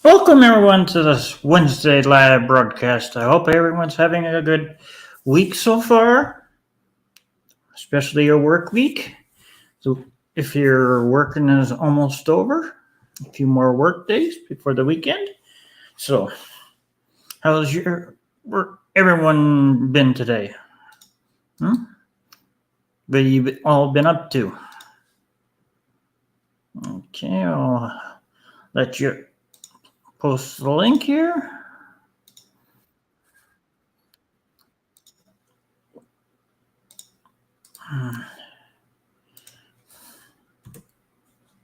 Welcome everyone to this Wednesday live broadcast. I hope everyone's having a good week so far, especially your work week. So if your working is almost over, a few more work days before the weekend. So how's your work everyone been today? Hmm? What have you all been up to? Okay, I'll let you post the link here.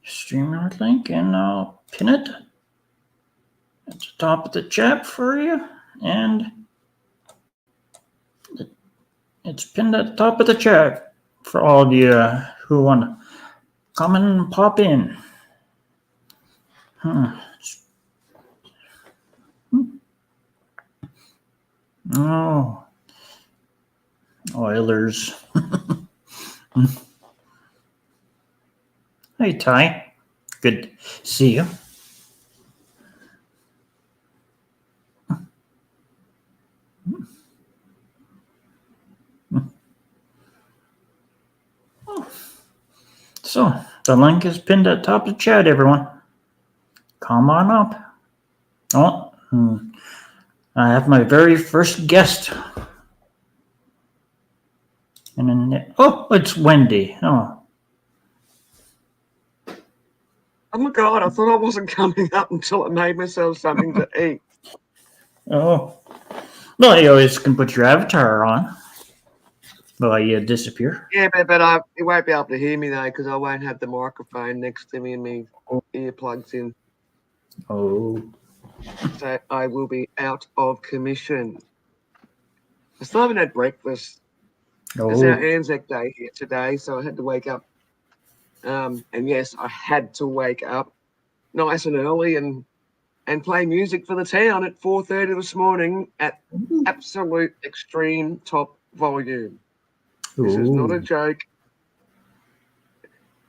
StreamYard link, and I'll pin it at the top of the chat for you, and it's pinned at the top of the chat for all of you who want to come and pop in. Hmm. Oh, Oilers. Hey, Ty. Good to see you. So, the link is pinned at the top of the chat, everyone. Come on up. Oh, I have my very first guest. And then, oh, it's Wendy. Oh, Oh my God, I thought I wasn't coming up until I made myself something to eat. oh. Well, you always can put your avatar on while you disappear. Yeah, but you won't be able to hear me though because I won't have the microphone next to me and my earplugs in. Oh. So I will be out of commission. I still haven't had breakfast. It's our Anzac Day here today, so I had to wake up. And yes, I had to wake up nice and early and play music for the town at 4:30 this morning at absolute extreme top volume. This is not a joke.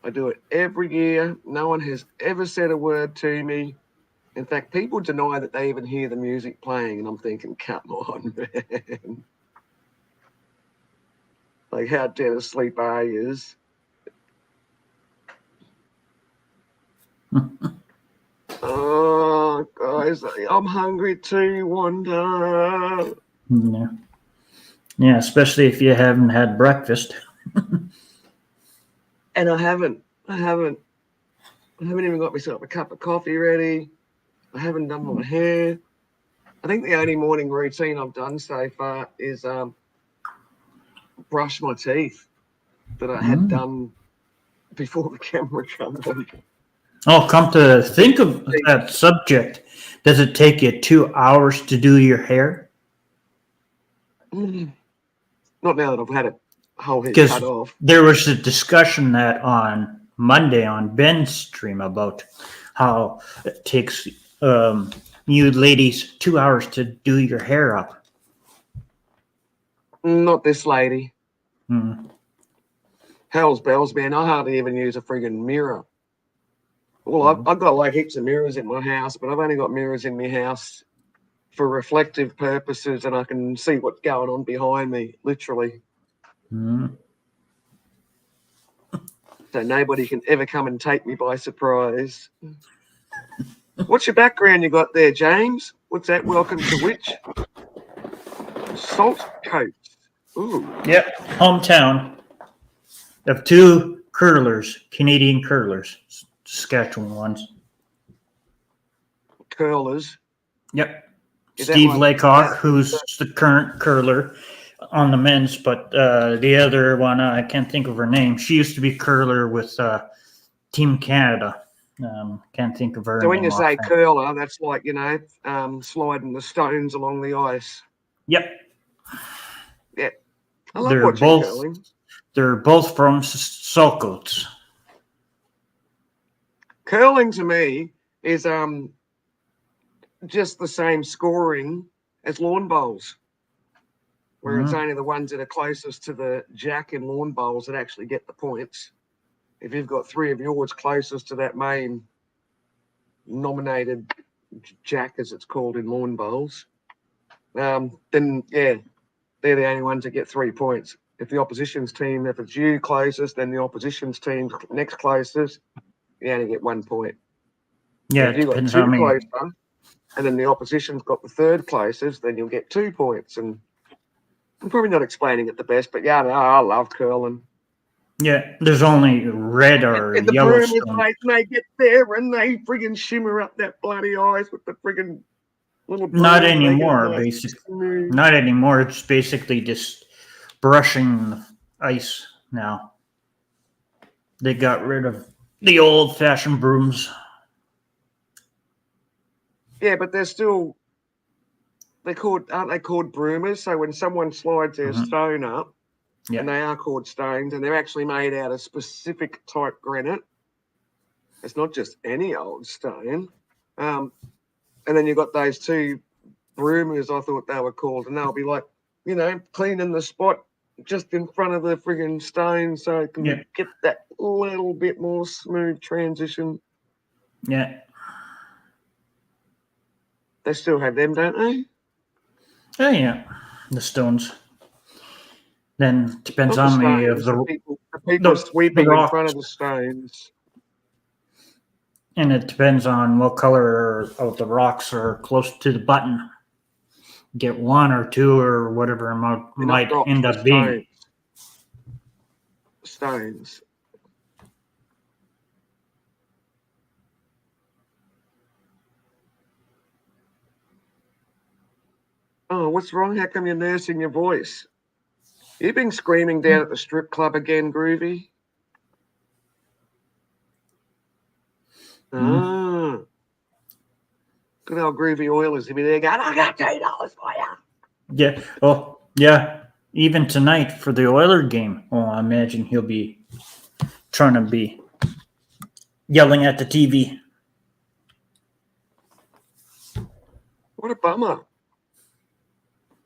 I do it every year. No one has ever said a word to me. In fact, people deny that they even hear the music playing, and I'm thinking, come on, man. Like, how dead asleep are you? Oh, guys, I'm hungry too, Wanda. Yeah. Yeah, especially if you haven't had breakfast. And I haven't even got myself a cup of coffee ready. I haven't done my hair. I think the only morning routine I've done so far is brush my teeth that I had done before the camera comes on. Oh, come to think of that subject, does it take you 2 hours to do your hair? Not now that I've had a whole head cut Because off. there was a discussion that on Monday on Ben's stream about how it takes you ladies 2 hours to do your hair up. Not this lady. Hmm. Hell's bells, man. I hardly even use a friggin' mirror. Well, I've got like heaps of mirrors in my house, but I've only got mirrors in my house for reflective purposes, and I can see what's going on behind me, literally. So nobody can ever come and take me by surprise. What's your background you got there, James? What's that? Welcome to which? Salt Coast. Ooh. Yep, hometown of two curlers, Canadian curlers, Saskatchewan ones. Curlers. Yep. Is Steve like Laycock, who's the current curler on the men's, but the other one, I can't think of her name. She used to be curler with Team Canada. Can't think of her So name. when you say offhand. curler, that's like, sliding the stones along the ice. Yep. Yeah. I love watching curling. They're both from Sulcoats. Curling to me is just the same scoring as lawn bowls, where it's only the ones that are closest to the jack in lawn bowls that actually get the points. If you've got three of yours closest to that main nominated jack, as it's called in lawn bowls, then yeah, they're the only ones that get 3 points. If the opposition's team, if it's you closest, then the opposition's team next closest, you only get 1 point. Yeah, if it you've got depends two how many. closer, and then the opposition's got the third closest, then you'll get 2 points. And I'm probably not explaining it the best, but yeah, no, I love curling. Yeah, there's only red or And the yellow broomers, stone. mate, and they get there and they friggin' shimmer up that bloody ice with the friggin' little broom. Not make it anymore, nice basically. smooth. Not anymore. It's basically just brushing the ice now. They got rid of the old-fashioned brooms. Yeah, but they're still, aren't they called broomers? So when someone slides their stone up, Yeah. and they are called stones, and they're actually made out of specific type granite. It's not just any old stone. And then you've got those two broomers, I thought they were called, and they'll be like, cleaning the spot just in front of the friggin' stone so it can get that little bit more smooth transition. Yeah. They still have them, don't they? Oh, yeah. The stones. Then depends Not on the people sweeping in front rocks. of the stones. And it depends on what color of the rocks are close to the button. Get 1 or 2 or whatever amount might end up being. Stones. Oh, what's wrong? How come you're nursing your voice? You've been screaming down at the strip club again, Groovy. Ah. Good old Groovy Oilers. He'll be there going, I got $2 for you. Yeah. Oh, yeah. Even tonight for the Oiler game. Oh, I imagine he'll be trying to be yelling at the TV. What a bummer.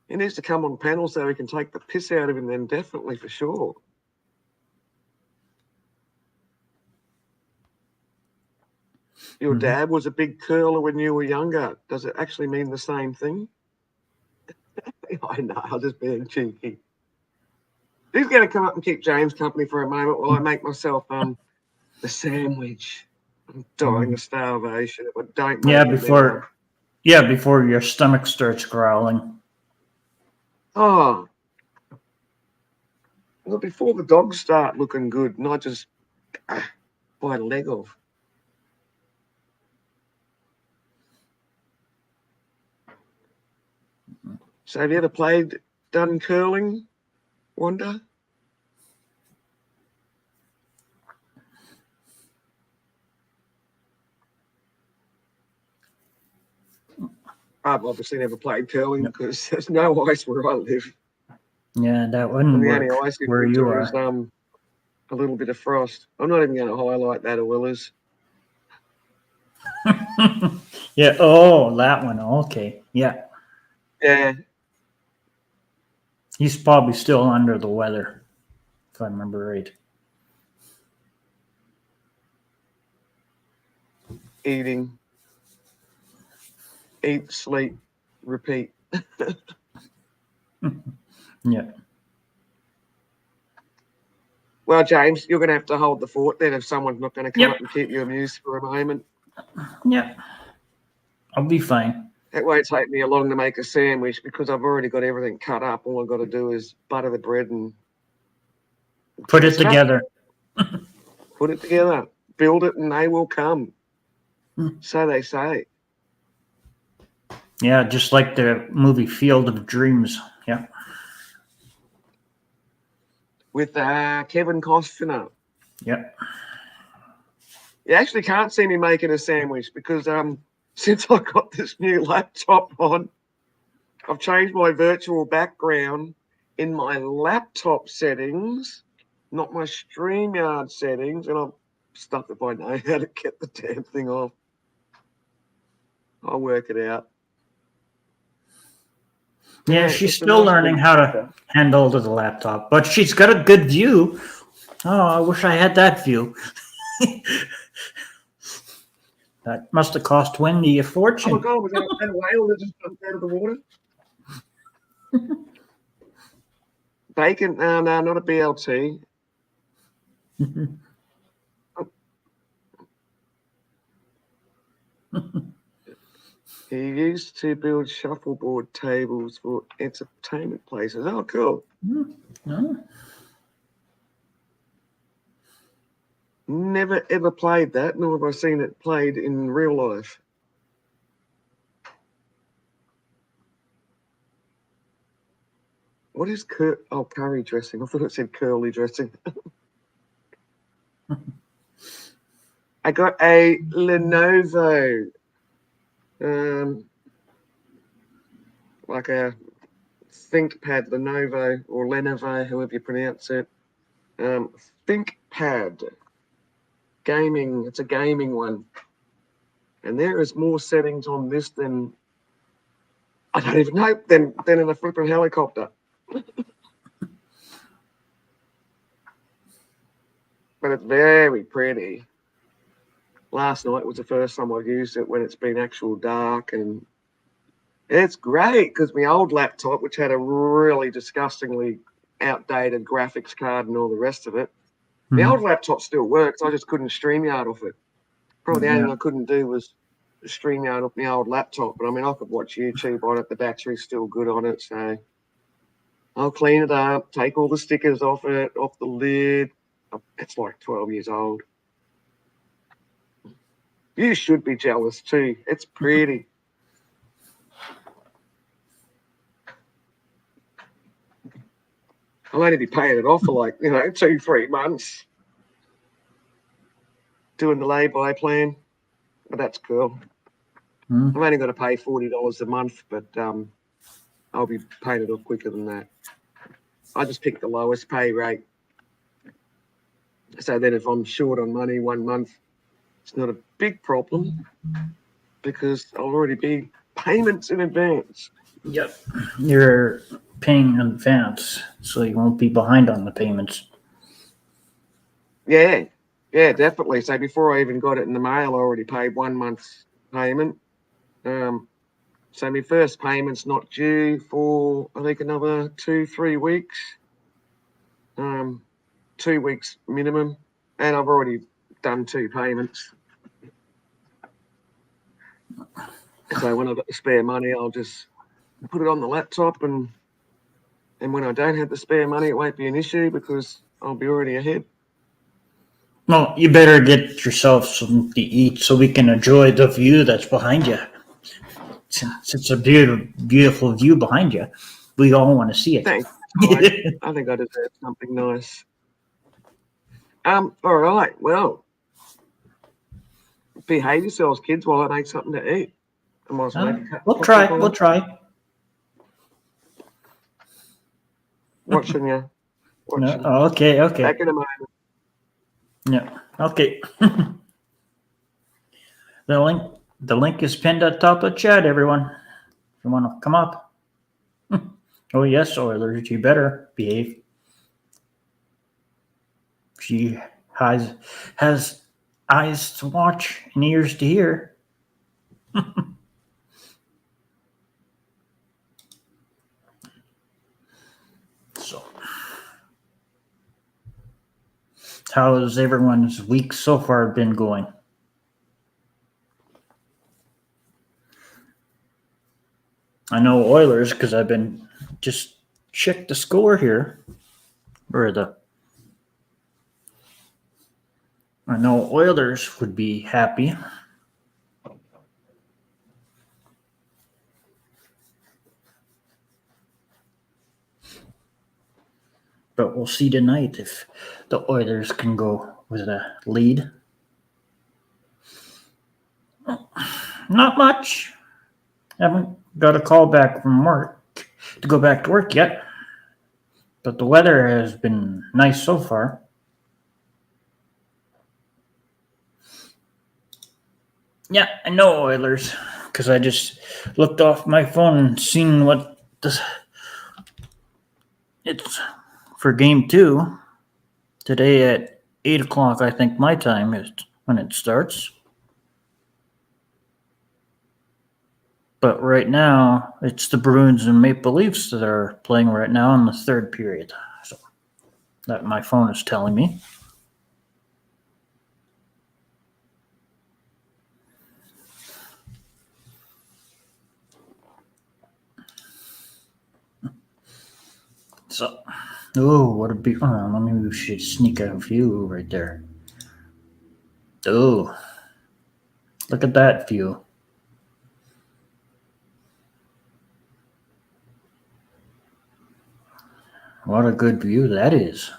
He needs to come on panel so he can take the piss out of him then, definitely, for sure. Your dad was a big curler when you were younger. Does it actually mean the same thing? I know, I'm just being cheeky. Who's going to come up and keep James company for a moment while I make myself the sandwich? I'm dying of starvation. But don't make before your stomach starts growling. Oh. Well, before the dogs start looking good, and I just bite a leg off. So have you ever done curling, Wanda? I've obviously never played curling because there's no ice where I live. Yeah, that wouldn't work the only ice where you are. Is a little bit of frost. I'm not even going to highlight that, Willers. Yeah. Oh, that one. Okay. Yeah. Yeah. He's probably still under the weather, if I remember right. Eating. Eat, sleep, repeat. Yeah. Well, James, you're going to have to hold the fort then if someone's not going to come up and keep you amused for a moment. Yeah. I'll be fine. It won't take me long to make a sandwich because I've already got everything cut up. All I've got to do is butter the bread and put it together. Put it together. Build it and they will come. So they say. Yeah, just like the movie Field of Dreams. Yeah. With Kevin Costner. Yep. You actually can't see me making a sandwich because since I got this new laptop on, I've changed my virtual background in my laptop settings, not my StreamYard settings, and I'm stuck if I know how to get the damn thing off. I'll work it out. Yeah, she's still learning how to handle the laptop, but she's got a good view. Oh, I wish I had that view. That must have cost Wendy a Oh my fortune. God, was that a whale that just jumped out of the water? Bacon? No, not a BLT. He used to build shuffleboard tables for entertainment places. Oh, cool. No? Never ever played that, nor have I seen it played in real life. What is curry dressing? I thought it said curly dressing. I got a Lenovo, like a ThinkPad Lenovo or Lenovo, however you pronounce it. ThinkPad gaming. It's a gaming one, and there is more settings on this than I don't even know than in a flipping helicopter. But it's very pretty. Last night was the first time I've used it when it's been actual dark, and it's great because my old laptop, which had a really disgustingly outdated graphics card and all the rest of it, the old laptop still works. I just couldn't StreamYard off it. Probably the only thing I couldn't do was StreamYard off my old laptop. But I mean, I could watch YouTube on it. The battery's still good on it, so I'll clean it up, take all the stickers off it, off the lid. It's like 12 years old. You should be jealous too. It's pretty. I'll only be paying it off for like, 2-3 months. Doing the lay-by plan. But that's cool. I've only got to pay $40 a month, but I'll be paying it off quicker than that. I just picked the lowest pay rate. So then if I'm short on money 1 month, it's not a big problem because I'll already be payments in advance. Yep. You're paying in advance, so you won't be behind on the payments. Yeah, definitely. So before I even got it in the mail, I already paid 1 month's payment. So my first payment's not due for, I think, another 2-3 weeks. 2 weeks minimum. And I've already done 2 payments. So when I've got the spare money, I'll just put it on the laptop, and when I don't have the spare money, it won't be an issue because I'll be already ahead. Well, you better get yourself something to eat so we can enjoy the view that's behind you. It's a beautiful view behind you. We all want to see it. Thanks. I think I deserve something nice. All right. Well, behave yourselves, kids, while I make something to eat. We'll try. Watching you. No, okay. Back in a moment. Yeah. Okay. The link is pinned at the top of the chat, everyone. If you want to come up. Oh yes, Oilers, you better behave. She has eyes to watch and ears to hear. So, how has everyone's week so far been going? I know Oilers because I've been just check the score here. I know Oilers would be happy. But we'll see tonight if the Oilers can go with a lead. Not much. Haven't got a call back from work to go back to work yet. But the weather has been nice so far. Yeah, I know Oilers because I just looked off my phone and seen what it's for game 2 today at 8 o'clock. I think my time is when it starts. But right now, it's the Bruins and Maple Leafs that are playing right now in the third period. So that my phone is telling me. So, oh, what a beauty. Oh, maybe we should sneak a view right there. Oh, look at that view. What a good view that is.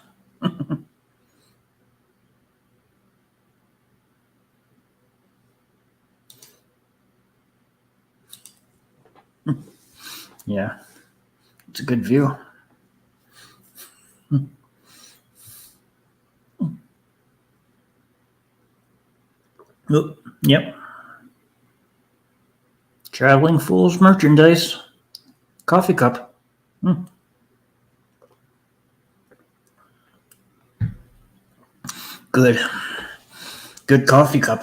Yeah, it's a good view. Oh, yep. Traveling Fools merchandise. Coffee cup. Good. Good coffee cup.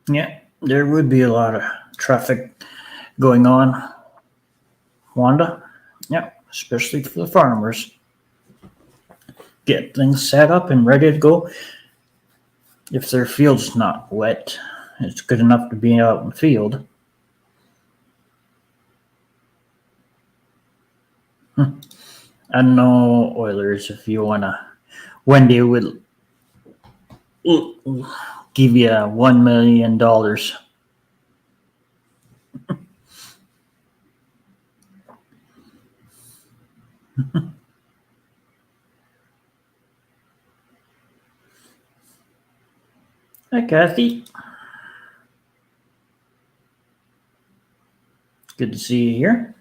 Yeah, there would be a lot of traffic going on, Wanda. Yeah, especially for the farmers. Get things set up and ready to go. If their field's not wet, it's good enough to be out in the field. I know, Oilers, if you wanna, Wendy would give you $1 million. Hi, Kathy. Good to see you here.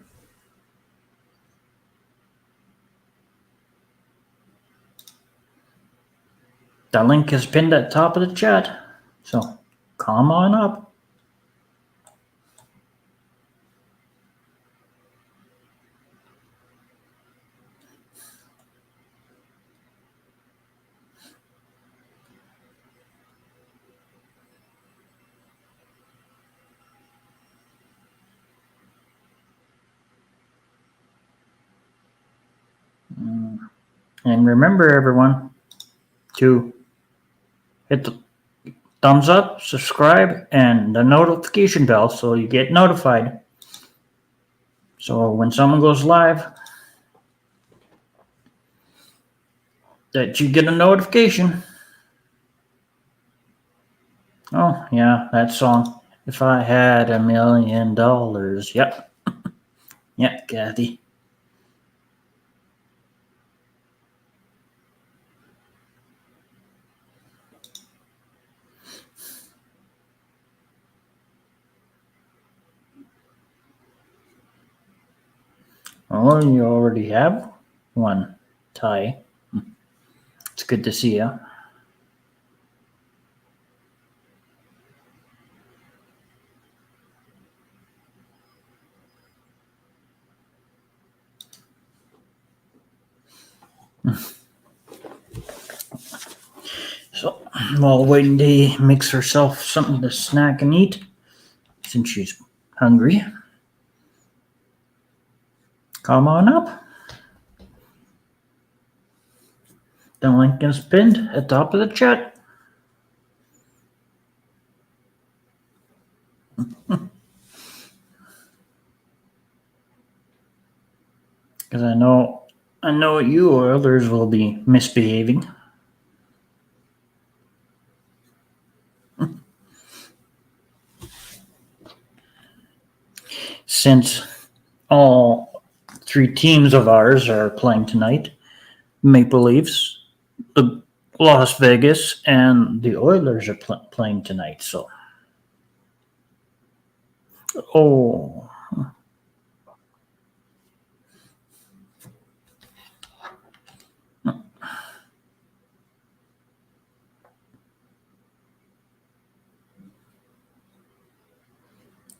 The link is pinned at the top of the chat, so come on up. And remember, everyone, to hit the thumbs up, subscribe, and the notification bell so you get notified. So when someone goes live, that you get a notification. Oh, yeah, that song. If I had $1 million. Yep. Yeah, Kathy. Oh, you already have one, Ty. It's good to see you. So, while Wendy makes herself something to snack and eat, since she's hungry, come on up. The link is pinned at the top of the chat. Because I know you or others will be misbehaving. Since all three teams of ours are playing tonight, Maple Leafs, the Las Vegas, and the Oilers are playing tonight. So, oh,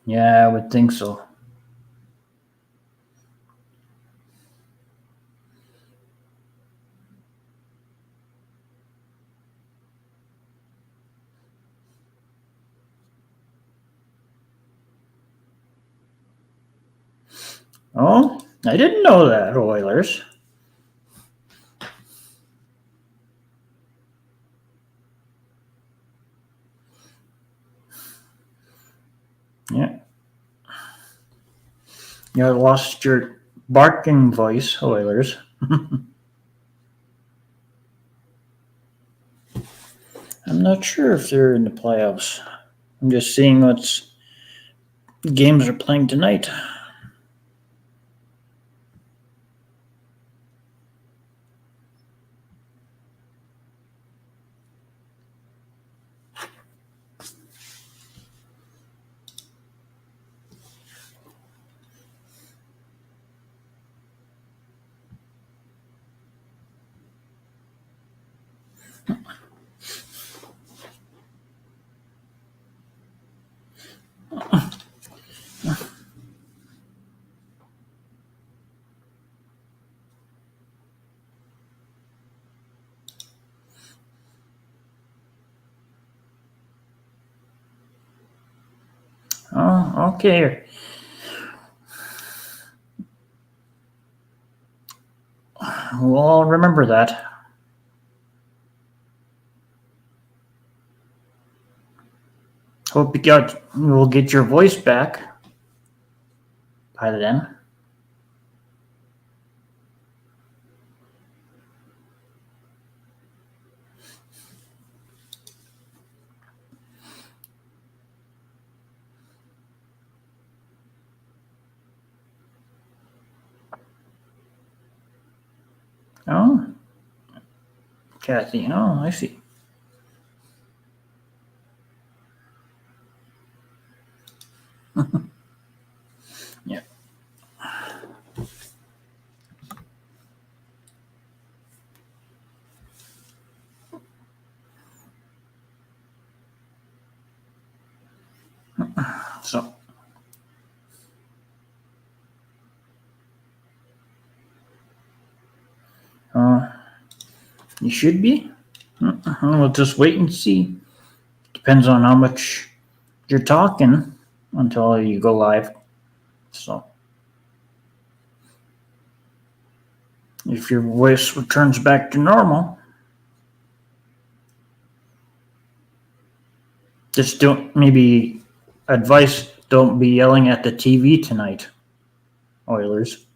yeah, I would think so. Oh, I didn't know that, Oilers. Yeah. You lost your barking voice, Oilers. I'm not sure if they're in the playoffs. I'm just seeing what games are playing tonight. Oh, okay. Well, remember that. Hope we'll get your voice back by then. Oh, Kathy. Oh, I see. Yeah. So, you should be. We'll just wait and see. Depends on how much you're talking until you go live. So, if your voice returns back to normal, just don't, maybe advice, don't be yelling at the TV tonight, Oilers.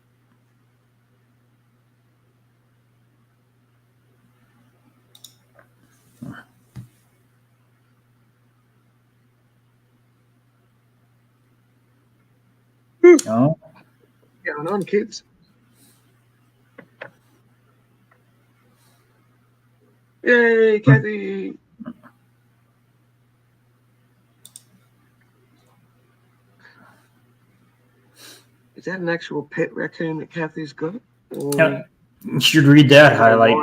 Oh, Going on, kids? Yay, Kathy! Is that an actual pet raccoon that Kathy's got? Or... yeah, you should read that highlight.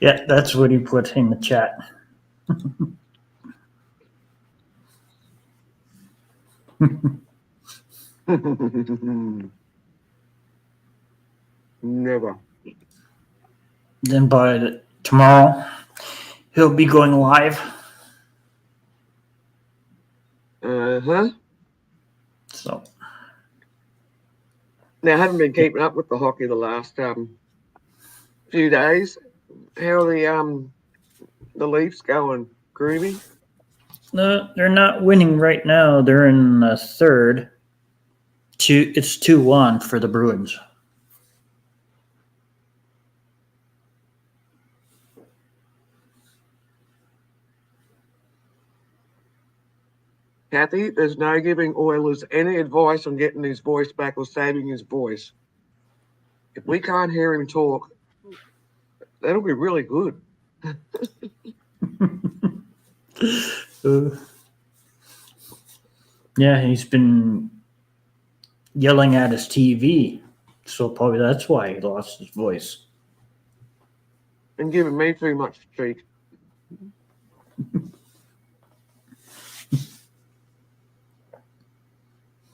Yeah, that's what he put in the chat. Never. Then by tomorrow, he'll be going live. Uh-huh. So, now, I haven't been keeping up with the hockey the last few days. How are the Leafs going, Groovy? no, they're not winning right now. They're in third. It's 2-1 for the Bruins. Kathy, there's no giving Oilers any advice on getting his voice back or saving his voice. If we can't hear him talk, that'll be really good. Yeah, he's been yelling at his TV, so probably that's why he lost his voice. And giving me too much treat.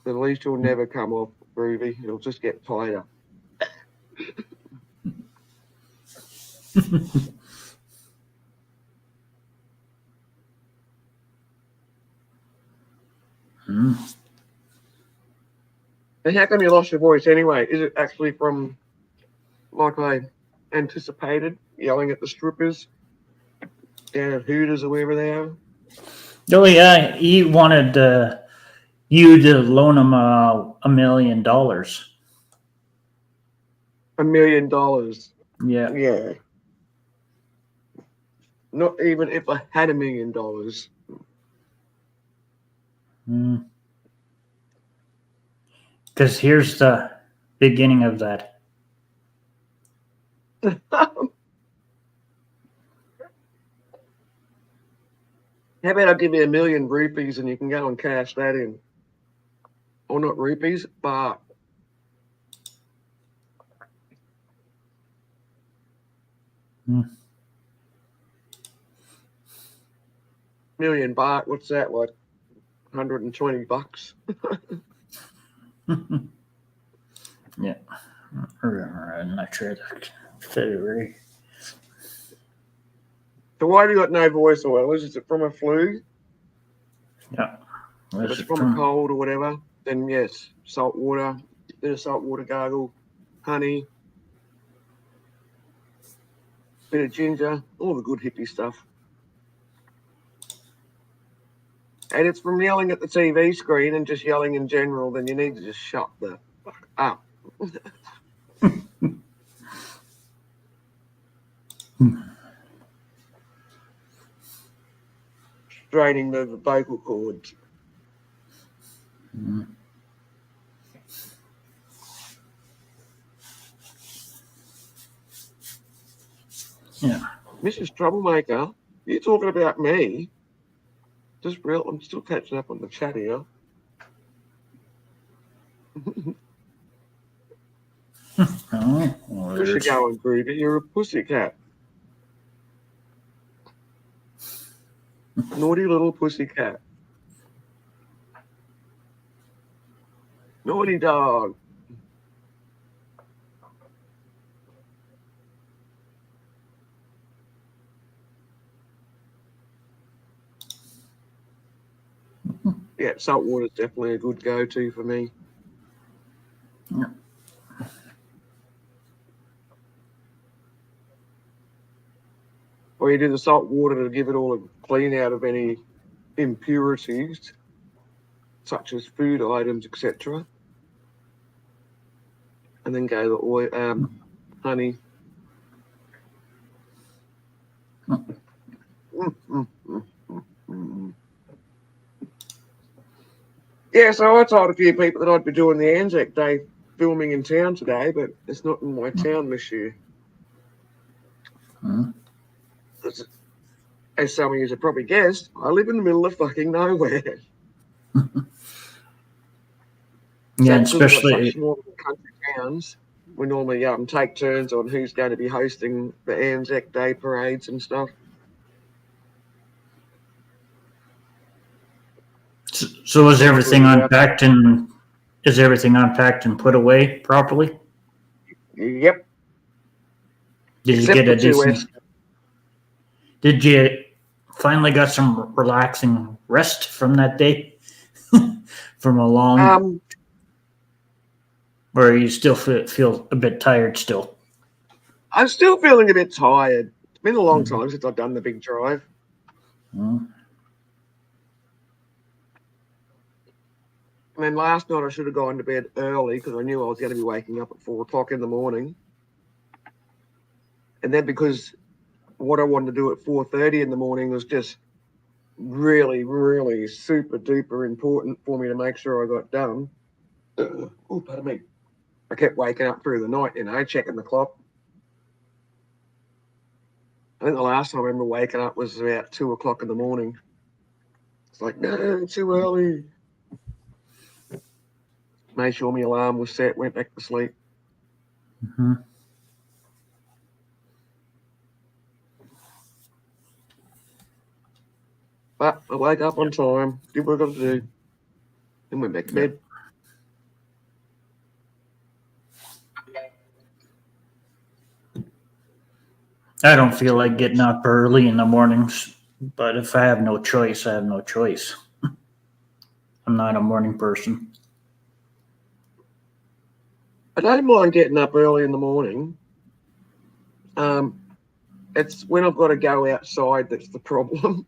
The leash will never come off, Groovy. It'll just get tighter. Hmm. And how come you lost your voice anyway? Is it actually from, like I anticipated, yelling at the strippers down at Hooters or wherever they are? Oh yeah, he wanted you to loan him $1 million. $1 million. Yeah. Yeah. Not even if I had $1 million. Because here's the beginning of that. How about I give you 1,000,000 rupees and you can go and cash that in? Or not rupees, baht. Million baht, what's that, like $120? Yeah. I'm not sure. February. So why have you got no voice oil? Is it from a flu? Yeah. If it's from a cold or whatever, then yes, salt water, bit of salt water gargle, honey, bit of ginger, all the good hippie stuff. And it's from yelling at the TV screen and just yelling in general, then you need to just shut the fuck up. Straining the vocal cords. Yeah. Mrs. Troublemaker, you talking about me? Just real, I'm still catching up on the chat here. Oh, well, Where's you going, Groovy? You're a pussycat. Naughty little pussycat. Naughty dog. Yeah, salt water is definitely a good go-to for me. Yeah. Or you do the salt water to give it all a clean out of any impurities, such as food items, etc. And then go the oil, honey. Yeah, so I told a few people that I'd be doing the Anzac Day filming in town today, but it's not in my town this year. As some of you have probably guessed, I live in the middle of fucking nowhere. Yeah, So especially such small country towns, we normally take turns on who's going to be hosting the Anzac Day parades and stuff. so is everything unpacked and put away properly? Yep. Did you get a decent? Did you finally got some relaxing rest from that day? From a long, or you still feel a bit tired still? I'm still feeling a bit tired. It's been a long time since I've done the big drive. And then last night I should have gone to bed early because I knew I was going to be waking up at 4 o'clock in the morning. And then because what I wanted to do at 4:30 in the morning was just really, really super duper important for me to make sure I got done. Oh, pardon me. I kept waking up through the night, checking the clock. I think the last time I remember waking up was about 2 o'clock in the morning. It's like, no, too early. Made sure my alarm was set, went back to sleep. But I woke up on time, did what I got to do, and went back to bed. I don't feel like getting up early in the mornings, but if I have no choice, I have no choice. I'm not a morning person. I don't mind getting up early in the morning. It's when I've got to go outside that's the problem.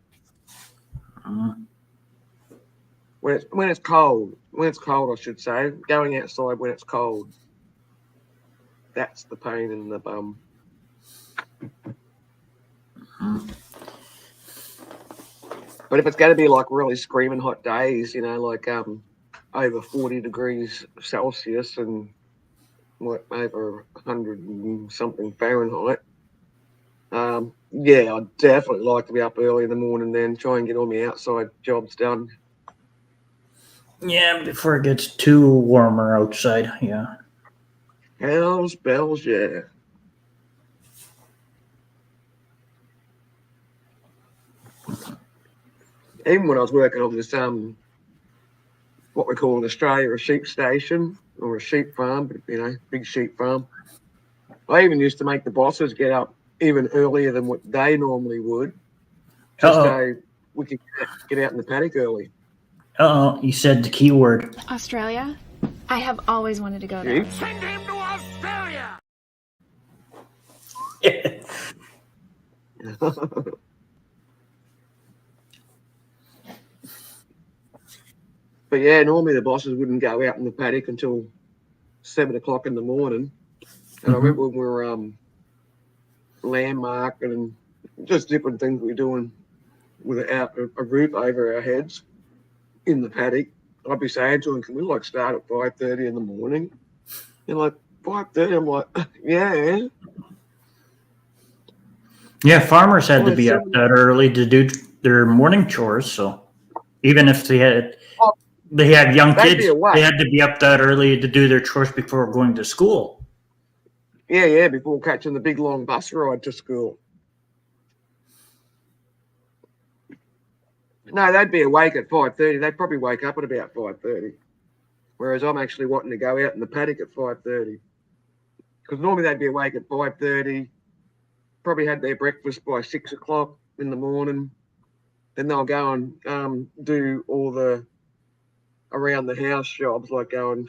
Mm. When it's cold, I should say, going outside when it's cold, that's the pain in the bum. Mm. But if it's going to be like really screaming hot days, like over 40 degrees Celsius and over 100 and something Fahrenheit, yeah, I'd definitely like to be up early in the morning, then try and get all my outside jobs done. Yeah, before it gets too warmer outside. Yeah. Hell's bells, yeah. Even when I was working on this, what we call in Australia a sheep station or a sheep farm, but big sheep farm. I even used to make the bosses get up even earlier than what they normally would, just so we could get out in the paddock early. You said the key word. Australia? I have always wanted to go there. Send him to Australia! But yeah, normally the bosses wouldn't go out in the paddock until 7 o'clock in the morning. And I remember when we were landmark and just different things we were doing without a roof over our heads in the paddock. I'd be saying to them, can we start at 5:30 in the morning? And 5:30, I'm like, yeah. Yeah, farmers had to be up that early to do their morning chores. So even if they had young kids, they had to be up that early to do their chores before going to school. Yeah, before catching the big long bus ride to school. No, they'd be awake at 5:30. They'd probably wake up at about 5:30. Whereas I'm actually wanting to go out in the paddock at 5:30. Because normally they'd be awake at 5:30, probably had their breakfast by 6 o'clock in the morning. Then they'll go and do all the around the house jobs, like go and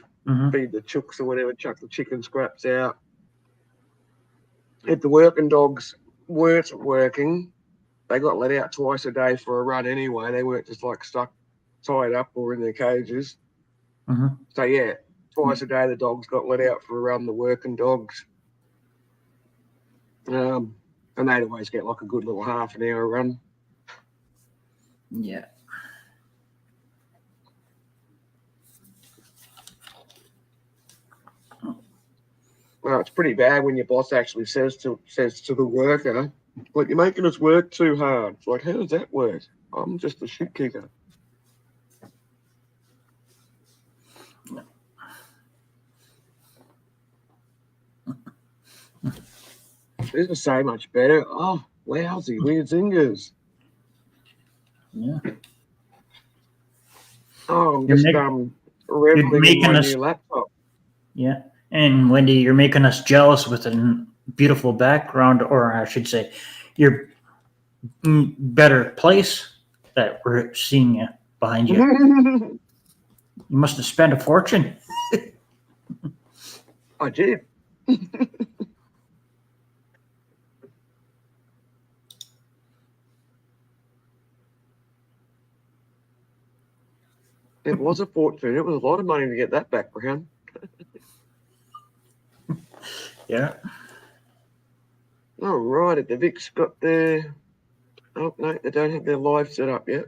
feed the chooks or whatever, chuck the chicken scraps out. If the working dogs weren't working, they got let out twice a day for a run anyway. They weren't just stuck, tied up or in their cages. So yeah, twice a day the dogs got let out for a run, the working dogs. And they'd always get a good little half an hour run. Yeah. Well, it's pretty bad when your boss actually says to the worker, you're making us work too hard. It's how does that work? I'm just a shit kicker. This is so much better. Oh, lousy, weird zingers. Yeah. Oh, I'm just reveling in my new laptop. Yeah. And Wendy, you're making us jealous with a beautiful background, or I should say, your better place that we're seeing you behind you. You must have spent a fortune. I did. It was a fortune. It was a lot of money to get that background. Yeah. All right, the Vic's got their... Oh, no, they don't have their live set up yet.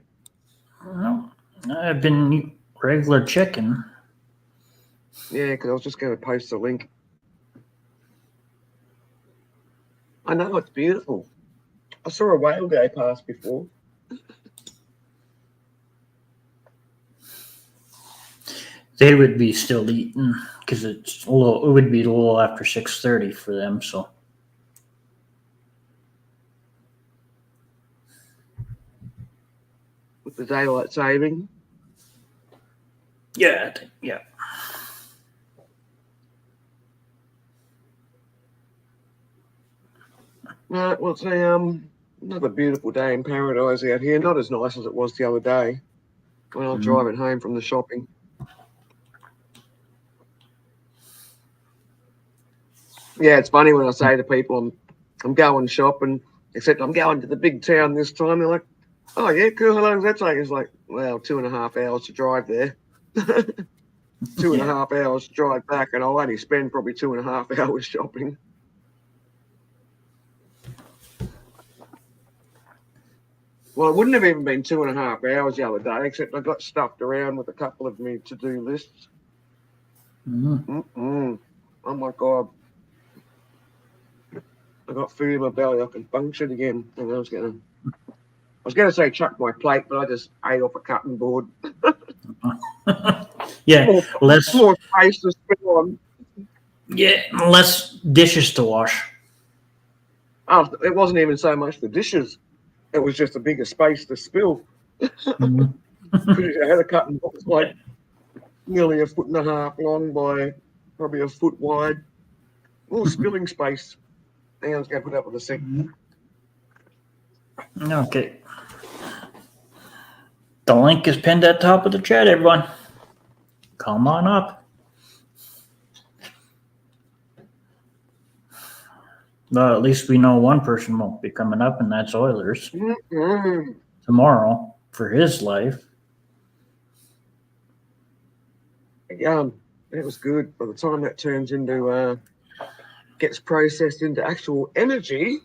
No, I've been regular checking. Yeah, because I was just going to post the link. I know, it's beautiful. I saw a whale go past before. They would be still eating because it would be a little after 6:30 for them. So. With the daylight saving? Yeah, yeah. Right, well, it's another beautiful day in paradise out here. Not as nice as it was the other day. when I was driving home from the shopping. Yeah, it's funny when I say to people I'm going shopping, except I'm going to the big town this time. They're like, "Oh yeah, cool. How long does that take?" It's like, well, 2.5 hours to drive there. 2.5 hours to drive back, and I'll only spend probably 2.5 hours shopping. Well, it wouldn't have even been 2.5 hours the other day, except I got stuffed around with a couple of my to-do lists. Oh my God. I got food in my belly. I can function again. And I was gonna say chuck my plate, but I just ate off a cutting board. Yeah, more less space to spill on. yeah, less dishes to wash. Oh, it wasn't even so much the dishes. It was just a bigger space to spill. Mhm. Because I had a cutting board that's like nearly 1.5 feet long by probably 1 foot wide. More spilling space. Hang on, let's go put up with a sec. Okay. The link is pinned at the top of the chat, everyone. Come on up. Well, at least we know one person won't be coming up, and that's Oilers tomorrow for his life. It was good. By the time that turns into gets processed into actual energy,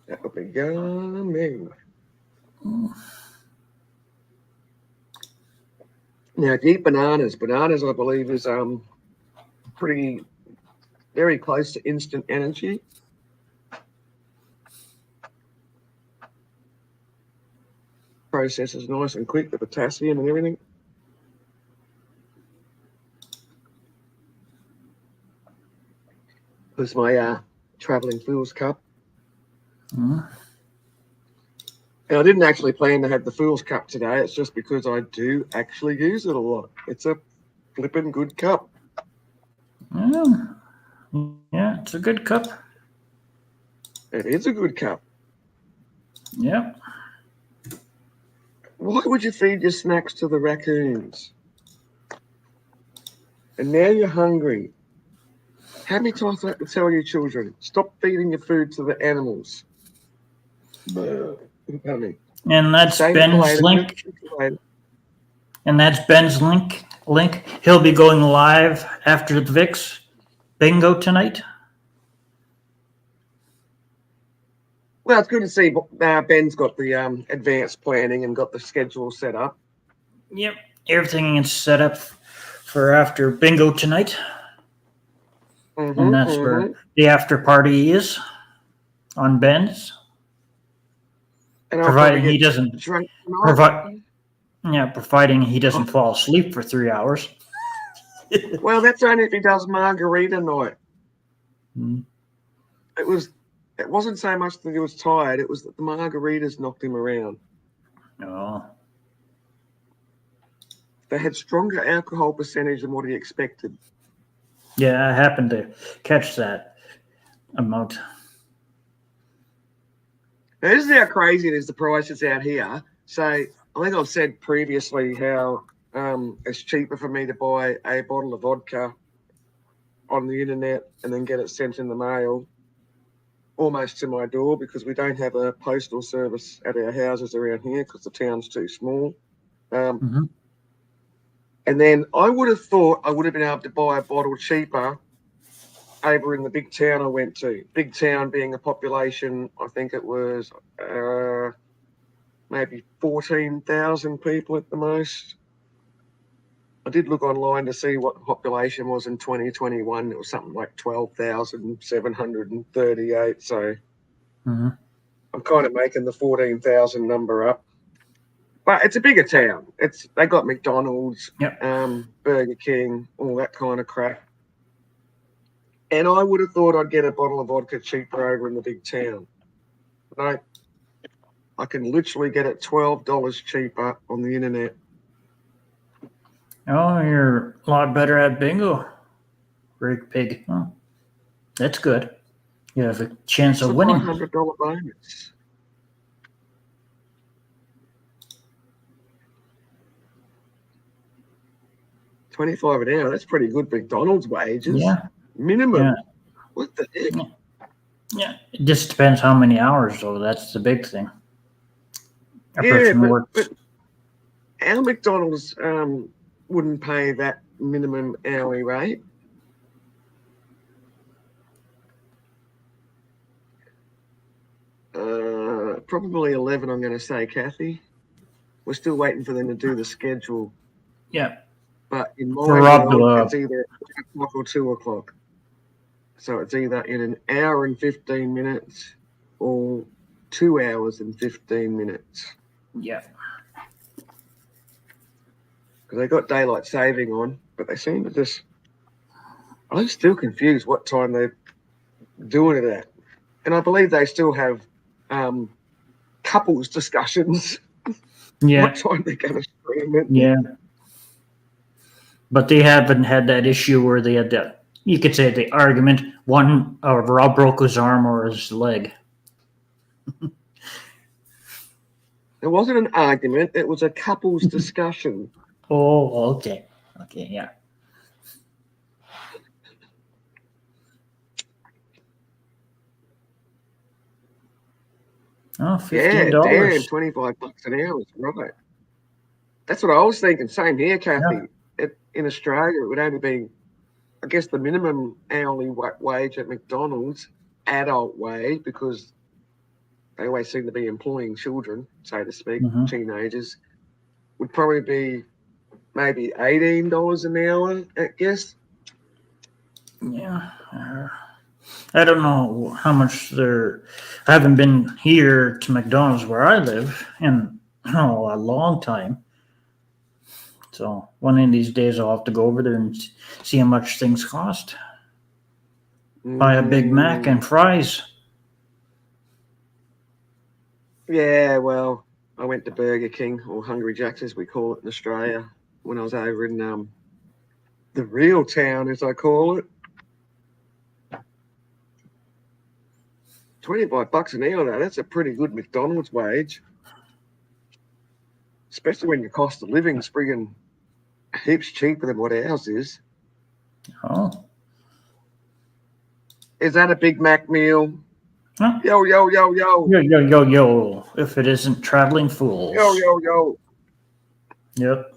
that will be yummy. Now, deep bananas. Bananas, I believe, is pretty very close to instant energy. Process is nice and quick, the potassium and everything. This is my traveling Fool's Cup. And I didn't actually plan to have the Fool's Cup today. It's just because I do actually use it a lot. It's a flippin' good cup. Yeah, it's a good cup. It is a good cup. Yep. Why would you feed your snacks to the raccoons? And now you're hungry. How many times do I have to tell you, children, stop feeding your food to the animals? Pardon me. And that's Ben's link. And that's Ben's link. He'll be going live after the VIX bingo tonight. Well, it's good to see Ben's got the advanced planning and got the schedule set up. Yep, everything is set up for after bingo tonight. And that's where the after party is on Ben's. And providing he doesn't providing he doesn't Oh. fall asleep for 3 hours. Well, that's only if he does margarita night. Mm. It wasn't so much that he was tired, it was that the margaritas knocked him around. Oh. They had stronger alcohol percentage than what he expected. Yeah, I happened to catch that amount. Now, this is how crazy it is, the prices out here. So I think I've said previously how it's cheaper for me to buy a bottle of vodka on the internet and then get it sent in the mail almost to my door, because we don't have a postal service at our houses around here because the town's too small. And then I would have thought I would have been able to buy a bottle cheaper over in the big town I went to. Big town being a population, I think it was maybe 14,000 people at the most. I did look online to see what the population was in 2021. It was something like 12,738. So I'm kind of making the 14,000 number up. But it's a bigger town. They got McDonald's, Burger King, all that kind of crap. And I would have thought I'd get a bottle of vodka cheaper over in the big town. No, I can literally get it $12 cheaper on the internet. Oh, you're a lot better at bingo, Rick Pig. Oh, that's good. You have a chance of winning. $500 bonus. $25 an hour. That's pretty good McDonald's wages. Yeah. Minimum. Yeah. What the heck? Yeah. It just depends how many hours, though. That's the big thing. A Yeah, person works. but our McDonald's wouldn't pay that minimum hourly rate. Probably 11, I'm going to say, Kathy. We're still waiting for them to do the schedule. Yeah. But in my For Rob world, to, it's either 2 o'clock or 2 o'clock. So it's either in an hour and 15 minutes or 2 hours and 15 minutes. yeah. Because they got daylight saving on, but they seem to just... I'm still confused what time they're doing it at. And I believe they still have couples discussions. Yeah. What time they're going to stream it. Yeah. But they haven't had that issue where they had that, you could say, the argument. One, Rob broke his arm or his leg. It wasn't an argument, it was a couples discussion. Oh, okay. Okay, yeah. Oh, Yeah, $15. damn, $25 an hour is right. That's what I was thinking. Same here, Kathy. In Australia, it would only be, I guess, the minimum hourly wage at McDonald's, adult wage, because they always seem to be employing children, so to speak, teenagers, would probably be maybe $18 an hour, I guess. Yeah. I don't know how much they're. I haven't been here to McDonald's where I live in a long time. So one of these days I'll have to go over there and see how much things cost. Buy a Big Mac and fries. Yeah, well, I went to Burger King, or Hungry Jack's as we call it in Australia, when I was over in the real town, as I call it. $25 an hour, though, that's a pretty good McDonald's wage. Especially when your cost of living's friggin' heaps cheaper than what ours is. Oh. Is that a Big Mac meal? Huh? Yo, yo, yo, yo. Yo, yo, yo, yo. If it isn't Traveling Fools. Yo, yo, yo. Yep.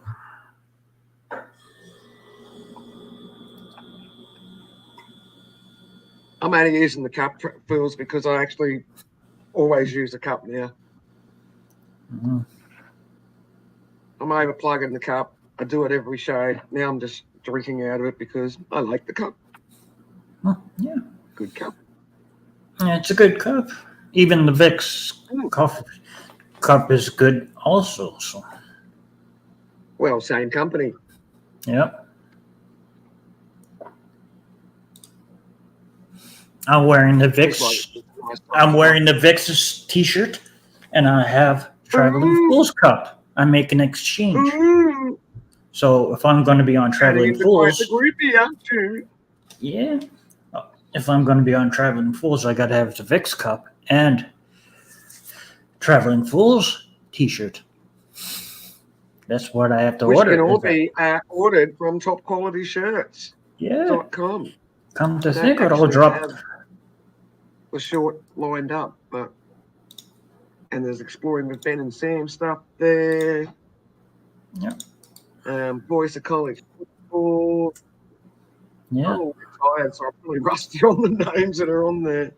I'm only using the cup fills because I actually always use a cup now. Mm-hmm. I'm over plugging the cup. I do it every show. Now I'm just drinking out of it because I like the cup. Oh, yeah. Good cup. Yeah, it's a good cup. Even the Vicks coffee cup is good also. So. Well, same company. Yep. I'm wearing the Vicks. I'm wearing the Vicks t-shirt, and I have Traveling Fools cup. I make an exchange. So if I'm going to be on Traveling Fools, yeah. If I'm going to be on Traveling Fools, I got to have the Vicks cup and Traveling Fools t-shirt. That's what I have to order. Which can all be ordered from Top Quality Shirts. Yeah. .com. Come to think, it all dropped. The short lined up, and there's Exploring with Ben and Sam stuff there. Yep. Voice of College Football. Yeah. I'm all tired, so I'm really rusty on the names that are on there.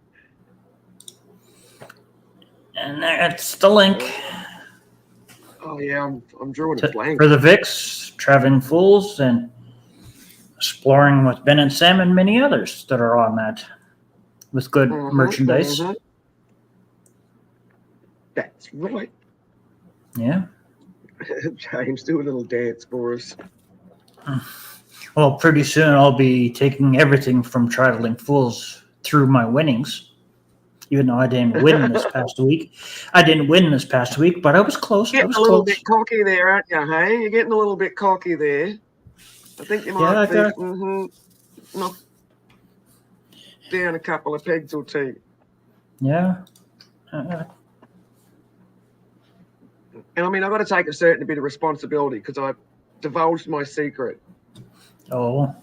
And that's the link. Oh yeah, I'm drawing a blank. For the Vicks, Traveling Fools, and Exploring with Ben and Sam, and many others that are on that with good merchandise. That's right. Yeah. James, do a little dance for us. Well, pretty soon I'll be taking everything from Traveling Fools through my winnings. Even though I didn't win this past week. I didn't win this past week, but I was close. Getting a little bit cocky there, aren't you, hey? You're getting a little bit cocky there. I think you might be knocked down a couple of pegs or two. Yeah. And I mean, I've got to take a certain bit of responsibility because I divulged my secret. Oh.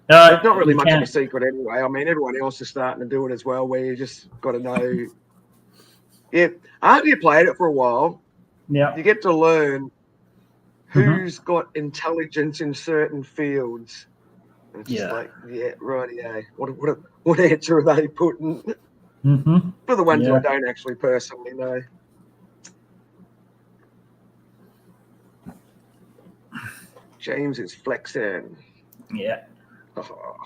It's not really you much of a can't- secret anyway. I mean, everyone else is starting to do it as well, where you just got to know. Yeah, after you played it for a while, Yeah. you get to learn Mhm. who's got intelligence in certain fields. And it's just Yeah. like, yeah, right, yeah. What answer are they putting? Mm-hmm. For the ones Yeah. I don't actually personally know. James is flexing. Yeah. Oh,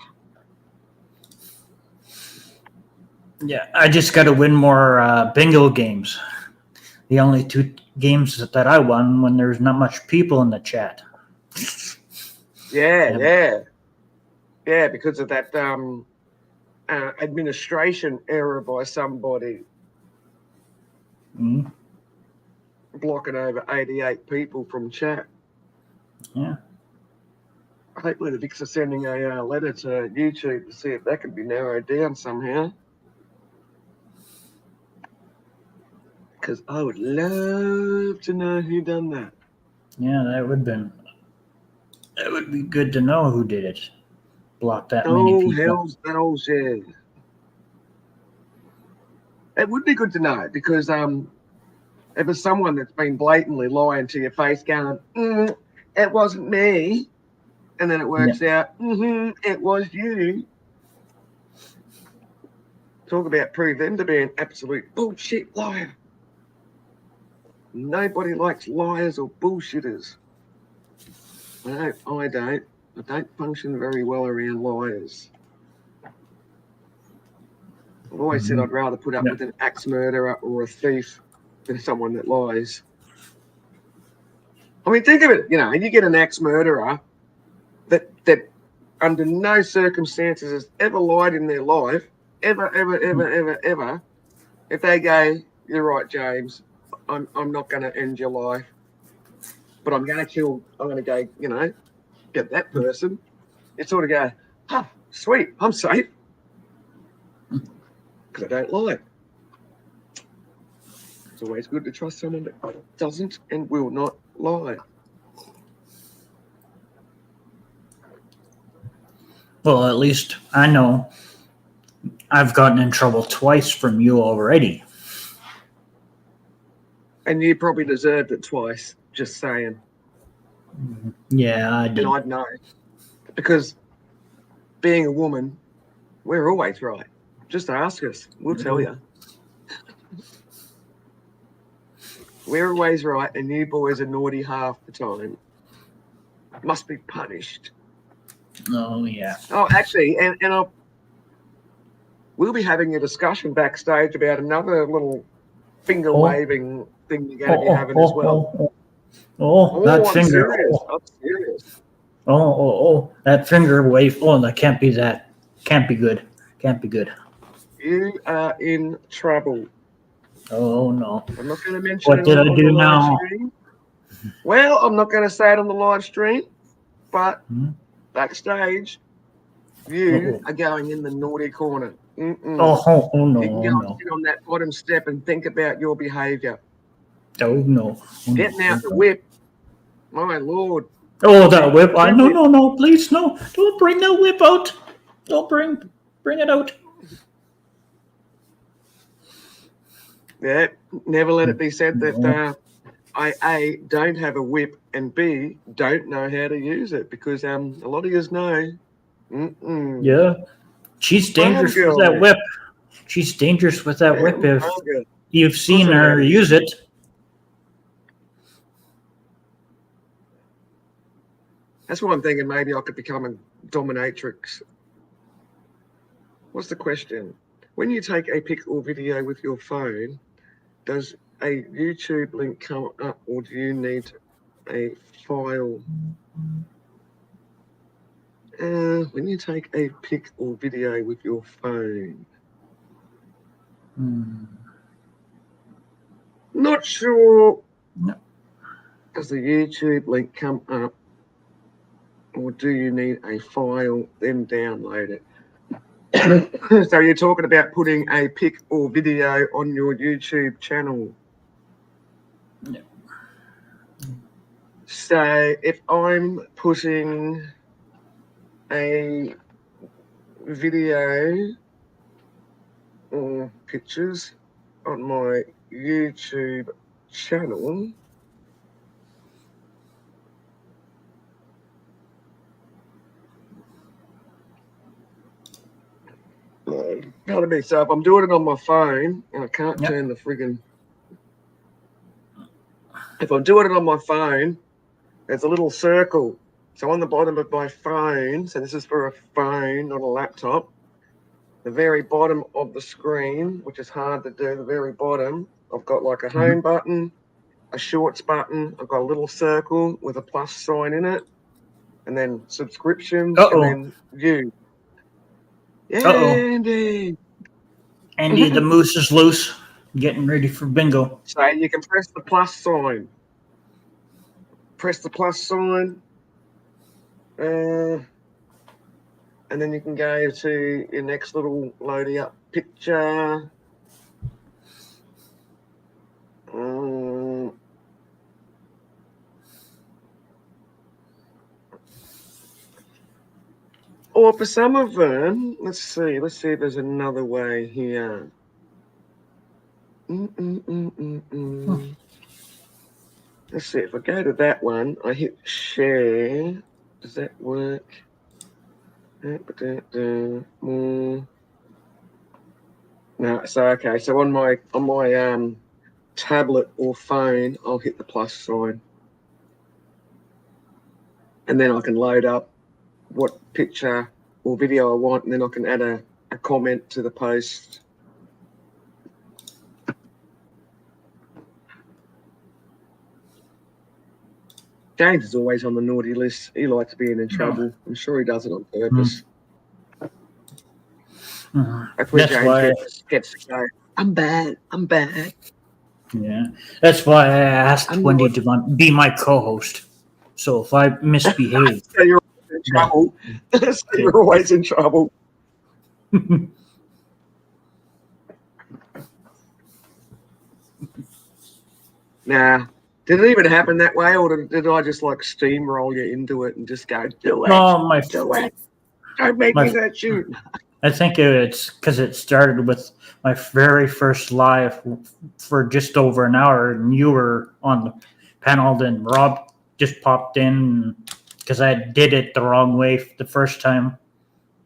Yeah. I just got to win more bingo games. The only 2 games that I won when there's not much people in the chat. yeah, because of that administration error by somebody Mm, blocking over 88 people from chat. yeah. Hopefully the Vics are sending a letter to YouTube to see if that can be narrowed down somehow. Because I would love to know who done that. Yeah, that would be good to know who did it. Block that many Oh, people. hell's bells, yeah. It would be good to know because if it's someone that's been blatantly lying to your face going, it wasn't me, and then it works out, it was you. Talk about prove them to be an absolute bullshit liar. Nobody likes liars or bullshitters. No, I don't. I don't function very well around liars. I've always said I'd rather put up with an axe murderer or a thief than someone that lies. I mean, think of it, you get an axe murderer that under no circumstances has ever lied in their life, ever. If they go, you're right, James, I'm not going to end your life, but I'm going to go, get that person. You sort of go, sweet, I'm safe. Because I don't lie. It's always good to trust someone that doesn't and will not lie. Well, at least I know I've gotten in trouble twice from you already. And you probably deserved it twice, just saying. Yeah, I did. And I'd know. Because being a woman, we're always right. Just ask us. We'll tell you. We're always right, and you boys are naughty half the time. Must be punished. Oh, yeah. Oh, actually, and we'll be having a discussion backstage about another little finger waving thing you're going to be having as well. That I'm finger. serious. I'm serious. That finger wave. Oh, that can't be that. Can't be good. Can't be good. You are in trouble. Oh, no. I'm not going to mention What it did I on do the live now? stream. Well, I'm not going to say it on the live stream, but backstage, you are going in the naughty corner. Oh, no. You can go and sit on that bottom step and think about your behaviour. Oh, no. Getting out the whip. My Lord. Oh, that whip. No, please, no. Don't bring that whip out. Don't bring it out. Yeah, never let it be said that I A, don't have a whip, and B, don't know how to use it, because a lot of yous know. Yeah. She's dangerous with that whip. She's dangerous with that whip if you've seen her use it. That's why I'm thinking maybe I could become a dominatrix. What's the question? When you take a pic or video with your phone, does a YouTube link come up, or do you need a file? When you take a pic or video with your phone. Not sure. No. Does the YouTube link come up, or do you need a file, then download it? So you're talking about putting a pic or video on your YouTube channel. Yeah. So if I'm putting a video or pictures on my YouTube channel, pardon me, so if I'm doing it on my phone and I can't Yep. turn the friggin', if I'm doing it on my phone, there's a little circle. So on the bottom of my phone, so this is for a phone, not a laptop, the very bottom of the screen, which is hard to do, the very bottom, I've got like a home button, a shorts button, I've got a little circle with a plus sign in it, and then subscriptions, Uh-oh. and then view. Yeah, Uh-oh. Andy. Andy the Moose is loose, getting ready for bingo. So you can press the plus sign. Press the plus sign. And then you can go to your next little loading up picture. Or for some of them, let's see if there's another way here. Let's see, if I go to that one, I hit share. Does that work? No, so okay, so on my tablet or phone, I'll hit the plus sign. And then I can load up what picture or video I want, and then I can add a comment to the post. James is always on the naughty list. He likes being in trouble. I'm sure he does it on purpose. That's where James gets to go, I'm bad. Yeah, that's why I asked I'm Wendy not- to be my co-host. So if I misbehave, So you're in trouble. So you're always in trouble. Nah. Did it even happen that way, or did I just like steamroll you into it and just go, do it, no, do it. Don't make me hurt you. I think it's because it started with my very first live for just over an hour, and you were on the panel. Then Rob just popped in because I did it the wrong way the first time.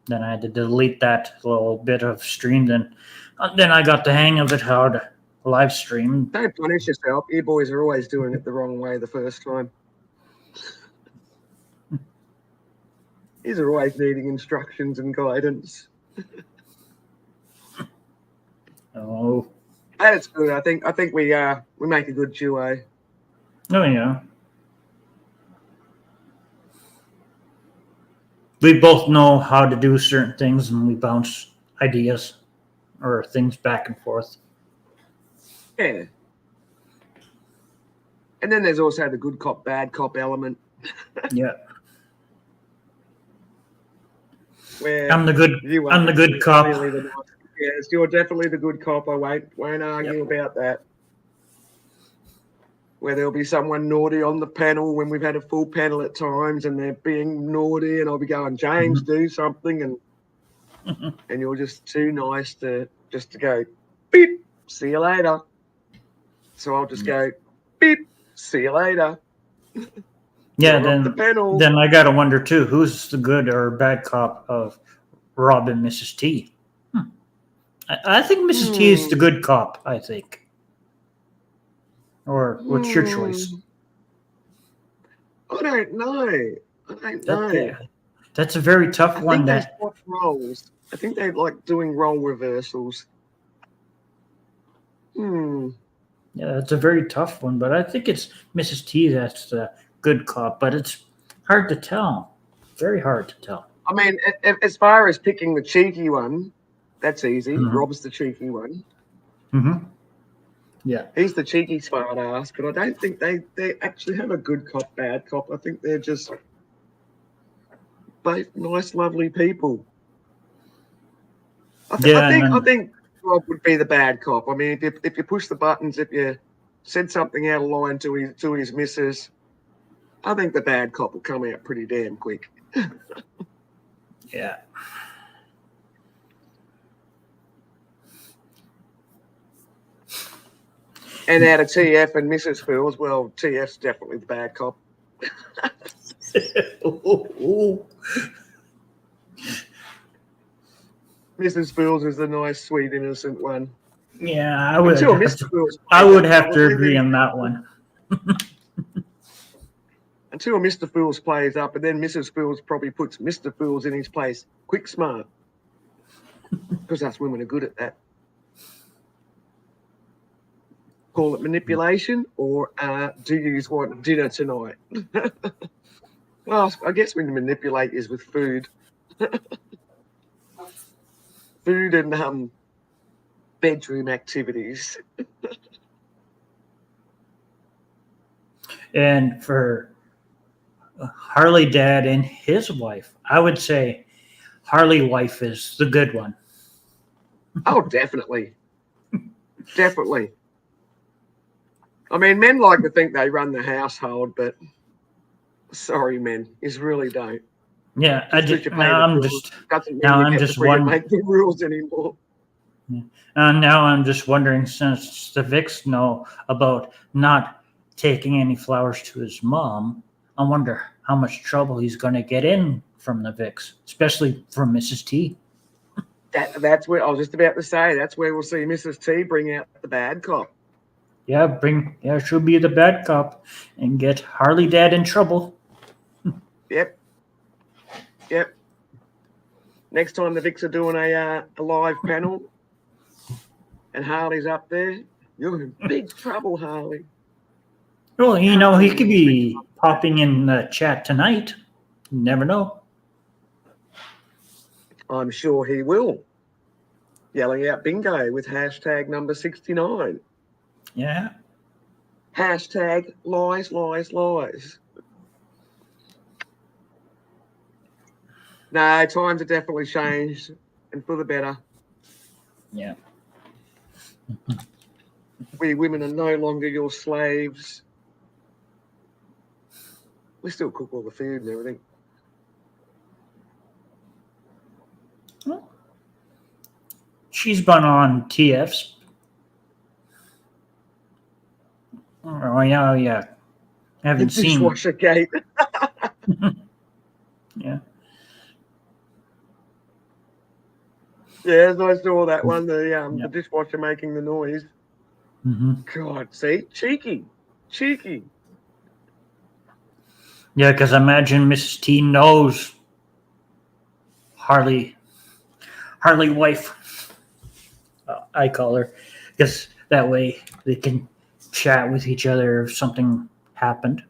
Then I had to delete that little bit of stream. Then I got the hang of it, how to live stream. Don't punish yourself. You boys are always doing it the wrong way the first time. These are always needing instructions and guidance. Oh, That's good. I think we make a good duo. oh yeah. We both know how to do certain things, and we bounce ideas or things back and forth. Yeah. And then there's also the good cop, bad cop element. Yeah, Where I'm the good cop. clearly the nice. Yes, you're definitely the good cop. I won't argue about that. Where there'll be someone naughty on the panel when we've had a full panel at times, and they're being naughty, and I'll be going, James, do something, and and you're just too nice to go, beep, see you later. So I'll just go, beep, see you later. Yeah, The panel. then I gotta wonder too, who's the good or bad cop of Rob and Mrs. T? I think Mrs. T is the good cop, I think. Or what's your choice? I don't know. That's a very tough one. I think they swap roles. I think they're like doing role reversals. Yeah, that's a very tough one, but I think it's Mrs. T that's the good cop, but it's hard to tell. Very hard to tell. I mean, as far as picking the cheeky one, that's easy. Mhm. Rob's the cheeky one. Mm-hmm. Yeah. He's the cheeky smart ass, but I don't think they actually have a good cop, bad cop. I think they're just both nice, lovely people. I think Rob would be the bad cop. I mean, if you push the buttons, if you said something out of line to his missus, I think the bad cop will come out pretty damn quick. Yeah. And out of TF and Mrs. Fools, well, TF's definitely the bad cop. Mrs. Fools is the nice, sweet, innocent one. Yeah, I would. Until Mr. Fools. I would have to agree on that one. Until Mr. Fools plays up, and then Mrs. Fools probably puts Mr. Fools in his place. Quick smart. Because us women are good at that. Call it manipulation, or do you want dinner tonight? Well, I guess when you manipulate is with food. Food and bedroom activities. And for Harley dad and his wife, I would say Harley wife is the good one. Oh, definitely. Definitely. I mean, men like to think they run the household, but sorry, men, is really don't. Yeah, I just Because you pay now the I'm bills just doesn't mean now you I'm get just to free to wondering. make the rules anymore. Now I'm just wondering, since the Vicks know about not taking any flowers to his mom, I wonder how much trouble he's going to get in from the Vicks, especially from Mrs. T. That's where I was just about to say. That's where we'll see Mrs. T bring out the bad cop. Yeah, she'll be the bad cop and get Harley dad in trouble. Yep. Yep. Next time the Vicks are doing a live panel and Harley's up there, you're in big trouble, Harley. Well, you know, he could be popping in the chat tonight. You never know. I'm sure he will. Yelling out bingo with hashtag number 69. Yeah. Hashtag lies, lies, lies. No, times have definitely changed and for the better. Yeah. We women are no longer your slaves. We still cook all the food and everything. She's been on TF's. Oh, yeah. I haven't The seen. dishwasher gate. Yeah. Yeah, I saw that one. The Yep. dishwasher making the noise. Mm-hmm. God, see, cheeky. Yeah, because I imagine Mrs. T knows Harley wife. I call her, because that way they can chat with each other if something happened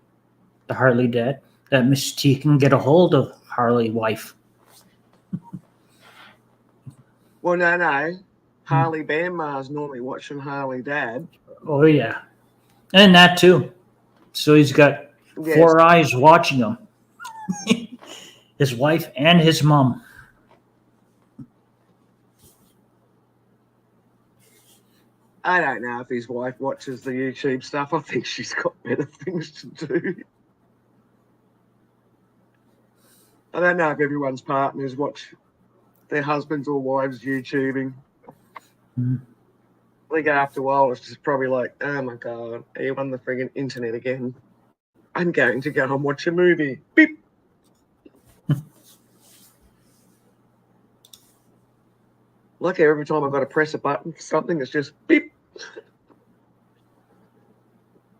to Harley dad. That Mrs. T can get a hold of Harley wife. Well, no. Harley Bammar's normally watching Harley Dad. Oh yeah, and that too. So he's got Yes. 4 eyes watching him. His wife and his mom. I don't know if his wife watches the YouTube stuff. I think she's got better things to do. I don't know if everyone's partners watch their husbands or wives YouTubing. Mm. I think after a while it's just probably like, oh my God, are you on the friggin' internet again? I'm going to go and watch a movie. Beep. Like every time I've got to press a button for something, it's just beep.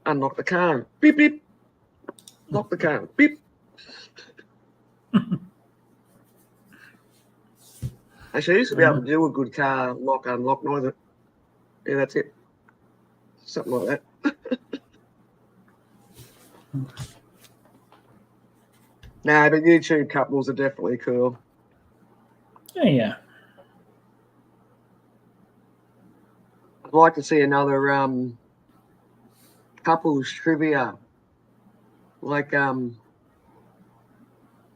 Unlock the car. Beep, beep. Lock the car. Beep. Actually, I used to be able to do a good car lock, unlock noise. Yeah, that's it. Something like that. Nah, but YouTube couples are definitely cool. Yeah. I'd like to see another couples trivia, like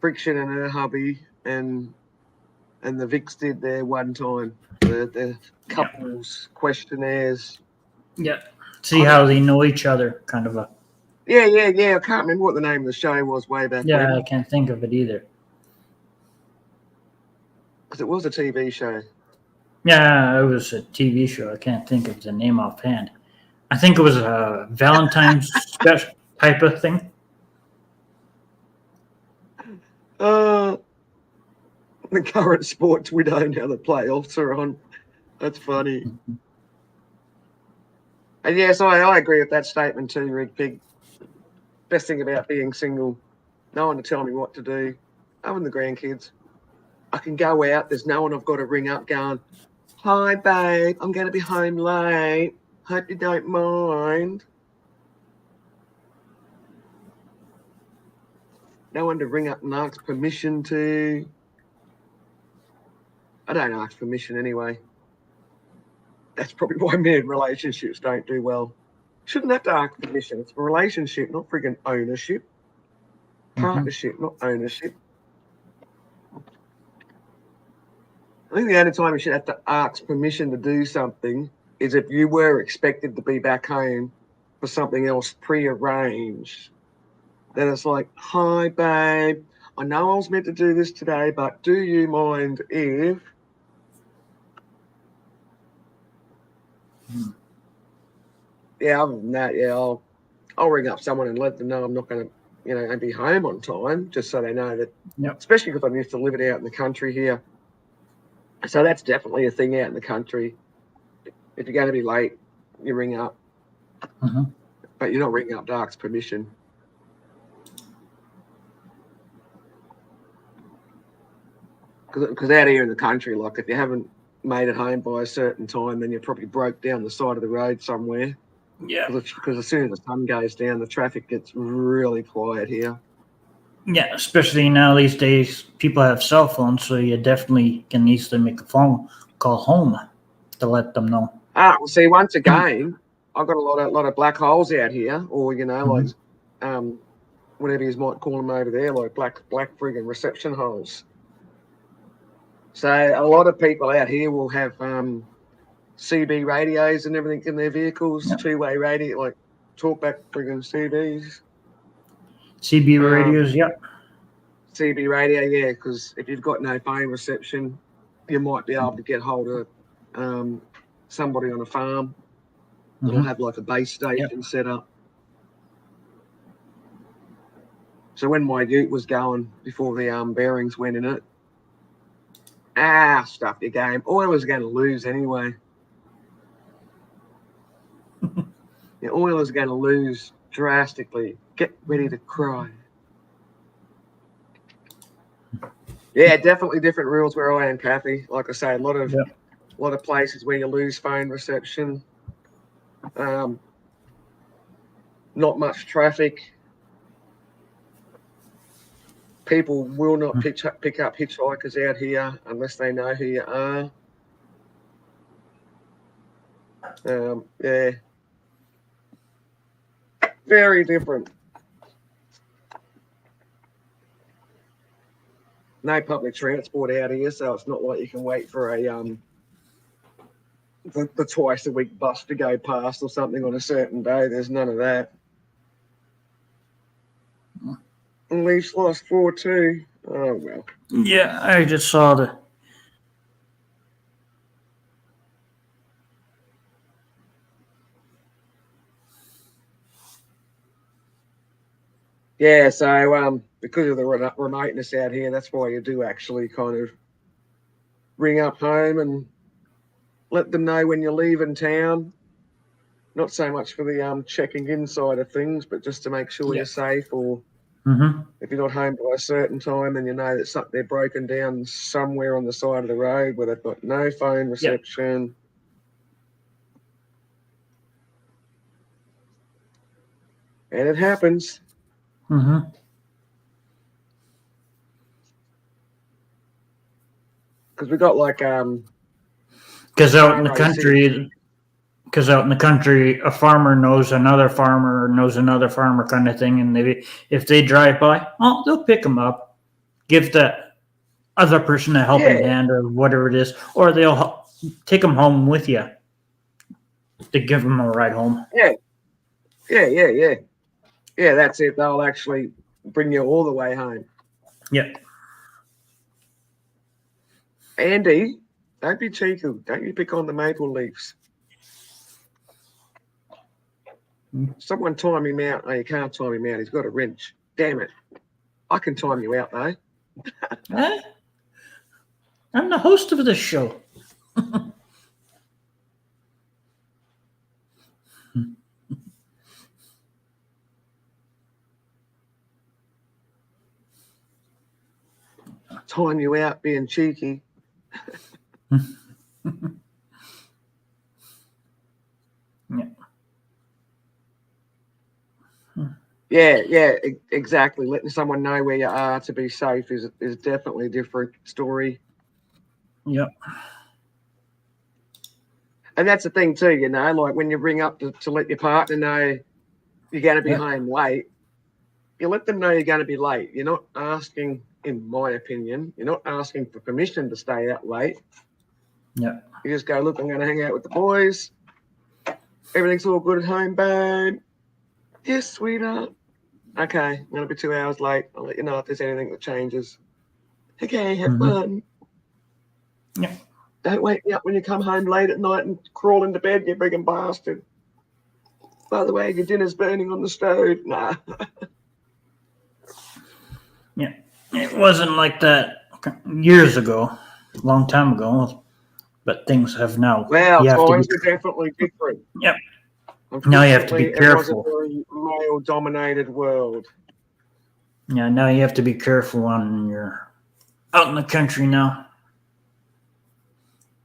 Friction and her hubby and the Vicks did there one time. The couples questionnaires. Yeah. See how they know each other, kind of a. Yeah. I can't remember what the name of the show was way back Yeah, I when, can't think of it either. because it was a TV show. Yeah, it was a TV show. I can't think of the name offhand. I think it was a Valentine's special type of thing. The current sports we don't know the playoffs are on. That's funny. And yes, I agree with that statement too, Rig Pig. Best thing about being single, no one to tell me what to do. Other than the grandkids. I can go out, there's no one I've got to ring up going, "Hi babe, I'm gonna be home late. Hope you don't mind." No one to ring up and ask permission to. I don't ask permission anyway. That's probably why men in relationships don't do well. Shouldn't have to ask permission. It's a relationship, not friggin' ownership. Partnership, not ownership. I think the only time you should have to ask permission to do something is if you were expected to be back home for something else pre-arranged. Then it's like, "Hi, babe. I know I was meant to do this today, but do you mind if..." Yeah, other than that, yeah, I'll ring up someone and let them know I'm not going to, be home on time, just so they know that. Yep. Especially because I'm used to living out in the country here. So that's definitely a thing out in the country. If you're going to be late, you ring up. But you're not ringing up to ask permission. Because out here in the country, like if you haven't made it home by a certain time, then you're probably broke down the side of the road somewhere. Yeah. Because as soon as the sun goes down, the traffic gets really quiet here. Yeah, especially now these days, people have cell phones, so you definitely can easily make a phone call home to let them know. Well, see, once again, I've got a lot of black holes out here, or like, whatever you might call them over there, like black friggin' reception holes. So a lot of people out here will have CB radios and everything in their vehicles, two-way radio, like talkback friggin' CBs. CB radios, CB radio, yeah, because if you've got no phone reception, you might be able to get hold of somebody on a farm that'll have like a base station set up. So when my ute was going, before the bearings went in it, stuff your game. Oil was going to lose anyway. The oil is going to lose drastically. Get ready to cry. Yeah, definitely different rules where I am, Kathy. Like I say, a lot of places where you lose phone reception. Not much traffic. People will not pick up hitchhikers out here unless they know who you are. Yeah. Very different. No public transport out here, so it's not like you can wait for the twice a week bus to go past or something on a certain day. There's none of that. Leafs lost 4-2. Oh well. Yeah, I just saw the. Yeah, so because of the remoteness out here, that's why you do actually kind of ring up home and let them know when you're leaving town. Not so much for the checking in side of things, but just to make sure you're safe, or if you're not home by a certain time, then you know that they're broken down somewhere on the side of the road where they've got no phone reception. And it happens. Because we got like Because out in the country, a farmer knows another farmer kind of thing, and if they drive by, they'll pick them up, give the other person a helping hand or whatever it is, or they'll take them home with you to give them a ride home. Yeah. Yeah, that's it. They'll actually bring you all the way home. Yeah. Andy, don't be cheeky. Don't you pick on the Maple Leafs. Someone time him out. No, you can't time him out. He's got a wrench. Damn it. I can time you out, though. Eh? I'm the host of this show. Time you out being cheeky. Yeah, exactly. Letting someone know where you are to be safe is definitely a different story. Yep. And that's the thing too, you know, like when you ring up to let your partner know you're going to be home late, you let them know you're going to be late. You're not asking, in my opinion, you're not asking for permission to stay out late. Yeah. You just go, look, I'm going to hang out with the boys. Everything's all good at home, babe. Yes, sweetheart. Okay, I'm going to be 2 hours late. I'll let you know if there's anything that changes. Okay, have fun. Yeah. Don't wake me up when you come home late at night and crawl into bed, you friggin' bastard. By the way, your dinner's burning on the stove. Nah. Yeah. It wasn't like that years ago, a long time ago, but things have now. Well, you have times to are definitely different. Yep. Now you have to be Unfortunately, careful. It was a very male-dominated world. Yeah, now you have to be careful when you're out in the country now.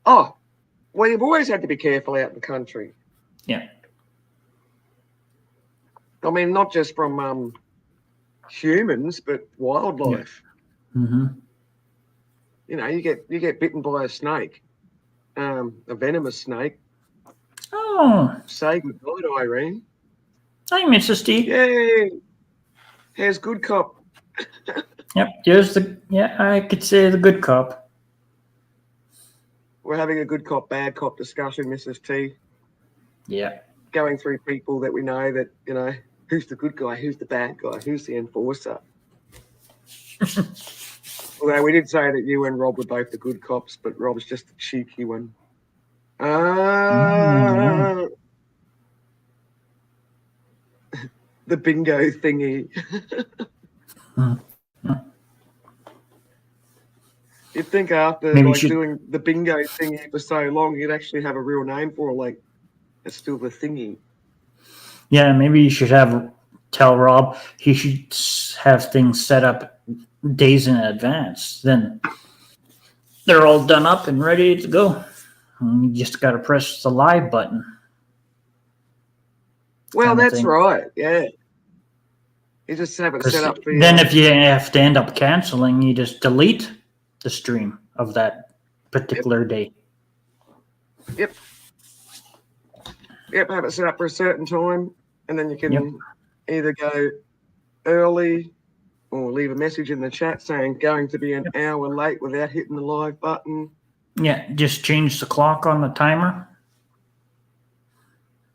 Oh, well, you've always had to be careful out in the country. Yeah. I mean, not just from humans, but wildlife. Mm-hmm. You know, you get bitten by a snake, a venomous snake. Oh, Say goodnight, Irene. hi, Mrs. T. Yay! Here's good cop. Yep, there's I could say the good cop. We're having a good cop, bad cop discussion, Mrs. T. Yeah. Going through people that we know that, you know, who's the good guy, who's the bad guy, who's the enforcer. Although we did say that you and Rob were both the good cops, but Rob's just the cheeky one. The bingo thingy. You'd think after doing the bingo thingy for so long, you'd actually have a real name for it. Like, it's still the thingy. Yeah, maybe you should tell Rob he should have things set up days in advance. Then they're all done up and ready to go. And you just got to press the live button. Well, that's right. Yeah. You just have it set up for you. Then if you have to end up canceling, you just delete the stream of that particular day. Yep, have it set up for a certain time, and then you can either go early or leave a message in the chat saying going to be an hour late without hitting the live button. Yeah, just change the clock on the timer.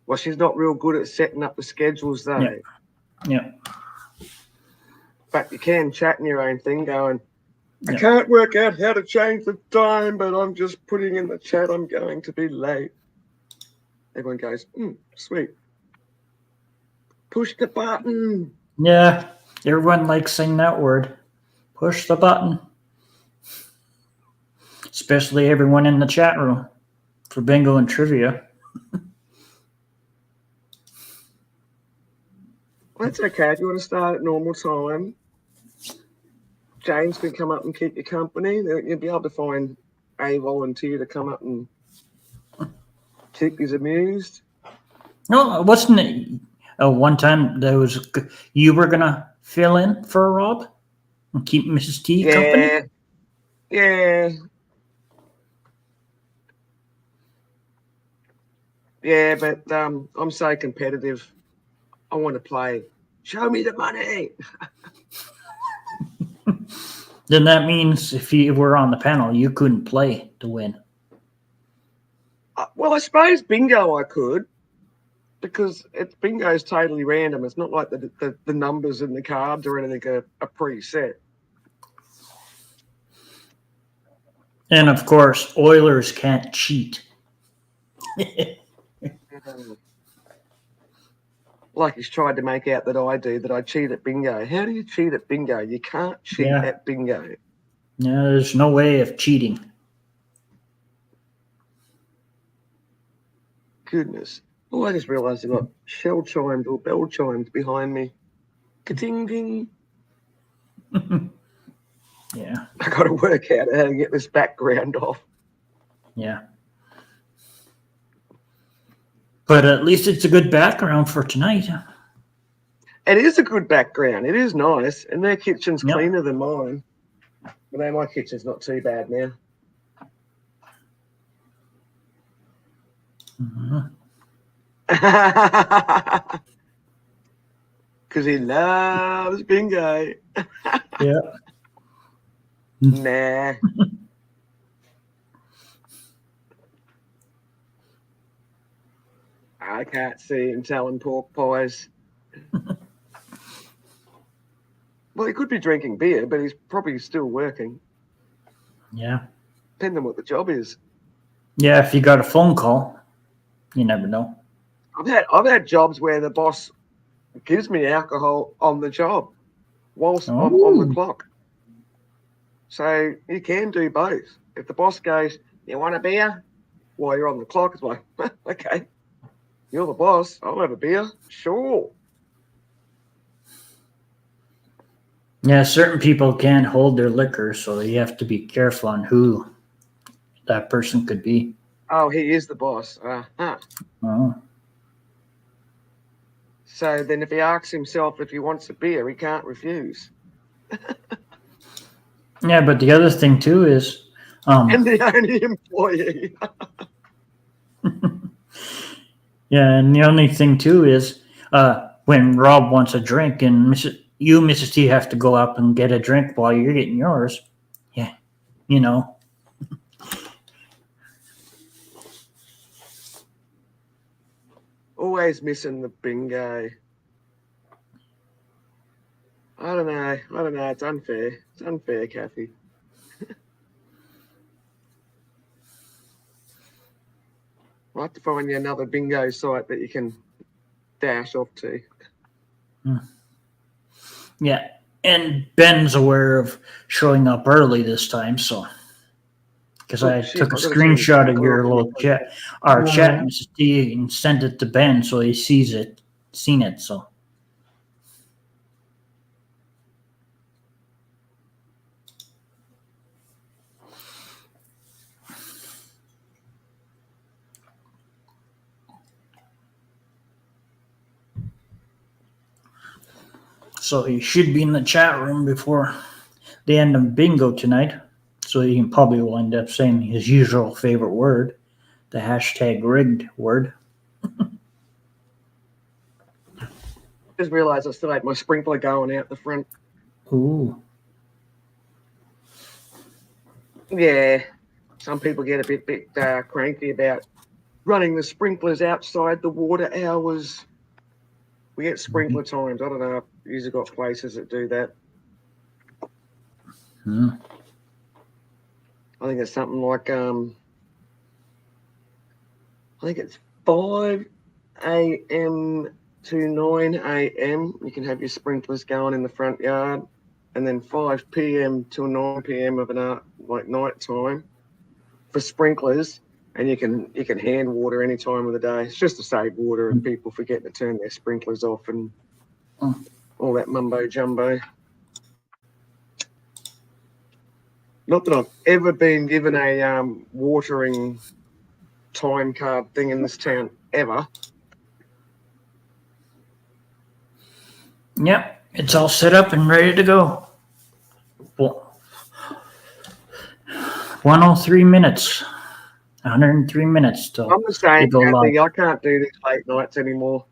Well, she's not real good at setting up the schedules, though. Yeah. But you can chat in your own thing going, I can't work out how to change the time, but I'm just putting in the chat I'm going to be late. Everyone goes, sweet. Push the button. Yeah, everyone likes saying that word. Push the button. Especially everyone in the chat room for bingo and trivia. That's okay. If you want to start at normal time, James can come up and keep you company. You'll be able to find a volunteer to come up and keep you amused. No, wasn't it? One time you were gonna fill in for Rob and keep Mrs. T company. Yeah, but I'm so competitive. I want to play. Show me the money. Then that means if you were on the panel, you couldn't play to win. Well, I suppose bingo I could. because bingo's totally random. It's not like the numbers in the cards or anything are preset. And of course, Oilers can't cheat. Like he's tried to make out that I do, that I cheat at bingo. How do you cheat at bingo? You can't cheat Yeah. at bingo. Yeah, there's no way of cheating. Goodness. Oh, I just realised I've got shell chimes or bell chimes behind me. Ka-ting ding. Yeah. I got to work out how to get this background off. Yeah. But at least it's a good background for tonight. It is a good background. It is nice. And their kitchen's Yep. cleaner than mine. But no, my kitchen's not too bad now. Mhm. Because he loves bingo. Yeah. Nah. I can't see him telling pork pies. Well, he could be drinking beer, but he's probably still working. Yeah. Depending on what the job is. Yeah, if you got a phone call, you never know. I've had jobs where the boss gives me alcohol on the job whilst I'm on the clock. So you can do both. If the boss goes, "You want a beer?" while you're on the clock, it's like, okay, you're the boss. I'll have a beer. Sure. Yeah, certain people can't hold their liquor, so you have to be careful on who that person could be. Oh, he is the boss. Oh. So then if he asks himself if he wants a beer, he can't refuse. Yeah, but the other thing too is, And the only employee. yeah, and the only thing too is, when Rob wants a drink and Mrs. T have to go up and get a drink while you're getting yours. Yeah, you know. Always missing the bingo. I don't know. It's unfair. It's unfair, Kathy. I'll have to find you another bingo site that you can dash off to. Yeah, and Ben's aware of showing up early this time, so because Oh, I shit, took a I gotta screenshot change of your the little chat, our chat, Mrs. T, and sent it to Ben so he seen it. So he should be in the chat room before the end of bingo tonight. So he probably will end up saying his usual favorite word, the hashtag rigged word. Just realised I still had my sprinkler going out the front. Ooh. Yeah, some people get a bit cranky about running the sprinklers outside the water hours. We get sprinkler times. I don't know if you've got places that do that. Hmm. I think it's something like I think it's 5 a.m. to 9 a.m. You can have your sprinklers going in the front yard, and then 5 p.m. till 9 p.m. of night time for sprinklers, and you can hand water any time of the day. It's just to save water if people forget to turn their sprinklers off and all that mumbo jumbo. Not that I've ever been given a watering time card thing in this town ever. Yep, it's all set up and ready to go. 103 minutes. 103 minutes till I'm the same, they go live. Kathy. I can't do these late nights anymore.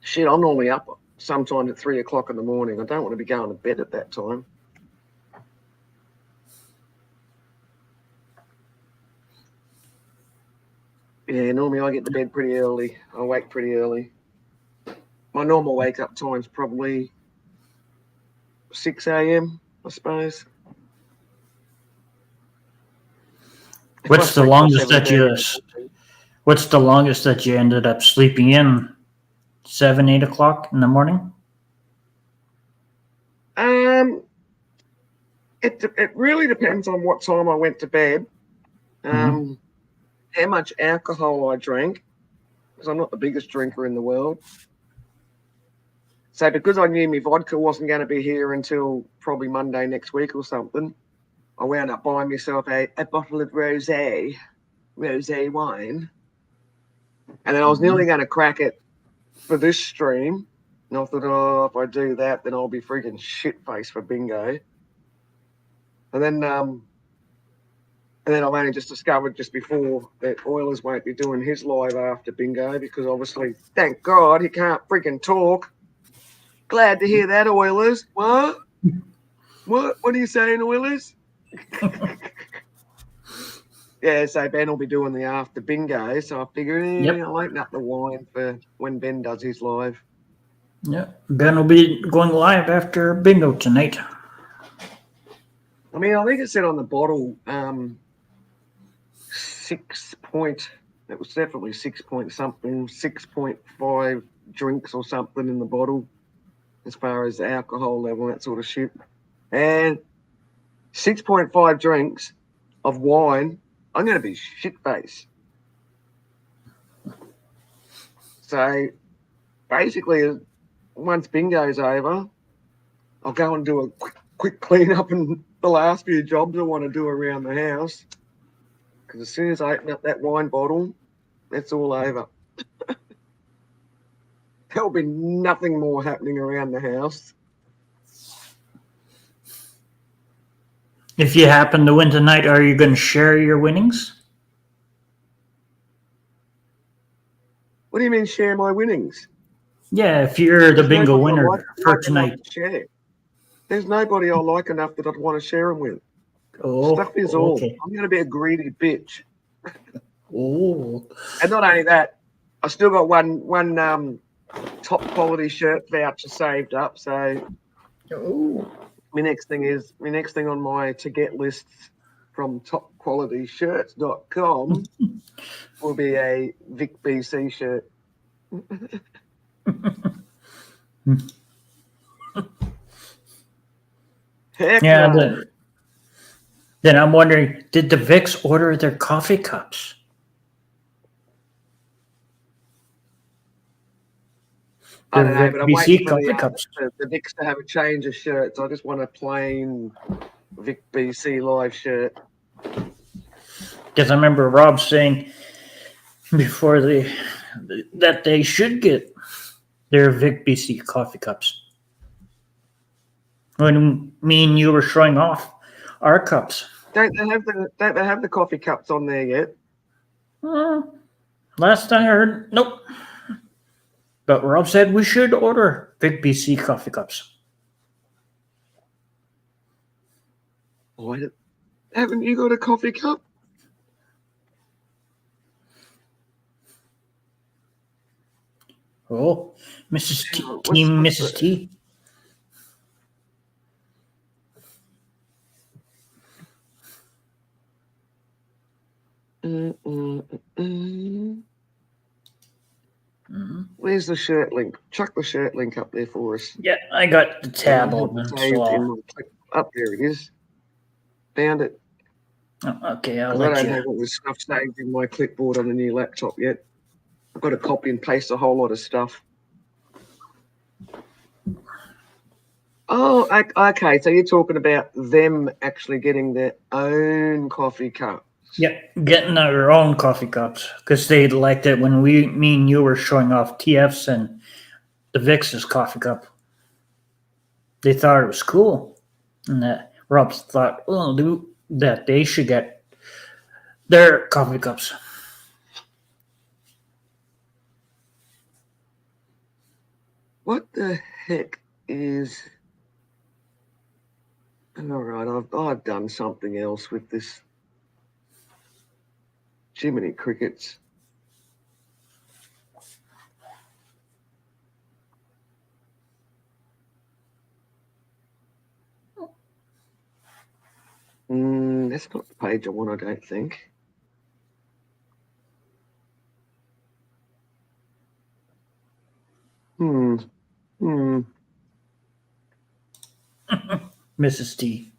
Shit, I'm normally up sometimes at 3 o'clock in the morning. I don't want to be going to bed at that time. Yeah, normally I get to bed pretty early. I wake pretty early. My normal wake up time's probably 6 a.m., I suppose. If I What's the sleep till longest that 7:30, What's the longest that you ended up sleeping in? 7, 8 o'clock in the morning? It really depends on what time I went to bed, how much alcohol I drank, because I'm not the biggest drinker in the world. So because I knew my vodka wasn't going to be here until probably Monday next week or something, I wound up buying myself a bottle of rosé wine. And then I was nearly going to crack it for this stream. And I thought, oh, if I do that, then I'll be freaking shit-faced for bingo. And then I've only just discovered just before that Oilers won't be doing his live after bingo because obviously, thank God, he can't freaking talk. Glad to hear that, Oilers. What? What are you saying, Oilers? Yeah, so Ben will be doing the after bingo. So I figured I'll open up the wine for when Ben does his live. Yeah. Ben will be going live after bingo tonight. I mean, I think it said on the bottle 6 point. It was definitely 6 point something, 6.5 drinks or something in the bottle as far as alcohol level, that sort of shit. And 6.5 drinks of wine, I'm going to be shit-faced. So basically, once bingo's over, I'll go and do a quick clean up and the last few jobs I want to do around the house. Because as soon as I open up that wine bottle, that's all over. There'll be nothing more happening around the house. If you happen to win tonight, are you going to share your winnings? What do you mean share my winnings? Yeah, if you're the bingo nobody I winner like for enough tonight. to share. There's nobody I like enough that I'd want to share them with. Oh, Stuff is all. okay. I'm going to be a greedy bitch. Oh, And not only that, I still got one top quality shirt voucher saved up. So my next thing on my to get lists from topqualityshirts.com will be a Vic BC shirt. Heck yeah. no. Then I'm wondering, did the Vicks order their coffee cups? I don't know, but I'm BC waiting for coffee cups. the Vicks to have a change of shirts. I just want a plain Vic BC live shirt. Because I remember Rob saying before that they should get their Vic BC coffee cups. When me and you were showing off our cups. Don't they have the coffee cups on there yet? Last I heard, nope. But Rob said we should order Vic BC coffee cups. Haven't you got a coffee cup? Oh, Mrs. T, What's- Team what's Mrs. the- T. Where's the shirt link? Chuck the shirt link up there for us. Yeah, I got the tab open. Up there it is. Found it. Okay, I'll I let don't you. have all this stuff saved in my clipboard on the new laptop yet. I've got to copy and paste a whole lot of stuff. Oh, okay. So you're talking about them actually getting their own coffee cup. Yep, getting our own coffee cups because they liked it when me and you were showing off TF's and the Vic's coffee cup. They thought it was cool, and that Rob thought, well, that they should get their coffee cups. What the heck is? All right, I've done something else with this. Jiminy crickets. That's not the page I want, I don't think. Mrs. T.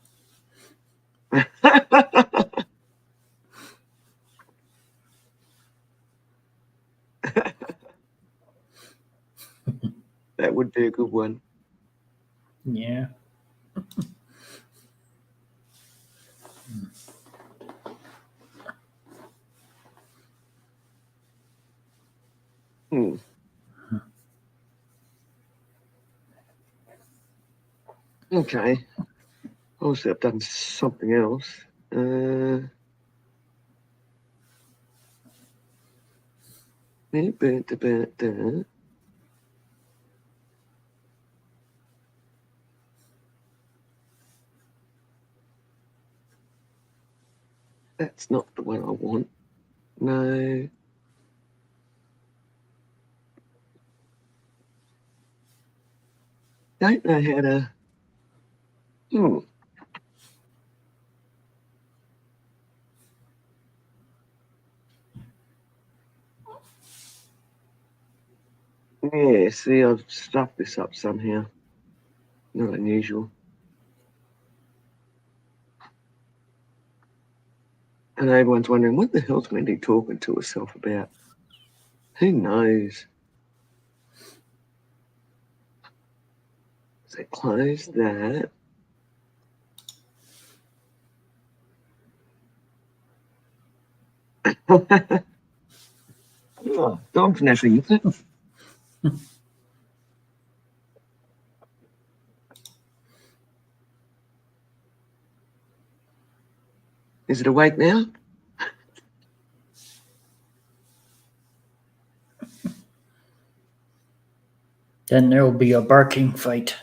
That would be a good one. Yeah. Okay. Obviously, I've done something else. That's not the one I want. No. Don't know how to. Yeah, see, I've stuffed this up somehow. Not unusual. And everyone's wondering, what the hell's Wendy talking to herself about? Who knows? So close that. Oh, don't naturally use it. Is it awake now? Then there will be a barking fight.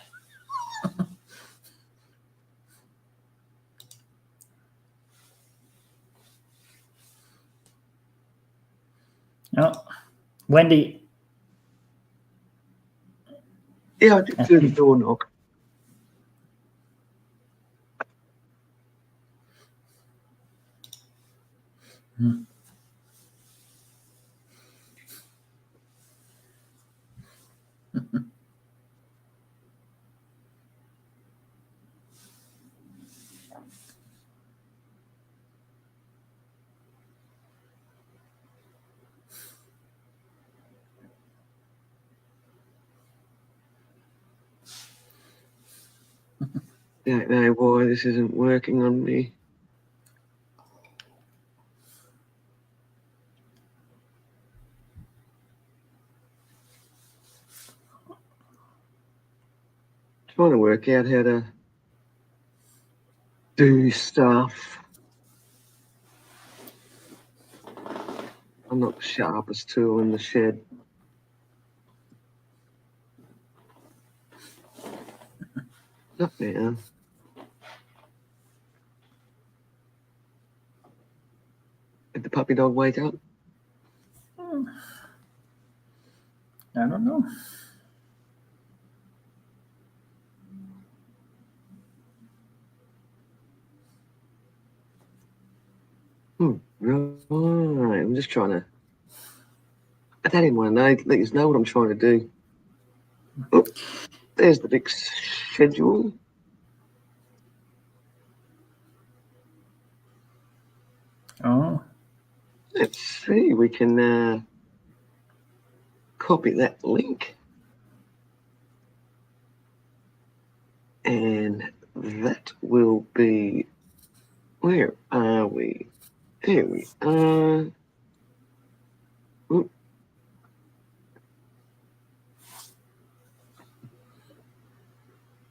Oh, Wendy. Yeah, I did do the door knock. Don't know why this isn't working on me. Trying to work out how to do stuff. I'm not the sharpest tool in the shed. Not now. Did the puppy dog wake up? I don't know. Right. I'm just trying to. I don't even want to let you know what I'm trying to do. Oh, there's the big schedule. Oh, Let's see. We can copy that link. And that will be. Where are we? Here we are. Oop.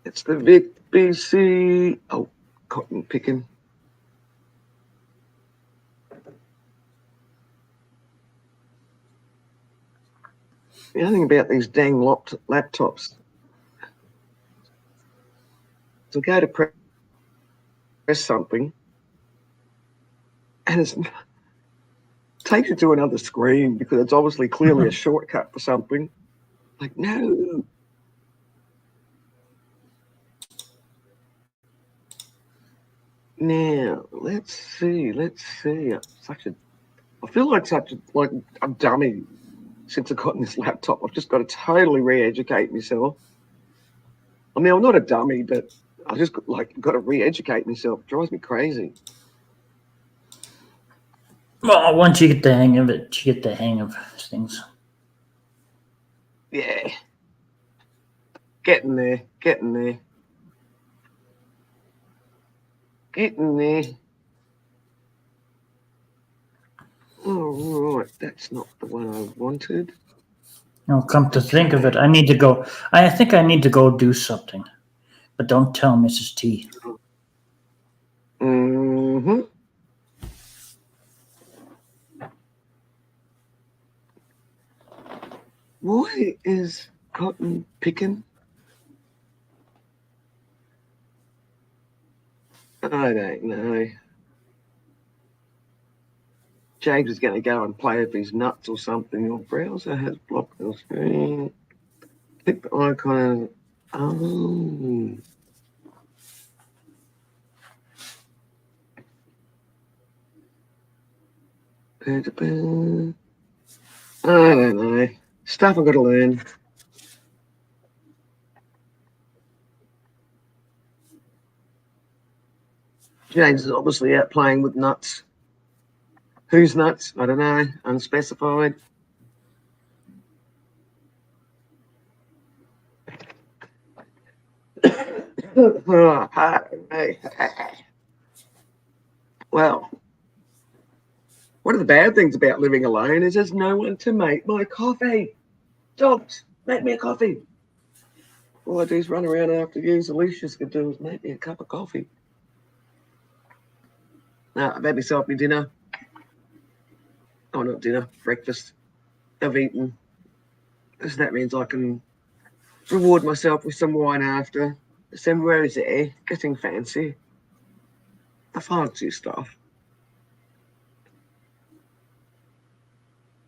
It's the Vic BC. Oh, cotton picking. The other thing about these dang laptops. So go to press something, and it takes you to another screen because it's obviously clearly a shortcut for something. Like, no. Now, let's see. I feel like a dummy since I've gotten this laptop. I've just got to totally re-educate myself. I mean, I'm not a dummy, but I just got to re-educate myself. It drives me crazy. Well, once you get the hang of it, you get the hang of things. Yeah. Getting there. Oh, right. That's not the one I wanted. No, come to think of it, I need to go. I think I need to go do something. But don't tell Mrs. T. Mm-hmm. Why is Cotton picking? I don't know. James is going to go and play with his nuts or something. Your browser has blocked the screen. Click the icon. Oh. I don't know. Stuff I've got to learn. James is obviously out playing with nuts. Whose nuts? I don't know. Unspecified. Well, one of the bad things about living alone is there's no one to make my coffee. Dogs, make me a coffee. All I do is run around after you. The least you could do is make me a cup of coffee. Now, I've had myself my dinner. Oh, not dinner, breakfast. I've eaten. So that means I can reward myself with some wine after. Some rosé, getting fancy. The fancy stuff.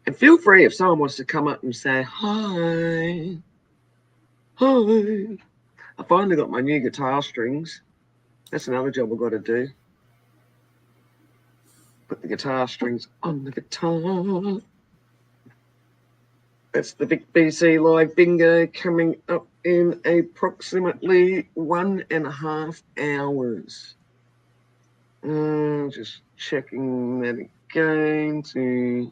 And feel free if someone wants to come up and say, hi. Hi. I finally got my new guitar strings. That's another job I've got to do. Put the guitar strings on the guitar. That's the Vic BC Live Bingo coming up in approximately 1.5 hours. Just checking that again to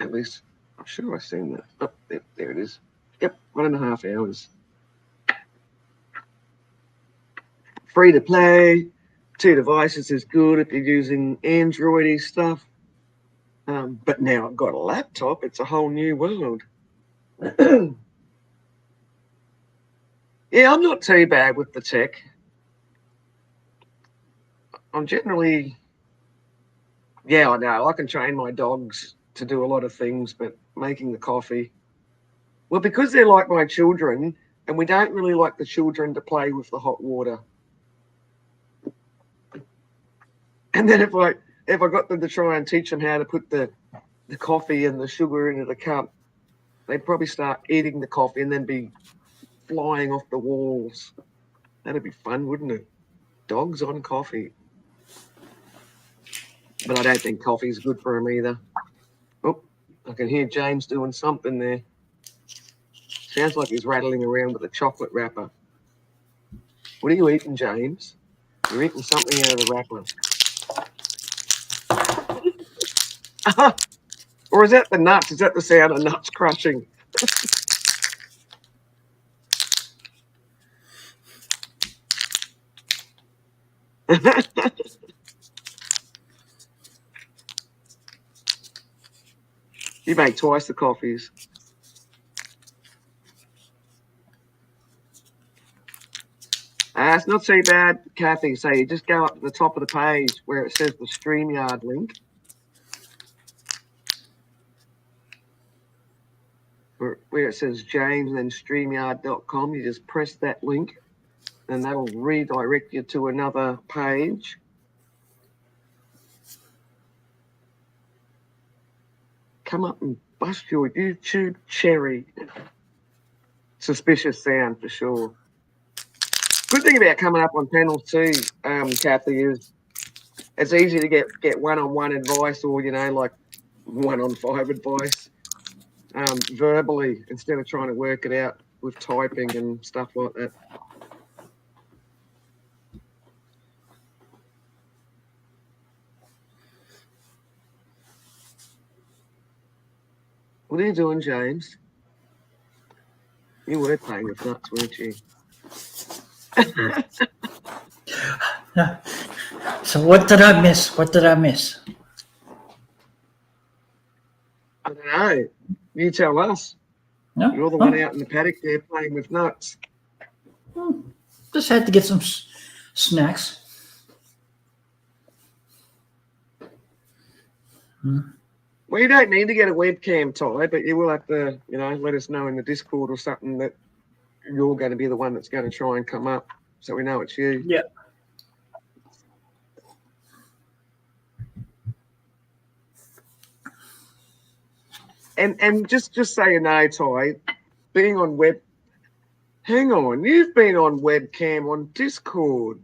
at least, I'm sure I've seen that. Oh, there it is. Yep, 1.5 hours. Free to play. 2 devices is good if you're using Android stuff. But now I've got a laptop, it's a whole new world. Yeah, I'm not too bad with the tech. I'm generally, yeah, I know, I can train my dogs to do a lot of things, but making the coffee, well, because they're like my children, and we don't really like the children to play with the hot water. And then if I got them to try and teach them how to put the coffee and the sugar into the cup, they'd probably start eating the coffee and then be flying off the walls. That'd be fun, wouldn't it? Dogs on coffee. But I don't think coffee's good for them either. Oh, I can hear James doing something there. Sounds like he's rattling around with a chocolate wrapper. What are you eating, James? You're eating something out of the wrapper. Or is that the nuts? Is that the sound of nuts crushing? You make twice the coffees. It's not too bad, Kathy. So you just go up to the top of the page where it says the StreamYard link. Where it says James and then StreamYard.com. You just press that link and that'll redirect you to another page. Come up and bust your YouTube cherry. Suspicious sound for sure. Good thing about coming up on panels too, Kathy, is it's easy to get one-on-one advice or, like 1-on-5 advice verbally instead of trying to work it out with typing and stuff like that. What are you doing, James? You were playing with nuts, weren't you? So what did I miss? What did I miss? I don't know. You tell us. No, You're the one out in the paddock there playing with nuts. Just had to get some snacks. Well, you don't need to get a webcam, Ty, but you will have to, let us know in the Discord or something that you're going to be the one that's going to try and come up so we know it's you. Yeah. And just so you know, Ty, being on hang on, you've been on webcam on Discord.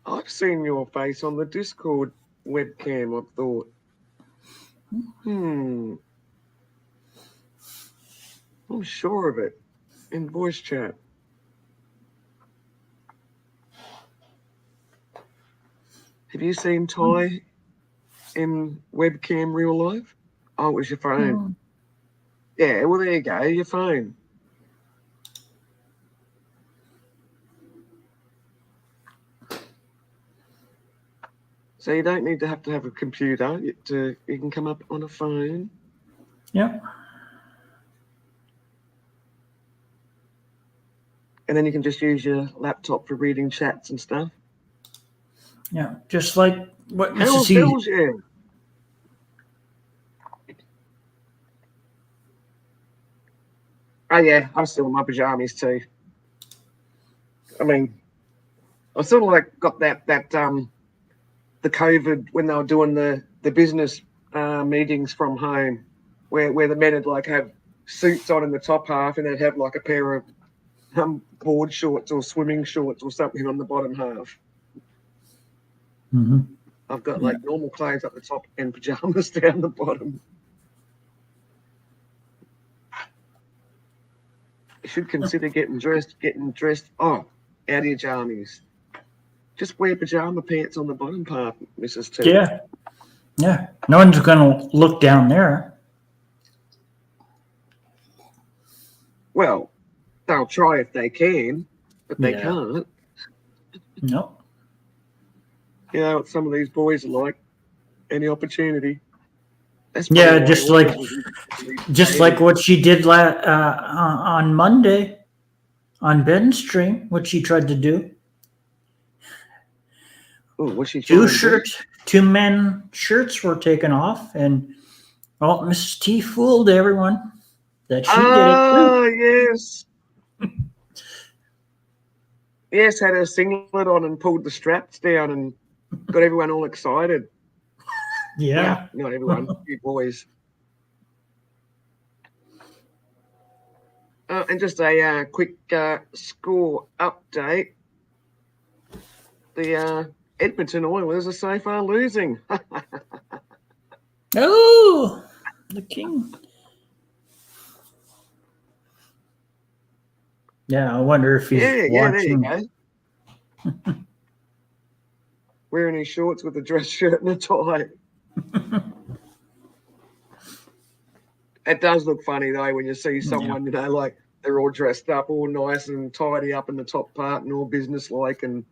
I've seen your face on the Discord webcam, I've thought. I'm sure of it in voice chat. Have you seen Ty in webcam real life? Oh, it was your phone. Yeah, well, there you go, your phone. So you don't need to have a computer. You can come up on a phone. Yeah. And then you can just use your laptop for reading chats and stuff. Yeah, just like what How's Mrs. Bill's, yeah. Oh, yeah, I'm still in my pajamas too. I mean, I sort of like got that the COVID when they were doing the business meetings from home, where the men would like have suits on in the top half and they'd have like a pair of board shorts or swimming shorts or something on the bottom half. Mm-hmm. I've got like normal clothes up the top and pajamas down the bottom. You should consider getting dressed. Out of your jammies. Just wear pajama pants on the bottom part, Mrs. T. Yeah. Yeah. No one's going to look down there. Well, they'll try if they can, but they can't. No. You know what some of these boys are like. Any opportunity. That's Yeah, just like what she did on Monday on Ben's stream, what she tried to do. Ooh, what's she trying to do? Two men shirts were taken off, and Mrs. T fooled everyone that she did it too. Oh, yes. Yes, had her singlet on and pulled the straps down and got everyone all excited. Yeah. Well, not everyone, a few boys. And just a quick score update. The Edmonton Oilers are so far losing. Oh, the king. Yeah, I wonder if he's watching. Yeah, there you go. Wearing his shorts with a dress shirt and a tie. It does look funny though when you see someone, like they're all dressed up, all nice and tidy up in the top part and all business-like, and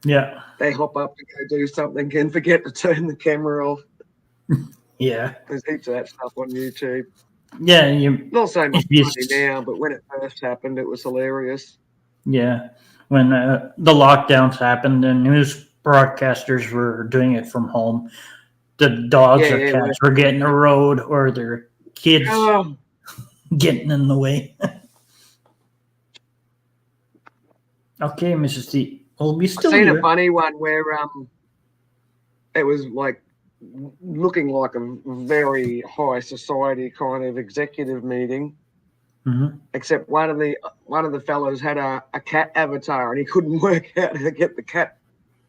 they hop up to go do something and forget to turn the camera off. Yeah. There's heaps of that stuff on YouTube. Yeah, not so much funny now, but when it first happened, it was hilarious. Yeah, when the lockdowns happened, the news broadcasters were doing it from home. The dogs or cats were getting the road, or their kids getting in the way. Okay, Mrs. T, we'll be still I've seen here. a funny one where it was like looking like a very high society kind of executive meeting, Mm-hmm. Except one of the fellows had a cat avatar, and he couldn't work out how to get the cat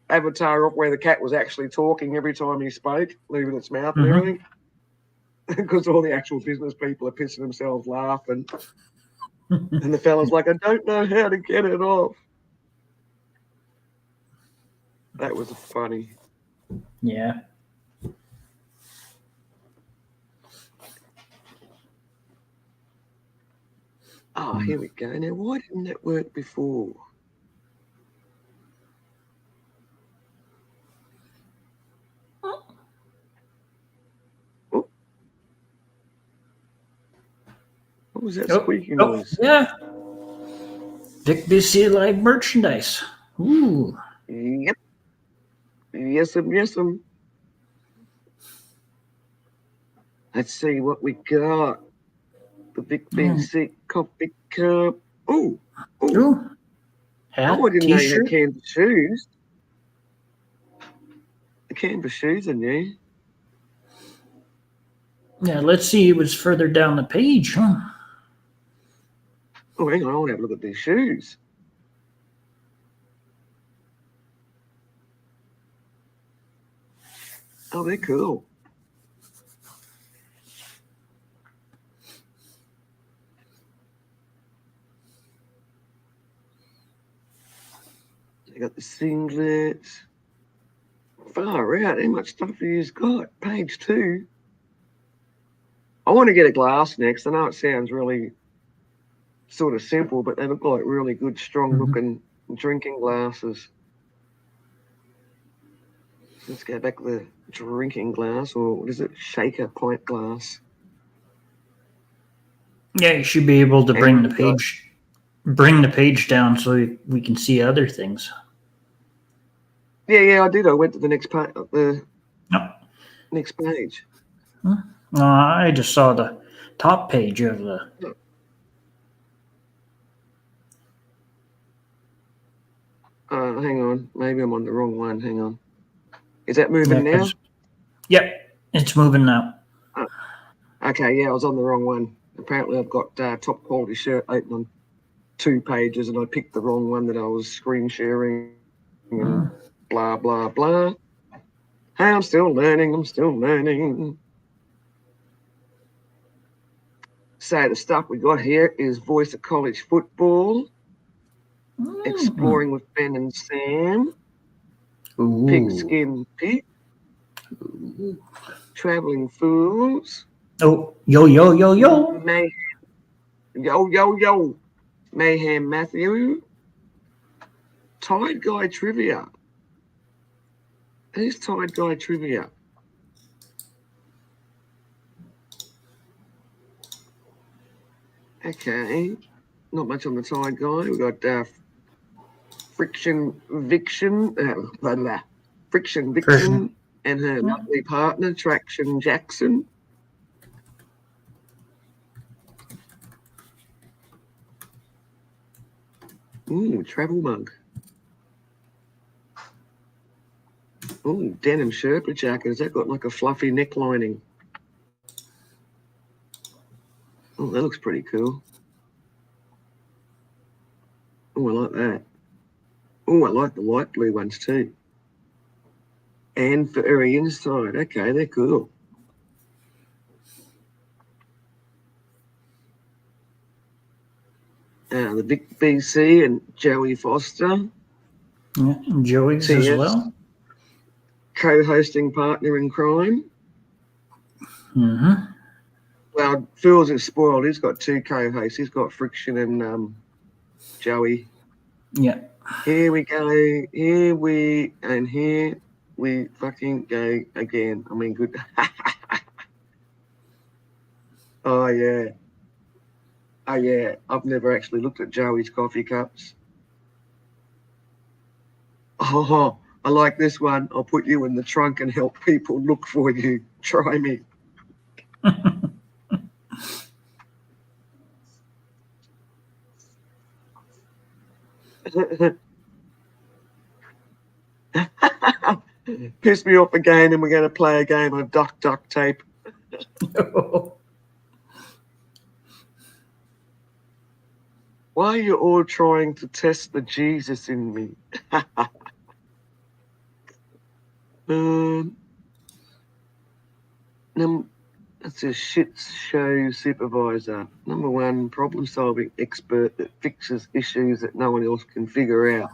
avatar off where the cat was actually talking every time he spoke, leaving its mouth and everything. Because all the actual business people are pissing themselves laughing. And the fella's like, I don't know how to get it off. That was funny. Yeah. Oh, here we go. Now, why didn't that work before? Oh. What was that squeaky noise? Yeah. Vic BC Live merchandise. Ooh. Yep. Yes. Let's see what we got. The Vic BC coffee cup. Oh. Ooh. Hat, Oh, I didn't know you had t-shirt. canvas shoes. The canvas shoes are new. Yeah, let's see. It was further down the page, huh? Oh, hang on. I want to have a look at these shoes. Oh, they're cool. They got the singlets. Far out. How much stuff have you got? Page 2. I want to get a glass next. I know it sounds really sort of simple, but they look like really good, strong looking drinking glasses. Let's go back to the drinking glass, or what is it? Shaker pint glass. Yeah, you should be able to bring And the we've got- page down so we can see other things. Yeah, I did. I went to the next page. The No. next page. I just saw the top page of the. Hang on. Maybe I'm on the wrong one. Hang on. Is that moving now? Yep, it's moving now. Okay, yeah, I was on the wrong one. Apparently, I've got top quality shirt open on 2 pages, and I picked the wrong one that I was screen sharing and blah, blah, blah. Hey, I'm still learning. So the stuff we got here is Voice of College Football, Exploring with Ben and Sam, Ooh. Pigskin Pig, Traveling Fools, Oh, yo. Mayhem, yo, Mayhem Matthew, Tide Guy Trivia. Who's Tide Guy Trivia? Okay, not much on the Tide Guy. We've got Friction Viction, and her lovely partner, Traction Jackson. Ooh, travel mug. Ooh, denim Sherpa jacket. Has that got like a fluffy neck lining? Oh, that looks pretty cool. Oh, I like that. Oh, I like the light blue ones too. And furry inside. Okay, they're cool. The Vic BC and Joey Foster. Yeah, and Joey's as TS. well. Co-hosting partner in crime. Mm-hmm. Well, Fools is spoiled. He's got 2 co-hosts. He's got Friction and Joey. Yeah. Here we go. Here we fucking go again. I mean, good. Oh, yeah. I've never actually looked at Joey's coffee cups. Oh, I like this one. I'll put you in the trunk and help people look for you. Try me. Piss me off again, and we're going to play a game of duct tape. Why are you all trying to test the Jesus in me? That's a shit show supervisor. Number one, problem-solving expert that fixes issues that no one else can figure out.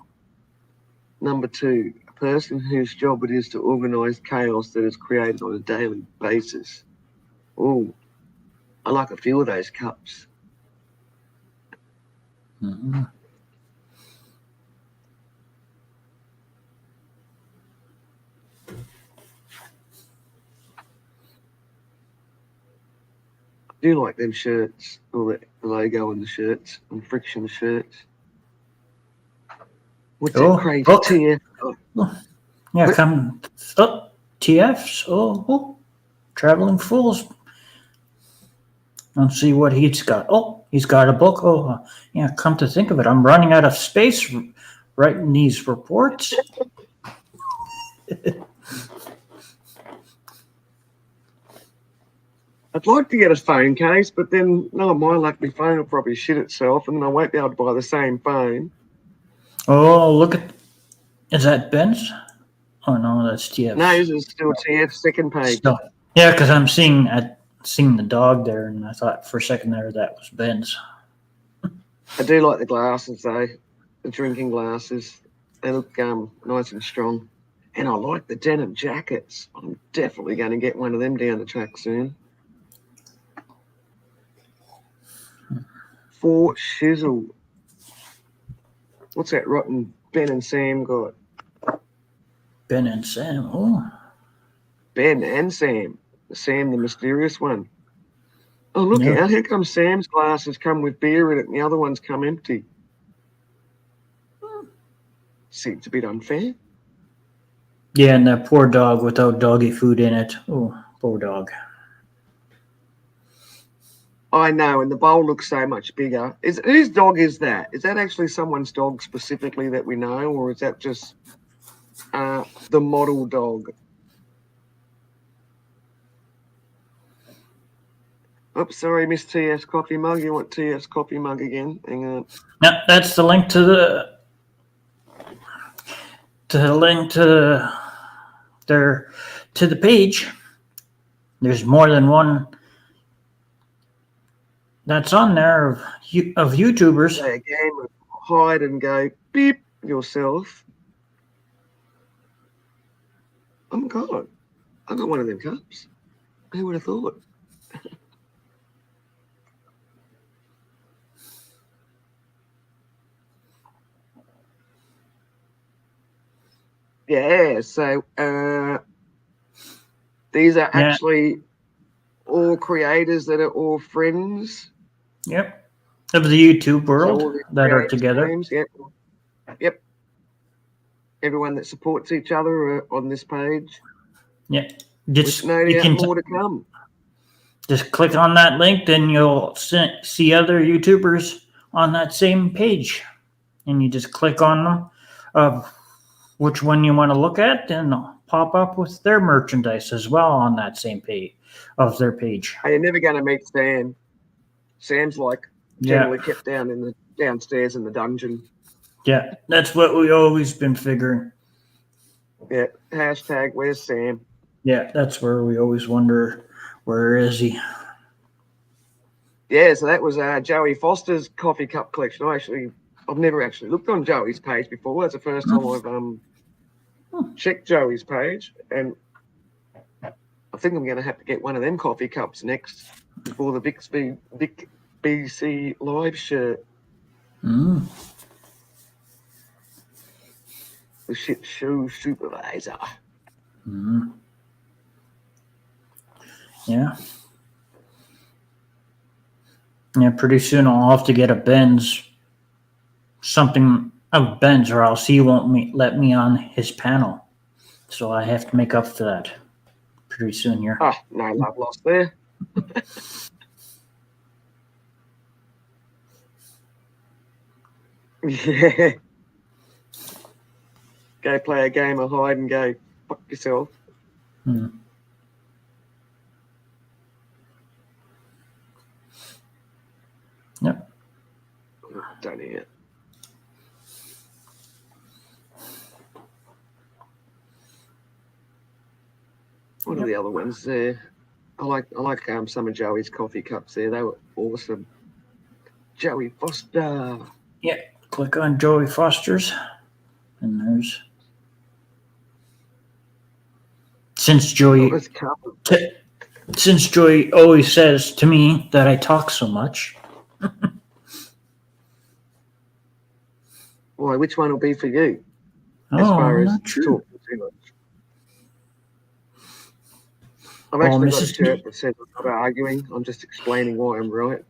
Number two, a person whose job it is to organise chaos that is created on a daily basis. Oh, I like a few of those cups. Mm-hmm. I do like them shirts, or the logo on the shirts, and friction shirts. What's that crazy look. TF? Yeah, What? come. Oh, TFs. Oh, Traveling Fools. Let's see what he's got. Oh, he's got a book. Oh, yeah, come to think of it, I'm running out of space writing these reports. I'd like to get a phone case, but then, no, my luck, my phone will probably shit itself, and then I won't be able to buy the same phone. Oh, look at. Is that Ben's? Oh, no, that's TF's. No, this is still TF's second page. So, yeah, because I'm seeing the dog there, and I thought for a second there that was Ben's. I do like the glasses, though. The drinking glasses. They look nice and strong. And I like the denim jackets. I'm definitely going to get one of them down the track soon. For shizzle. What's that rotten Ben and Sam got? Ben and Sam. Oh. Ben and Sam. Sam, the mysterious one. Oh, look Yeah. out. How come Sam's glasses come with beer in it and the other ones come empty? Seems a bit unfair. Yeah, and that poor dog without doggy food in it. Oh, poor dog. I know, and the bowl looks so much bigger. Whose dog is that? Is that actually someone's dog specifically that we know, or is that just the model dog? Oh, sorry, Miss TS Coffee Mug. You want TS Coffee Mug again? Hang on. No, that's the link to the page. There's more than one that's on there of YouTubers. Play a game of hide and go beep yourself. Oh my god, I got one of them cups. Who would have thought? Yeah, so these are actually all creators that are all friends. Yep. Of the YouTube world So that are together. Names, yep. Everyone that supports each other on this page. Yeah. With no doubt more to come. Just click on that link, then you'll see other YouTubers on that same page. And you just click on them of which one you want to look at, and they'll pop up with their merchandise as well on that same page of their page. Hey, you're never going to meet Sam. Sam's like generally kept downstairs in the dungeon. Yeah, that's what we always been figuring. Yeah, hashtag where's Sam? Yeah, that's where we always wonder, where is he? Yeah, so that was Joey Foster's coffee cup collection. I've never actually looked on Joey's page before. That's the first time I've checked Joey's page, and I think I'm going to have to get one of them coffee cups next before the Vic BC live shirt. Mm. The shit show supervisor. Mm. Yeah. Yeah, pretty soon I'll have to get a Ben's, something of Ben's, or else he won't let me on his panel. So I have to make up for that pretty soon here. Oh, no love lost there. Yeah. Go play a game of hide and go fuck yourself. Hmm. Yep. Done here. What are the other ones there? I like some of Joey's coffee cups there. They were awesome. Joey Foster. Click on Joey Foster's, and there's. Since Joey, This cup. since Joey always says to me that I talk so much. Why? Which one will be for you? As Oh, far I'm as not sure. talking too much. I've Well, actually got a Mrs. shirt that says I'm not arguing. I'm just explaining why I'm right.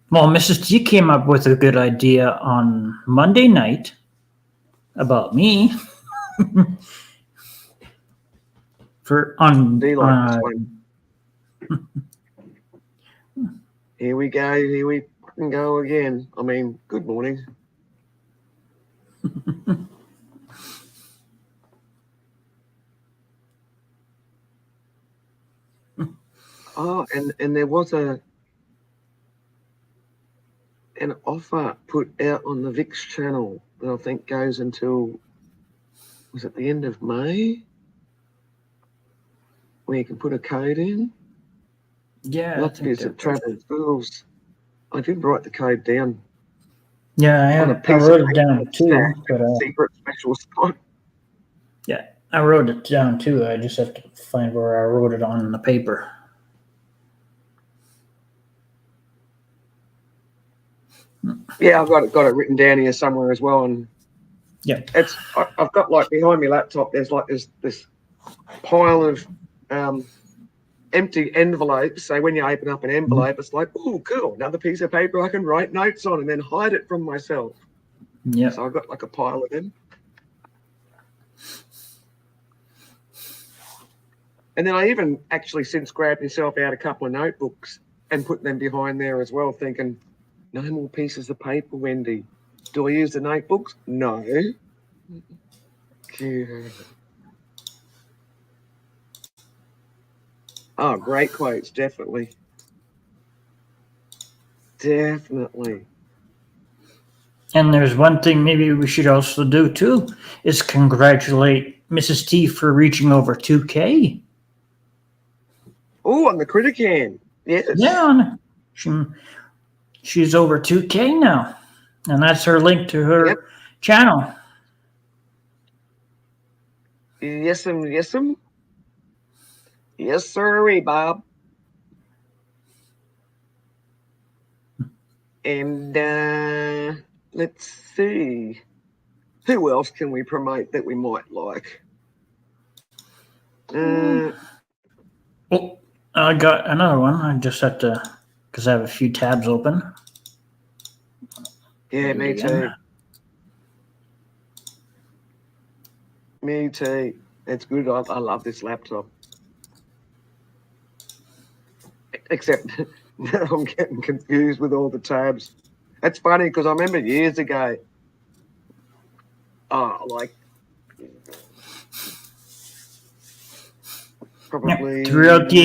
Well, Mrs. T came up with a good idea on Monday night about me. Do you like this one? Here we go. Here we fucking go again. I mean, good morning. Oh, and there was an offer put out on the VIX channel that I think goes until, was it the end of May? Where you can put a code in. Yeah, Lots of visit travel fools. I did write the code down. Yeah, on a I piece wrote of it down paper too. stacked in a secret special spot. Yeah, I wrote it down too. I just have to find where I wrote it on the paper. Yeah, I've got it written down here somewhere as well. And Yeah. I've got like behind my laptop. There's like this pile of empty envelopes. So when you open up an envelope, it's like, oh, cool, another piece of paper I can write notes on and then hide it from myself. Yeah. So I've got like a pile of them. And then I even actually since grabbed myself out a couple of notebooks and put them behind there as well, thinking, no more pieces of paper, Wendy. Do I use the notebooks? No. Cute. Oh, great quotes, definitely. Definitely. And there's one thing maybe we should also do too is congratulate Mrs. T for reaching over 2K. Oh, on the Critican. Yes. Yeah, she's over 2K now, and that's her link to her channel. Yes'm, yes'm. Yes, sir, Bob. And let's see. Who else can we promote that we might like? Oh, I got another one. I just have to, because I have a few tabs open. Yeah, me Again. too. Me too. It's good. I love this laptop. Except I'm getting confused with all the tabs. That's funny because I remember years ago, like probably Throughout the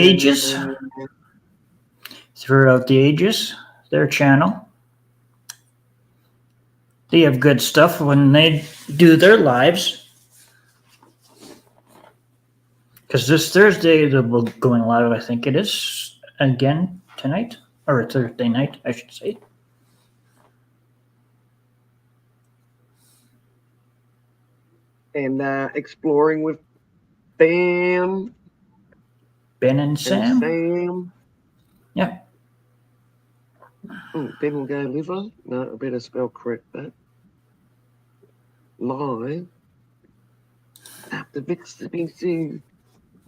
ages, their channel. They have good stuff when they do their lives. Because this Thursday they'll be going live, I think it is, again tonight, or Thursday night, I should say. And exploring with Ben and Sam. Sam. Yeah. Ben will go liver. No, I better spell correct that. Live. After VIX to be seen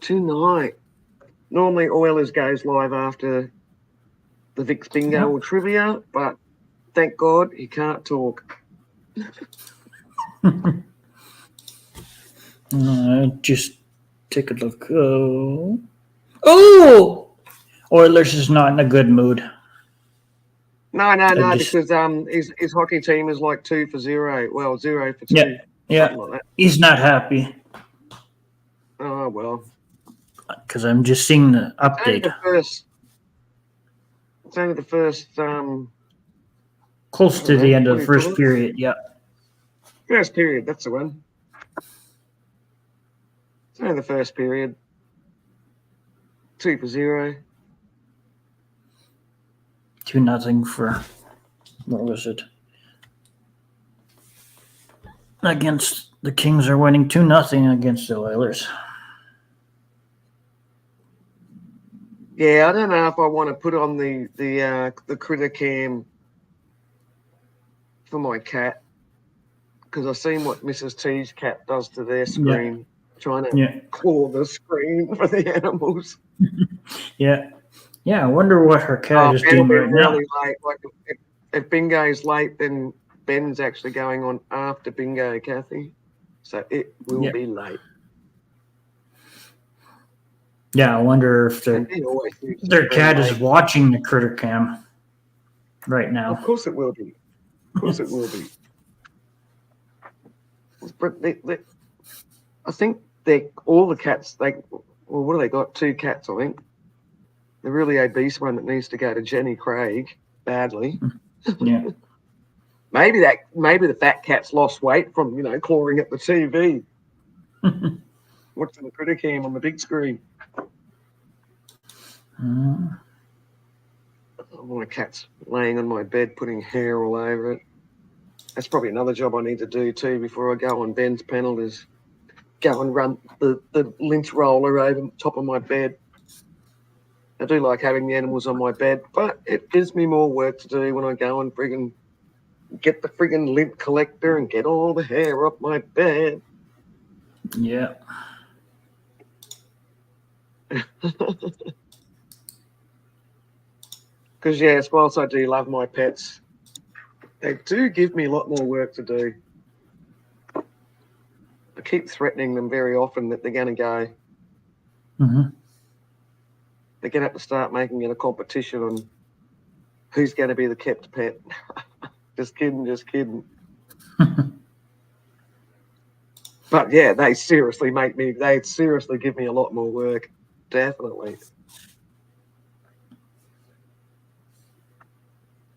tonight. Normally Oilers goes live after the VIX bingo or trivia, but thank God he can't talk. Just take a look. Oh! Oilers is not in a good mood. No, because his hockey team is like 2 for 0. Well, 0 for 2. Yeah. Something like that. He's not happy. Oh, well. Because I'm just seeing the update. It's only the first Close to the end of the What do you first call it? period. Yeah. First period, that's the one. So the first period. 2-0. 2-0 for, what was it? Against the Kings are winning 2-0 against the Oilers. Yeah, I don't know if I want to put on the critter cam for my cat, because I've seen what Mrs. T's cat does to their screen, trying to Yeah. claw the screen for the animals. Yeah. Yeah. I wonder what her cat is Ben will doing be right now. really late. Like if Bingo's late, then Ben's actually going on after Bingo, Kathy. So it will Yeah. be late. Yeah. I wonder if And he always leaves their very cat is late. watching the critter cam right now. Of course it will be. Of course it will be. But I think all the cats, well, what have they got? 2 cats, I think. The really obese one that needs to go to Jenny Craig badly. Yeah. Maybe the fat cat's lost weight from, clawing at the TV. Watching the critter cam on the big screen. My cat's laying on my bed, putting hair all over it. That's probably another job I need to do too before I go on Ben's panel, is go and run the lint roller over the top of my bed. I do like having the animals on my bed, but it gives me more work to do when I go and friggin' get the friggin' lint collector and get all the hair off my bed. Yeah. Because, yes, whilst I do love my pets, they do give me a lot more work to do. I keep threatening them very often that they're going to go. Mm-hmm. They're going to have to start making it a competition on who's going to be the kept pet. Just kidding, just kidding. But, yeah, they seriously give me a lot more work. Definitely.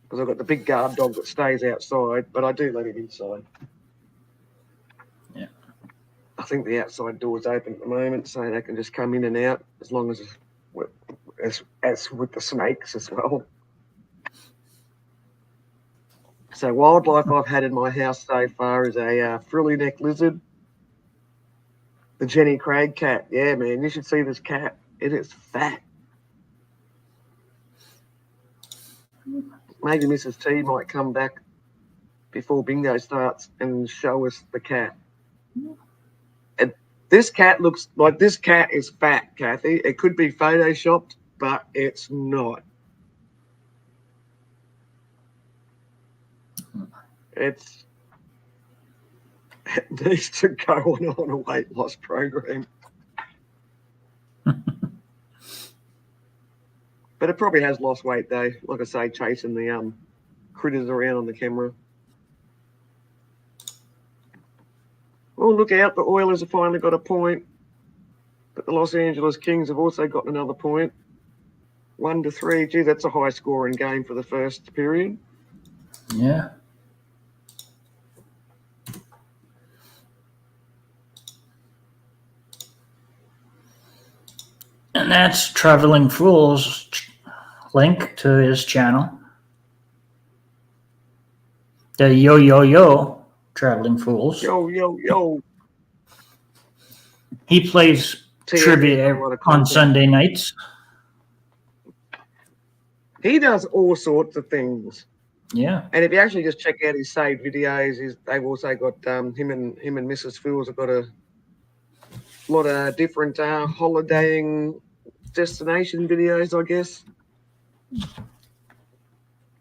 Because I've got the big guard dog that stays outside, but I do let him inside. Yeah. I think the outside door's open at the moment, so they can just come in and out as long as with the snakes as well. So wildlife I've had in my house so far is a frilly neck lizard, the Jenny Craig cat. Yeah, man, you should see this cat. It is fat. Maybe Mrs. T might come back before Bingo starts and show us the cat. And this cat is fat, Kathy. It could be photoshopped, but it's not. It needs to go on a weight loss program. But it probably has lost weight though. Like I say, chasing the critters around on the camera. Oh, look out. The Oilers have finally got a point. But the Los Angeles Kings have also got another point. 1-3. Gee, that's a high scoring game for the first period. Yeah. And that's Traveling Fools link to his channel. The Yo Traveling Fools. Yo. He plays trivia on Sunday nights. He does all sorts of things. Yeah. And if you actually just check out his saved videos, they've also got him and Mrs. Fools have got a lot of different holidaying destination videos, I guess.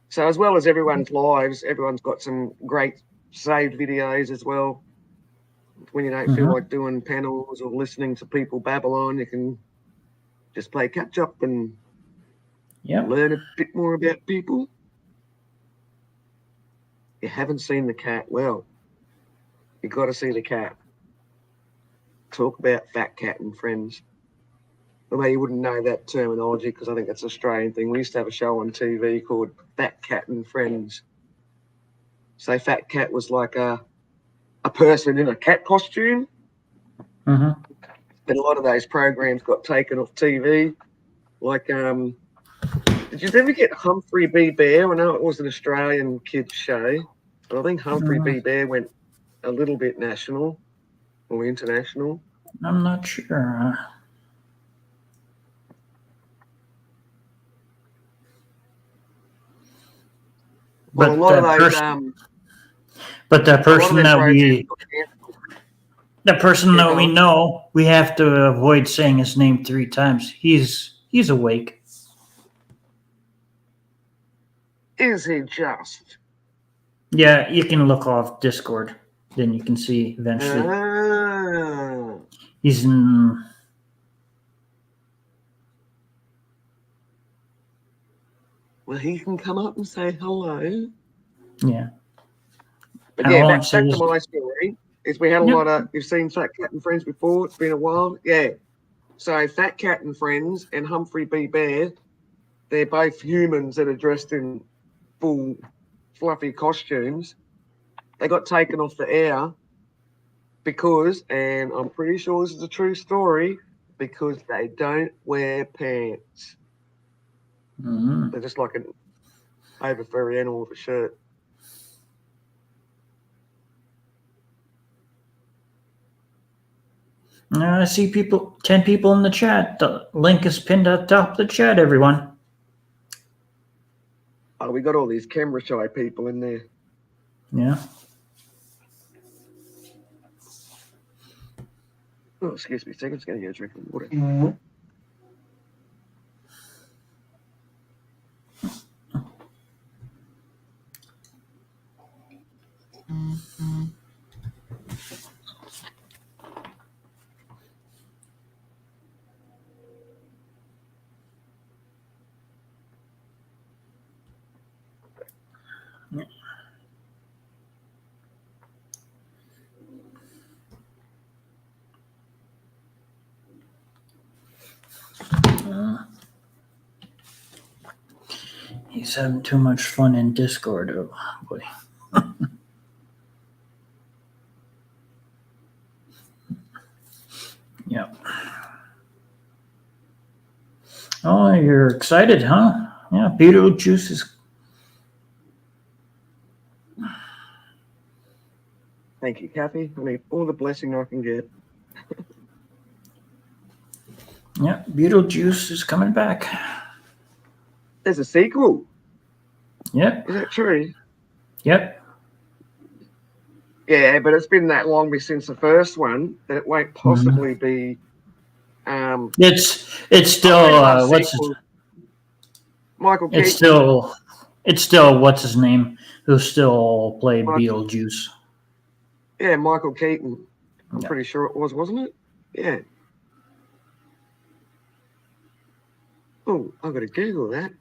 So as well as everyone's lives, everyone's got some great saved videos as well. When you don't feel like doing panels or listening to people babble on, you can just play catch up and learn a bit more about people. You haven't seen the cat? Well, you got to see the cat. Talk about Fat Cat and Friends. Although you wouldn't know that terminology because I think that's an Australian thing. We used to have a show on TV called Fat Cat and Friends. say Fat Cat was like a person in a cat costume. Mm-hmm. But a lot of those programs got taken off TV. Like, did you ever get Humphrey B. Bear? I know it was an Australian kids show, but I think Humphrey B. Bear went a little bit national or international. I'm not sure. Well, But a lot of that those, person, but that a lot of person them that programs we, got cancelled. that person Yeah, that go we on. know, we have to avoid saying his name 3 times. He's awake. Is he just? Yeah, you can look off Discord, then you can see eventually. Ah. He's in. Well, he can come up and say hello. Yeah. But I yeah, won't back say to his- my story. Is we had a Yep. lot of. You've seen Fat Cat and Friends before. It's been a while. Yeah. So Fat Cat and Friends and Humphrey B. Bear, they're both humans that are dressed in full fluffy costumes. They got taken off the air because, and I'm pretty sure this is a true story, because they don't wear pants. Mhm. They're just like an over furry animal with a shirt. I see 10 people in the chat. The link is pinned at the top of the chat, everyone. Oh, we got all these camera shy people in there. Yeah. Oh, excuse me a second. Just going to get a drink of water. He's having too much fun in Discord. Oh, boy. Yeah. Oh, you're excited, huh? Yeah, Beetlejuice is. Thank you, Kathy. I need all the blessing I can get. Yeah, Beetlejuice is coming back. There's a sequel. Yep. Is that true? Yep. Yeah, but it's been that long since the first one that it won't possibly be. It's still what's his, Michael Keaton. it's still what's his name who still played Michael- Beetlejuice. Yeah, Michael Keaton. I'm Yeah. pretty sure it was, wasn't it? Yeah. Oh, I've got to Google that.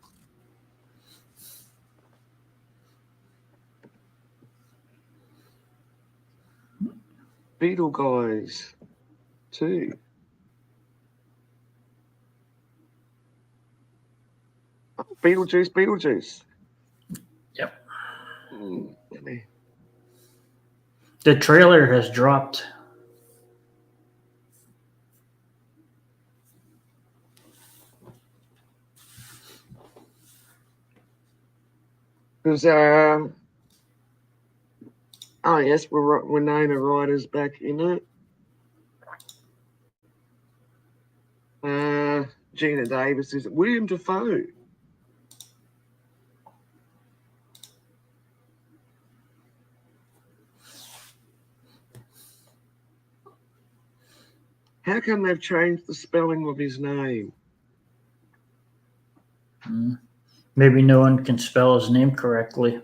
Beetle Guys 2. Oh, Beetlejuice. Yep. Let me. The trailer has dropped. Because, oh yes, Winona Ryder's back in it. Gina Davis is William Dafoe. How come they've changed the spelling of his name? Maybe no one can spell his name correctly.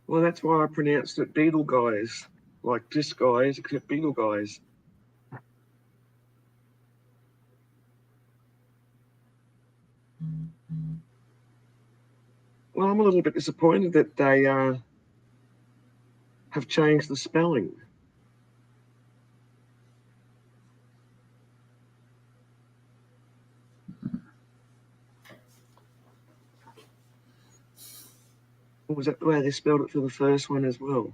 Well, that's why I pronounced it Beetle Guys, like Disc Guys, except Beetle Guys. Well, I'm a little bit disappointed that they have changed the spelling. Or was that the way they spelled it for the first one as well?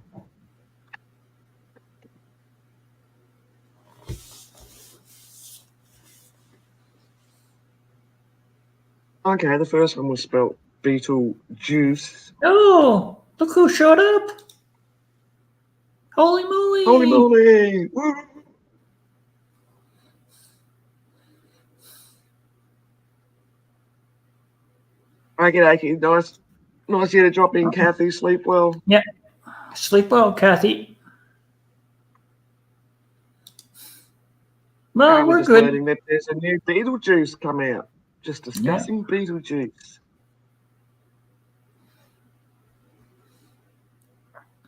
Okay, the first one was spelled Beetlejuice. Oh, look who showed up. Holy moly. Holy moly! Woo! Okay, nice you to drop in, Kathy. Sleep well. Yeah. Sleep well, Kathy. Well, I'm we're just good. learning that there's a new Beetlejuice come out. Just discussing Beetlejuice.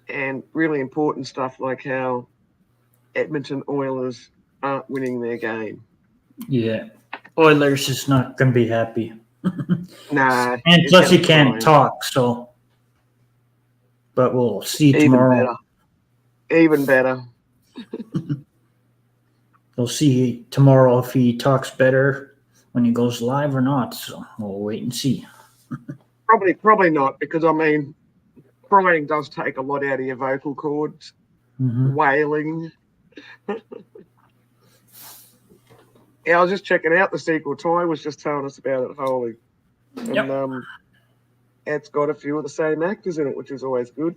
And really important stuff like how Edmonton Oilers aren't winning their game. Yeah. Oilers is not going to be happy. Nah. And plus, he it's can't fine. talk, so. But we'll see Even tomorrow. better. Even better. We'll see tomorrow if he talks better when he goes live or not. So we'll wait and see. Probably not, because I mean, crying does take a lot out of your vocal cords. Mm-hmm. Wailing. Yeah, I was just checking out the sequel. Ty was just telling us about it, Holy. And Yep. it's got a few of the same actors in it, which is always good.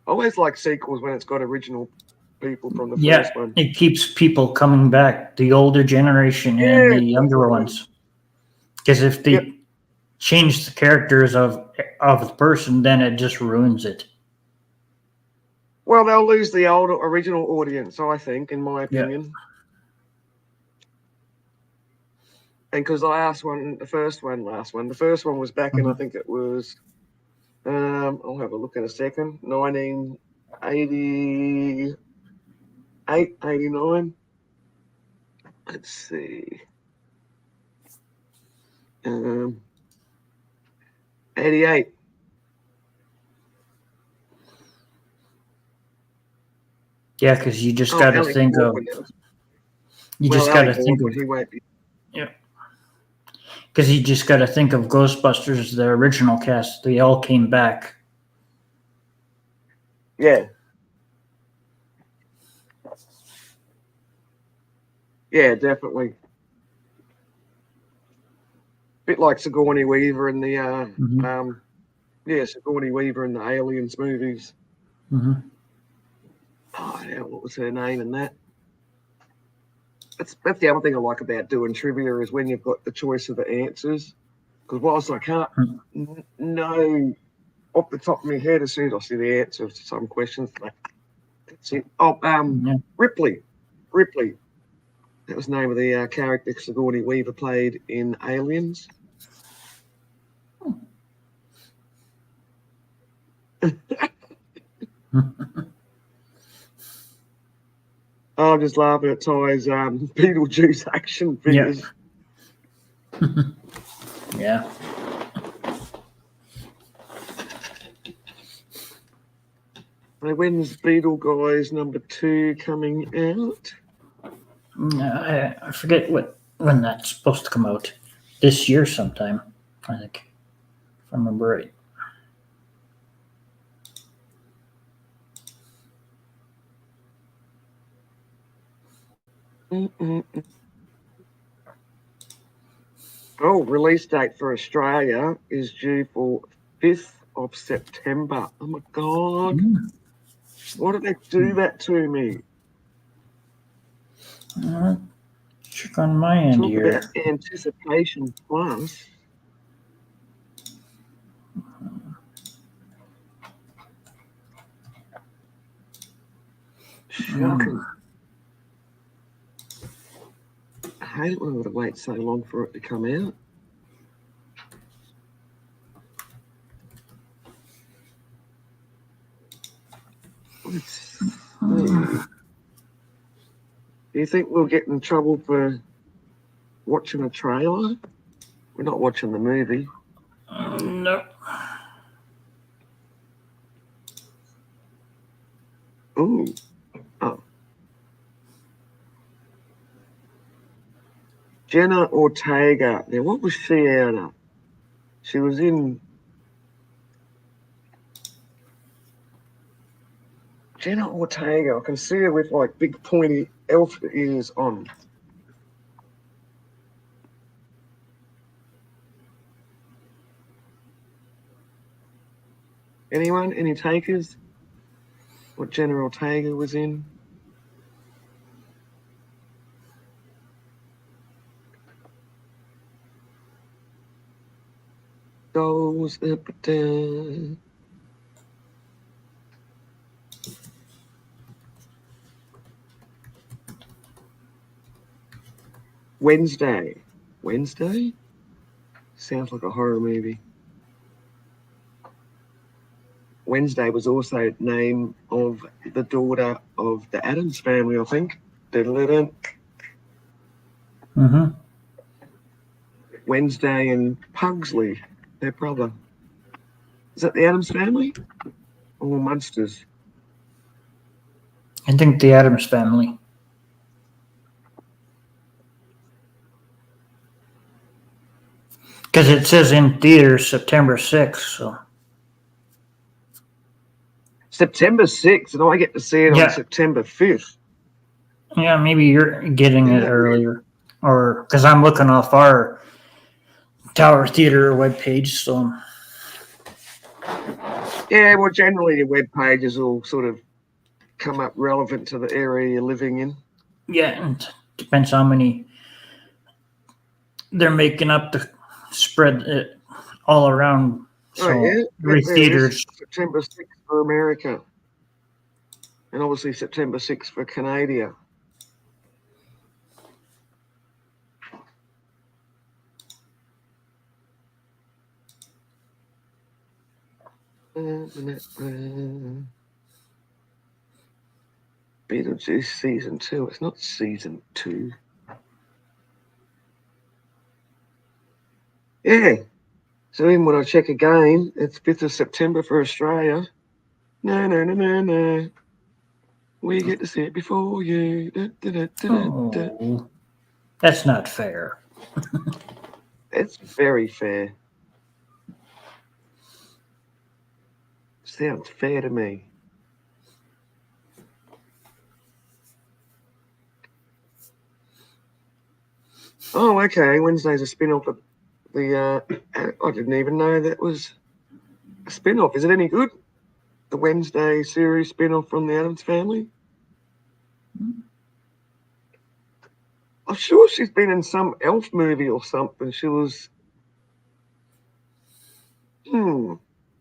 I always like sequels when it's got original people from the Yeah, first one. it keeps people coming back, the older generation and the younger ones. Because if they change the characters of the person, then it just ruins it. Well, they'll lose the old original audience, I think, in my opinion. And because the first one was back in, I think it was, I'll have a look in a second, 1988, 89. Let's see. 88. Yeah, because you just got to think of. You just got to think of. He won't be. Yeah. Because you just got to think of Ghostbusters, the original cast. They all came back. Yeah. Yeah, definitely. Bit like Sigourney Weaver in the Sigourney Weaver in the Aliens movies. Mm-hmm. Oh, yeah, what was her name in that? That's the other thing I like about doing trivia is when you've got the choice of the answers. Because whilst I can't know off the top of my head as soon as I see the answers to some questions, that's it. Oh, Ripley. That was the name of the character Sigourney Weaver played in Aliens. I'm just laughing at Ty's Beetlejuice action figures. Yeah. When's Beetle Guys #2 coming out? I forget when that's supposed to come out. This year sometime, I think, if I remember right. Oh, release date for Australia is due for 5th of September. Oh my God. Why did they do that to me? Check on my end Talk here. about anticipation plus. Shocking. I hate it when I've got to wait so long for it to come out. Let's see. Do you think we'll get in trouble for watching a trailer? We're not watching the movie. No. Ooh. Oh. Jenna Ortega. Now, what was she out of? She was in Jenna Ortega. I can see her with like big pointy elf ears on. Anyone? Any takers? What Jenna Ortega was in? Goes up and down. Wednesday. Wednesday? Sounds like a horror movie. Wednesday was also the name of the daughter of the Addams family, I think. Diddle-diddle. Mm-hmm. Wednesday and Pugsley, their brother. Is that the Addams family? Or Munsters? I think the Addams family. Because it says in theaters September 6th, so. September 6th, and I get to see it Yeah. on September 5th. Yeah, maybe you're getting it Yeah. earlier. Or, because I'm looking off our Tower Theater webpage, so. Yeah, well, generally your web pages will sort of come up relevant to the area you're living in. Yeah, and depends how many they're making up to spread it all around. So Oh, yeah. every There it is. theater's September 6th for America. And obviously September 6th for Canada. Beetlejuice season 2. It's not season 2. Yeah. So even when I check again, it's 5th of September for Australia. No. We get to see it before you. Oh, that's not fair. It's very fair. Sounds fair to me. Oh, okay. Wednesday's a spin-off of the. I didn't even know that was a spin-off. Is it any good? The Wednesday series spin-off from the Addams family? I'm sure she's been in some elf movie or something. She was.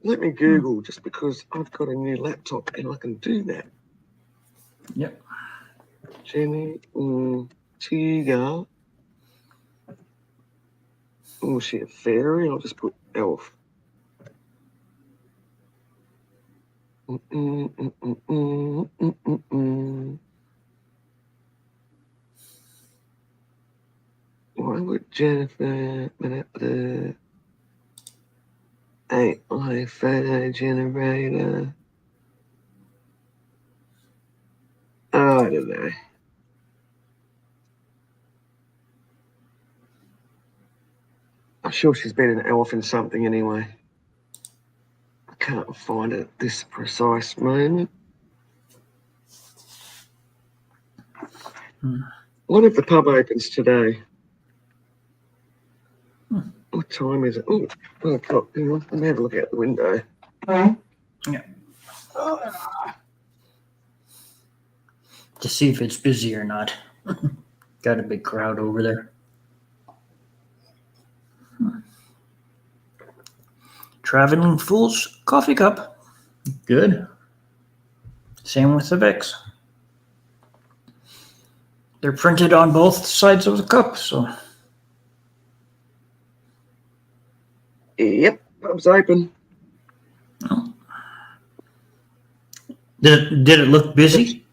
Let me Google just because I've got a new laptop and I can do that. Yep. Jenny Ortega. Oh, is she a fairy? I'll just put elf. Why would Jennifer AI photo generator? Oh, I don't know. I'm sure she's been an elf in something anyway. I can't find it at this precise moment. What if the pub opens today? What time is it? Oh, 12 o'clock. Hang on. Let me have a look out the window. Yeah. To see if it's busy or not. Got a big crowd over there. Traveling Fool's coffee cup. Good. Same with the Vicks. They're printed on both sides of the cup, so. Yep, pub's open. Did it look busy?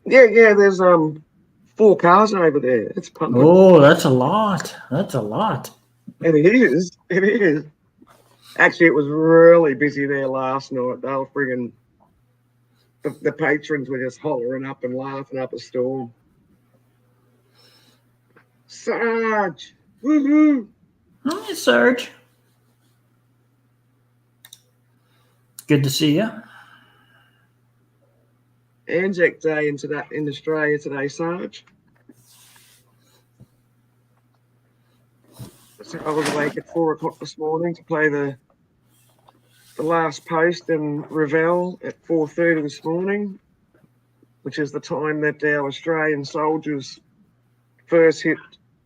Yeah, there's 4 cars over there. It's pumping. Oh, that's a lot. That's a lot. And it is. Actually, it was really busy there last night. They were friggin' the patrons were just hollering up and laughing up a storm. Sarge! Woohoo! Hi, Sarge. Good to see you. Anzac Day in Australia today, Sarge. I was awake at 4 o'clock this morning to play the last post in Ravel at 4:30 this morning, which is the time that our Australian soldiers first hit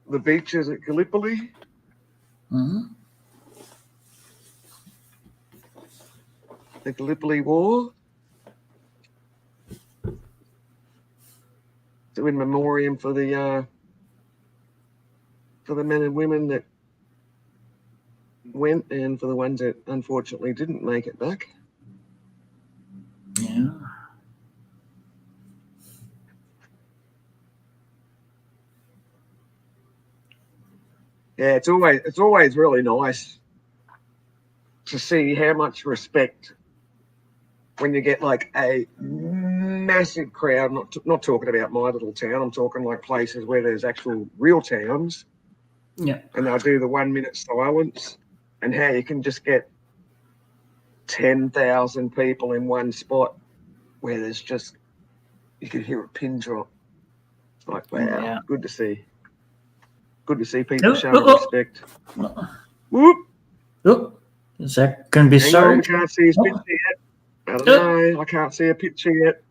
the beaches at Gallipoli. Mm-hmm. The Gallipoli War. So in memoriam for the men and women that went and for the ones that unfortunately didn't make it back. Yeah. Yeah, it's always really nice to see how much respect when you get like a massive crowd. Not talking about my little town. I'm talking like places where there's actual real towns. Yeah. And they'll do the 1 minute silence, and how you can just get 10,000 people in one spot where there's just, you can hear a pin drop. It's like, wow, Yeah. good to see. Good to see people Oh, showing oh, oh. respect. Whoop. Oh, is that going to be Hang on, we Sarge? can't see his Oh. picture yet. I don't know. I can't see a picture yet.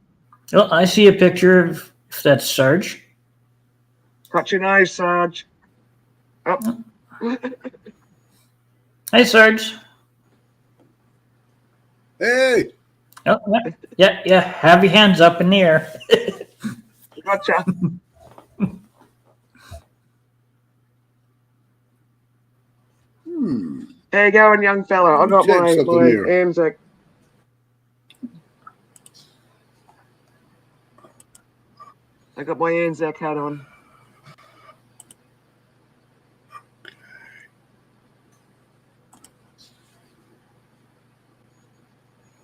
Oh, I see a picture of if that's Sarge. Touch your nose, Sarge. Up. Hey, Sarge. Hey, Oh, yeah. Have your hands up in the air. Gotcha. How you going, young fella? I got Check my something here. Anzac. I got my Anzac hat on.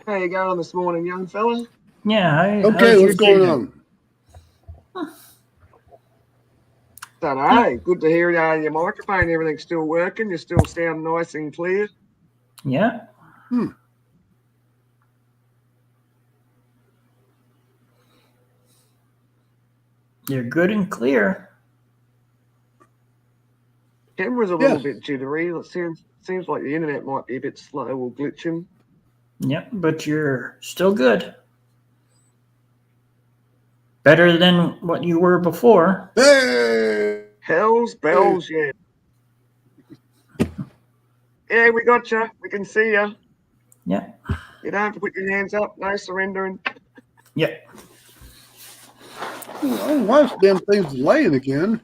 How you going this morning, young fella? Yeah. Okay, what's going on? Don't know. Good to hear your microphone. Everything's still working. You still sound nice and clear. Yeah. You're good and clear. Camera's a little bit jittery. It seems like the internet might be a bit slow or glitching. Yep, but you're still good. Better than what you were before. Hey, Hell's bells, yeah. Yeah, we got you. We can see you. Yeah. You don't have to put your hands up. No surrendering. Yep. oh, why this damn thing's delaying again?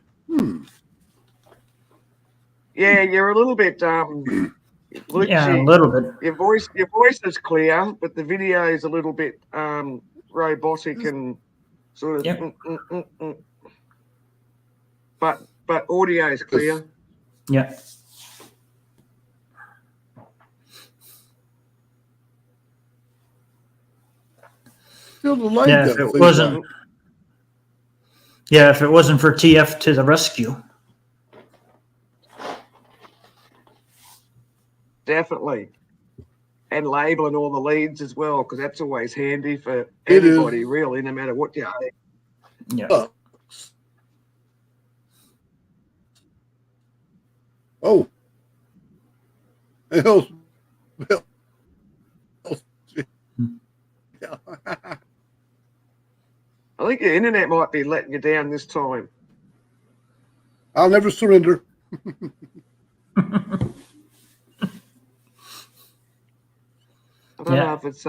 Yeah, you're a little bit glitchy. Yeah, a little bit. Your voice is clear, but the video is a little bit robotic and sort of. Yep. But audio is clear. Yeah. Still delayed. Yeah, if it wasn't. Yeah, if it wasn't for TF to the rescue. Definitely. And labeling all the leads as well, because that's always handy for It is. anybody, really, no matter what you are. Yeah. Oh. Hell's bells. I think the internet might be letting you down this time. I'll never surrender. I don't know if it's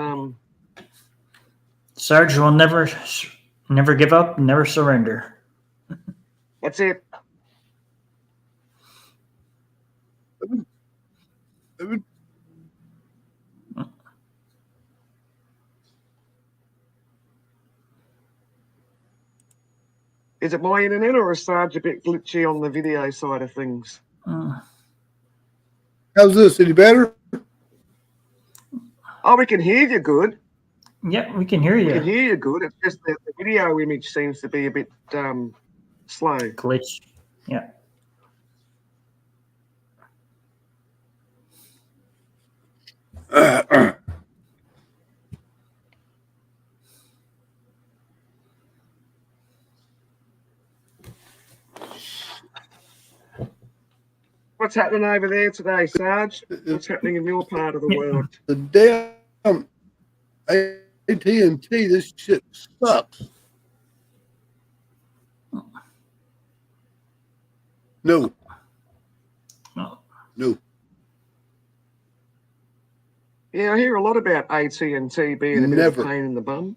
Sarge will never give up, never surrender. That's it. Is it my internet or is Sarge a bit glitchy on the video side of things? How's this? Any better? Oh, we can hear you good. Yeah, we can hear you. We can hear you good. It's just that the video image seems to be a bit slow. Glitch. Yeah. What's happening over there today, Sarge? What's happening in your part of the world? The damn AT&T, this shit sucks. No, Oh, no. Yeah, I hear a lot about AT&T being a bit of Never. a pain in the bum.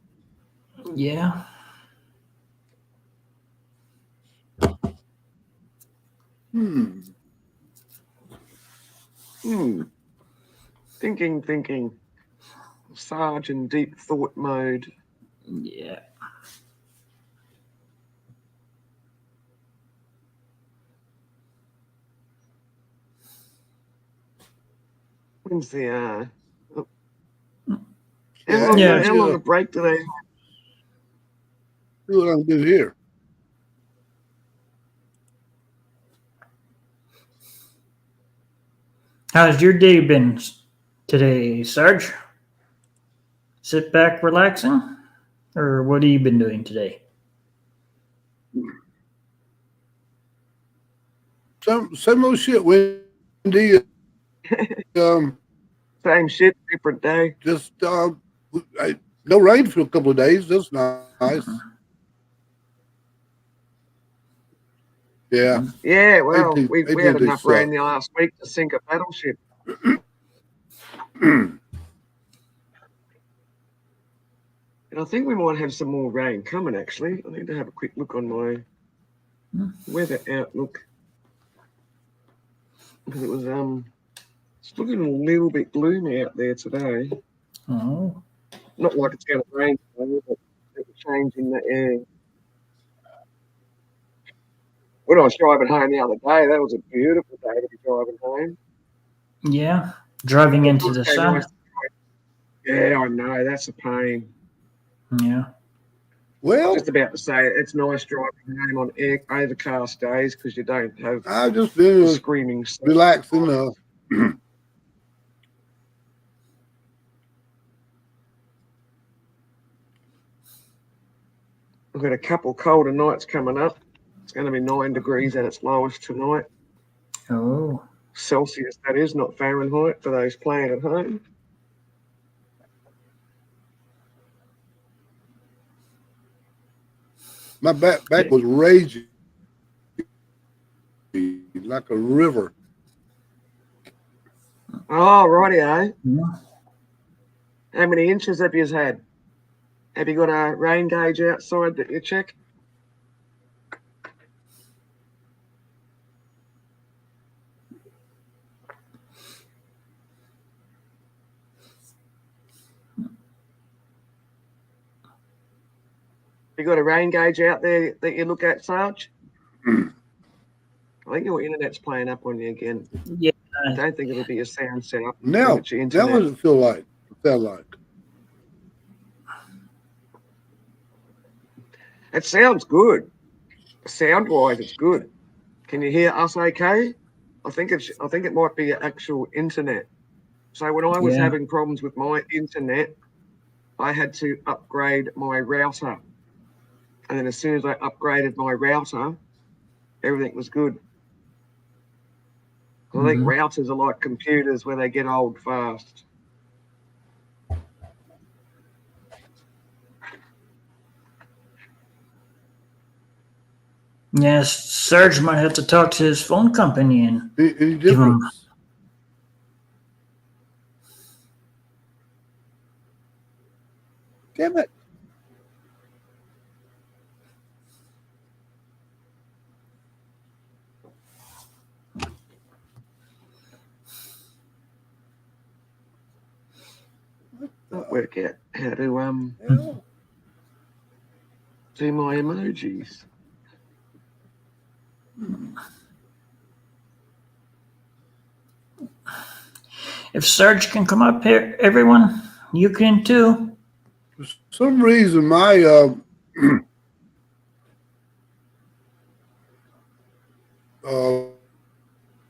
yeah. Hmm. Thinking. Sarge in deep thought mode. Yeah. When's the Yeah, how long a break do they have? See what I'm doing here. How's your day been today, Sarge? Sit back, relaxing? Or what have you been doing today? Some old shit, Wendy. Same shit, different day. Just no rain for a couple of days. That's nice. Yeah. Yeah, well, AT&T we had enough rain sucks. the last week to sink a battleship. And I think we might have some more rain coming, actually. I need to have a quick look on my weather outlook. Because it was it's looking a little bit gloomy out there today. Oh, Not like it's going to rain today, but there's a change in the air. When I was driving home the other day, that was a beautiful day to be driving home. yeah. Driving into the Okay, sun. nice. Yeah, I know, that's a pain. Yeah. Well, Just about to say it's nice driving home on overcast days because you don't have I've just the been screaming sun. relaxing. We've got a couple colder nights coming up. It's going to be 9 degrees at its lowest tonight. Oh, Celsius, that is, not Fahrenheit for those playing at home. My back was raging like a river. Oh, rightio. yeah. How many inches have you had? Have you got a rain gauge outside that you check? You got a rain gauge out there that you look at, Sarge? I think your internet's playing up on you again. Yeah. I don't think it'll be a sound setup. I Now, think it's your now internet. what does it feel like? Sound like? It sounds good. Sound-wise, it's good. Can you hear us okay? I think it might be your actual internet. So when I was Yeah. having problems with my internet, I had to upgrade my router. And then as soon as I upgraded my router, everything was good. I think routers are like computers where they get old fast. Yes, Sarge might have to talk to his phone company and Any give him. difference? Damn it. Work out how to Hell. do my emojis. If Sarge can come up here, everyone, you can too. For some reason, my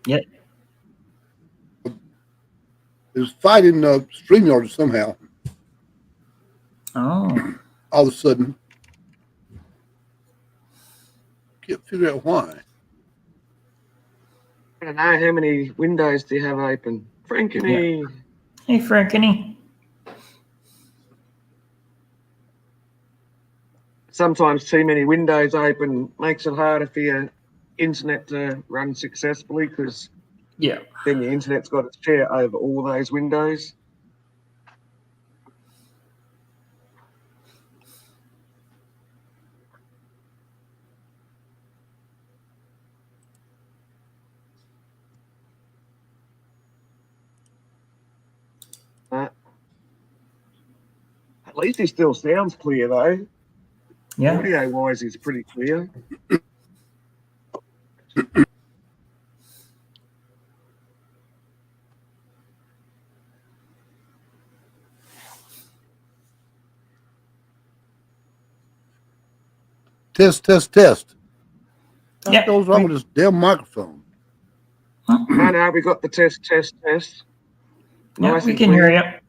Yeah. is fighting StreamYard somehow. Oh, All of a sudden, can't figure out why. I don't know, how many windows do you have open? Frankeny. Hey, Frankeny. Sometimes too many windows open makes it harder for your internet to run successfully because Yeah. then your internet's got its share over all those windows. At least he still sounds clear though. Yeah. Audio wise, he's pretty clear. Test, test, test. Yeah. What goes wrong with this damn microphone? No, we got the test. Yeah, Nice we and can clear. hear you.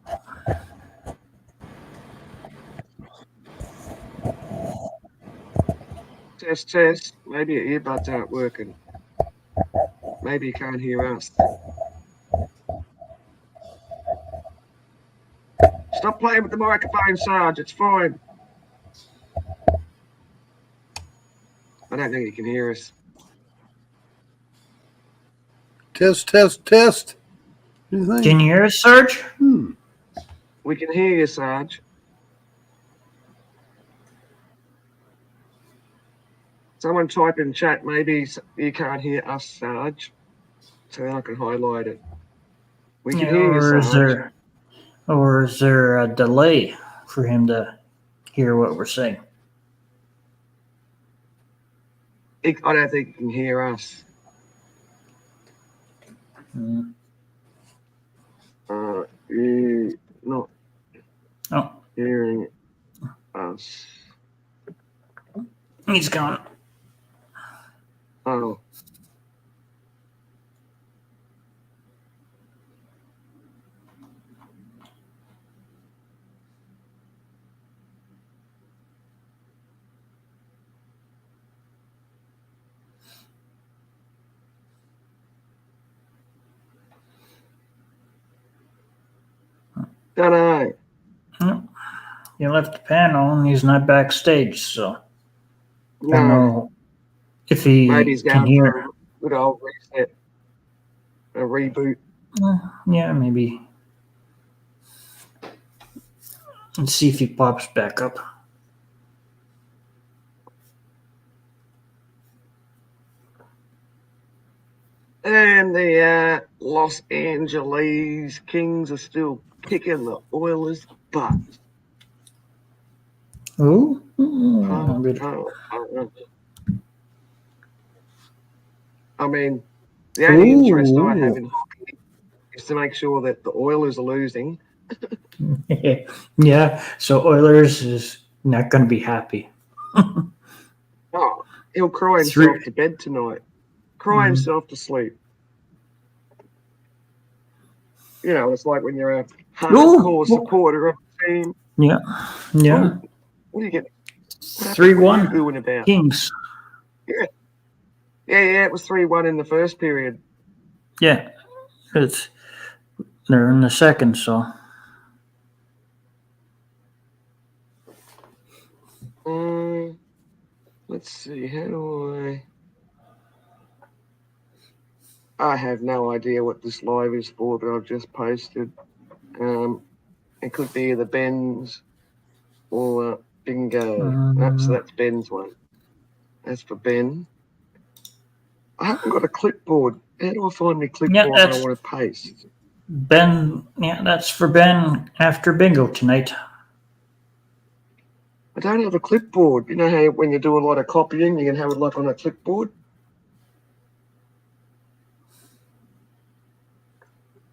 Test. Maybe your earbuds aren't working. Maybe you can't hear us. Stop playing with the microphone, Sarge. It's fine. I don't think you can hear us. Test, test, test. Anything? Can you hear us, Sarge? We can hear you, Sarge. Someone type in chat. Maybe you can't hear us, Sarge. So I can highlight it. We can hear you, Sarge. Or is there a delay for him to hear what we're saying? I don't think you can hear us. Mm. You not Oh, hearing us. he's gone. Oh. Don't know. No. He left the panel and he's not backstage, so I don't No. know if he Maybe he's can going hear. for a good old reset. A reboot. Yeah, maybe. Let's see if he pops back up. And the Los Angeles Kings are still kicking the Oilers' butt. Who? I mean, the only interest I have Ooh. in hockey is to make sure that the Oilers are losing. Yeah, so Oilers is not going to be happy. Oh, he'll cry himself to bed tonight. Cry himself to sleep. You know, it's like when you're a hardcore supporter of the team. Yeah. Oh, what are you getting? 3-1 oohing about? Kings. Yeah, it was 3-1 in the first period. Yeah, they're in the second, so. Let's see, how do I have no idea what this live is for that I've just posted. It could be the Ben's or Bingo. Nope, so that's Ben's one. That's for Ben. I haven't got a clipboard. How do I find my clipboard that I want to paste? Ben, that's for Ben after bingo tonight. I don't have a clipboard. You know how when you do a lot of copying, you can have it like on a clipboard?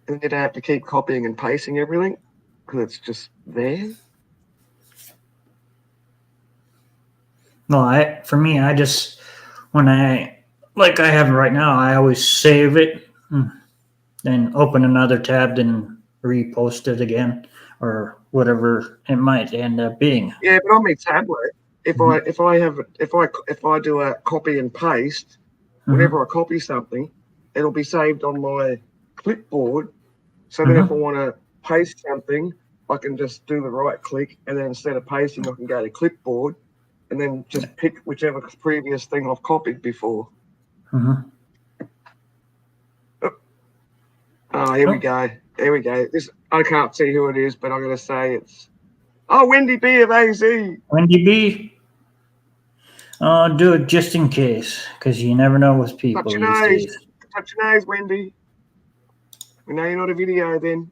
And you don't have to keep copying and pasting everything because it's just there. No, for me, I just, when I have right now, I always save it, then open another tab, then repost it again, or whatever it might end up being. Yeah, but on my tablet, if I do a copy and paste, whenever I copy something, it'll be saved on my clipboard. So then if I want to paste something, I can just do the right click, and then instead of pasting, I can go to clipboard and then just pick whichever previous thing I've copied before. Mhm. Oh, here we go. Here we go. This I can't see who it is, but I'm going to say it's Wendy B of AZ. Wendy B. Do it just in case, because you never know with people Touch these your nose. days. Touch your nose, Wendy. We know you're not a video then.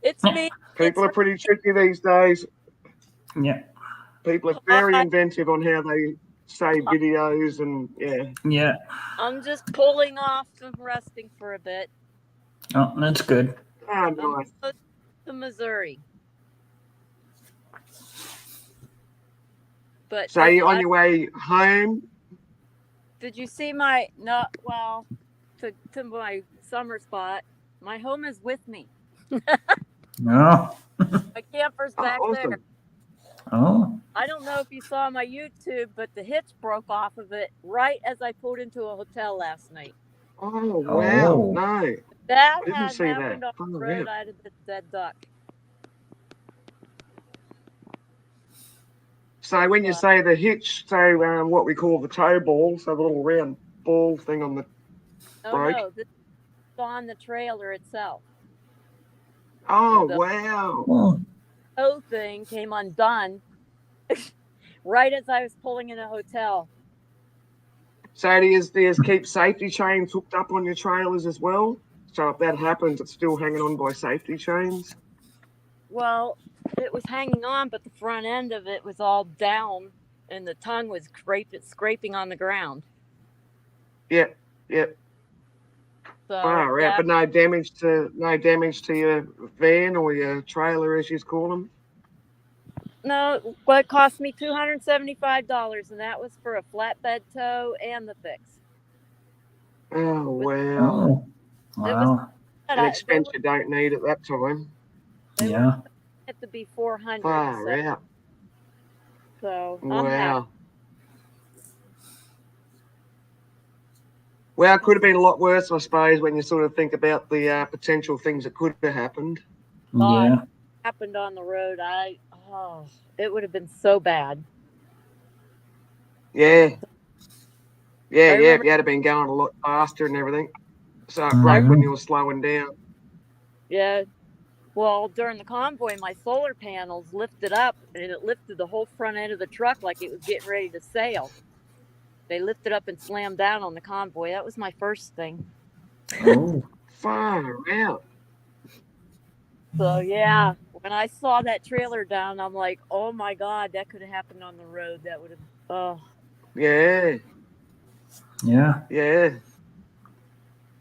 It's me. People are pretty tricky these days. Yeah. People are very inventive on how they save videos and Yeah. I'm just pulling off and resting for a bit. Oh, that's good. Oh, I'm nice. close to Missouri. But So you're on your way home? did you see to my summer spot? My home is with me. No. My camper's back awesome. there. Oh. I don't know if you saw my YouTube, but the hitch broke off of it right as I pulled into a hotel last night. Oh, wow. Oh. No. That I didn't had see that. happened on Oh, the road. yeah. I'd have been dead duck. So when you say the hitch, so what we call the toe ball, so the little round ball thing on the broke? No, this is on the trailer itself. Oh, The- wow. Oh. Toe thing came undone right as I was pulling in a hotel. So do you keep safety chains hooked up on your trailers as well? So if that happens, it's still hanging on by safety chains? Well, it was hanging on, but the front end of it was all down, and the tongue was scraping on the ground. Yep. So Far out, but no damage to your van or your trailer, as you call them. no, well, it cost me $275, and that was for a flatbed tow and the fix. Oh wow, Oh. Wow. an expense you don't need at that time. Yeah. Had to be $400. Far out. So I'm happy. Wow. Well, it could have been a lot worse, I suppose, when you sort of think about the potential things that could have happened. Yeah. Happened on the road. It would have been so bad. Yeah. Yeah, remember- you had been going a lot faster and everything. So it broke when you were slowing down. Yeah. Well, during the convoy, my solar panels lifted up, and it lifted the whole front end of the truck like it was getting ready to sail. They lifted up and slammed down on the convoy. That was my first thing. Oh. Far out. So yeah, when I saw that trailer down, I'm like, oh my God, that could have happened on the road. That would have, Yeah. Yeah. Yeah.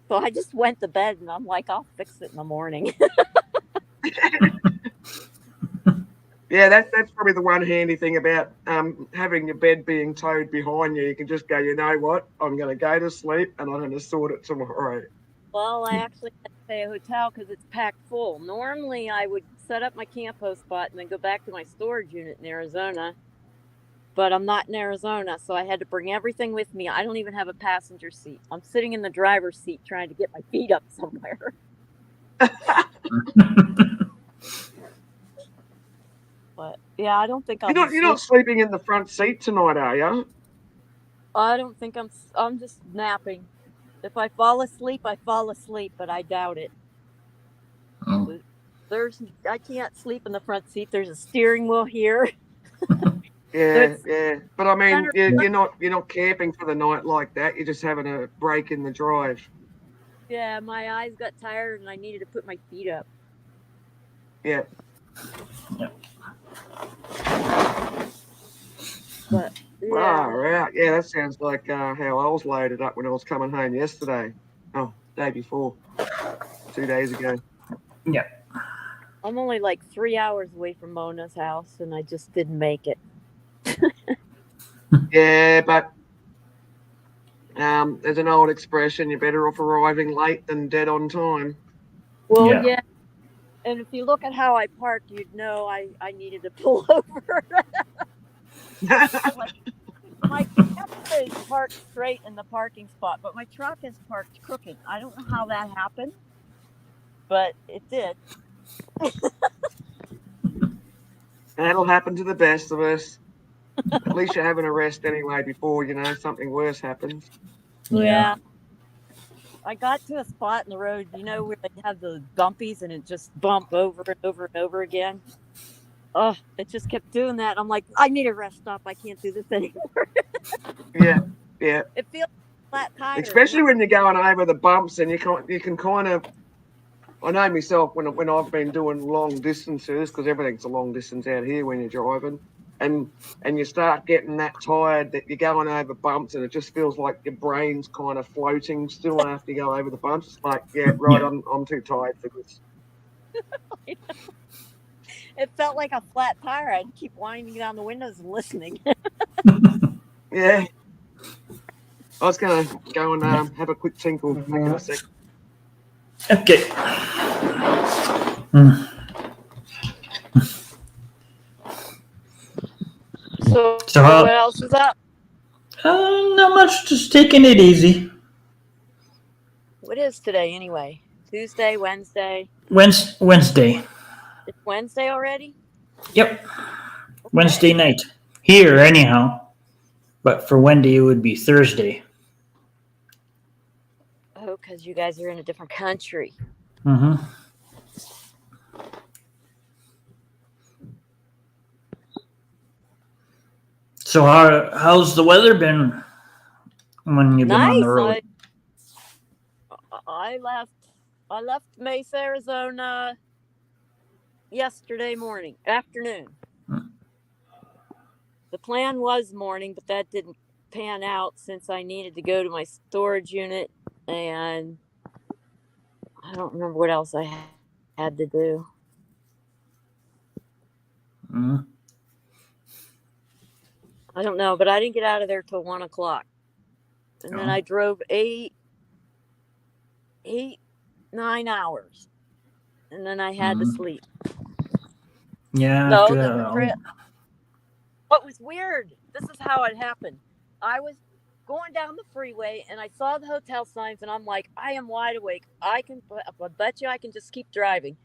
So I just went to bed, and I'm like, I'll fix it in the morning. Yeah, that's probably the one handy thing about having your bed being towed behind you. You can just go, you know what? I'm going to go to sleep and I'm going to sort it tomorrow. Well, I actually had to stay at a hotel because it's packed full. Normally, I would set up my campo spot and then go back to my storage unit in Arizona. But I'm not in Arizona, so I had to bring everything with me. I don't even have a passenger seat. I'm sitting in the driver's seat trying to get my feet up somewhere. But yeah, I don't think You're not sleeping in the front seat tonight, are you? I don't think I'm just napping. If I fall asleep, I fall asleep, but I doubt it. Oh. I can't sleep in the front seat. There's a steering wheel here. Yeah. But I mean, you're not camping for the night like that. You're just having a break in the drive. Yeah, my eyes got tired and I needed to put my feet up. Yeah. But yeah, Far out. Yeah, that sounds like how I was loaded up when I was coming home yesterday. Oh, day before. 2 days ago. Yeah. I'm only like 3 hours away from Mona's house, and I just didn't make it. Yeah, but there's an old expression: you're better off arriving late than dead on time. Well, Yeah. yeah. And if you look at how I parked, you'd know I needed to pull over. Like, my camper park straight in the parking spot, but my truck is parked crooked. I don't know how that happened, but it did. That'll happen to the best of us. At least you have an arrest anyway before, something worse happens. Yeah. I got to a spot in the road, where they have the bumpies and it just bump over and over and over again. Oh, it just kept doing that. I'm like, I need a rest stop. I can't do this anymore. Yeah. It feels flat tire. Especially when you're going over the bumps and you can kind of. I know myself when I've been doing long distances, because everything's a long distance out here when you're driving, and you start getting that tired that you're going over bumps and it just feels like your brain's kind of floating still after you go over the bumps. It's like, yeah, right, I'm too tired for this. It felt like a flat tire. I'd keep winding down the windows and listening. Yeah. I was going to go and have a quick tinkle. Hang on a sec. Okay. So how- what else is up? Not much, just taking it easy. What is today anyway? Tuesday, Wednesday? Wednesday. It's Wednesday already? Yep. Wednesday night. Here, anyhow. But for Wendy, it would be Thursday. Oh, because you guys are in a different country. Mm-hmm. So how's the weather been when you've been on the road? I left Mesa, Arizona yesterday afternoon. The plan was morning, but that didn't pan out since I needed to go to my storage unit, and I don't remember what else I had to do. Mm-hmm. I don't know, but I didn't get out of there till 1 o'clock. And then I drove 9 hours. And then I had to sleep. Yeah. No, what was weird, this is how it happened. I was going down the freeway and I saw the hotel signs and I'm like, I am wide awake. I bet you I can just keep driving.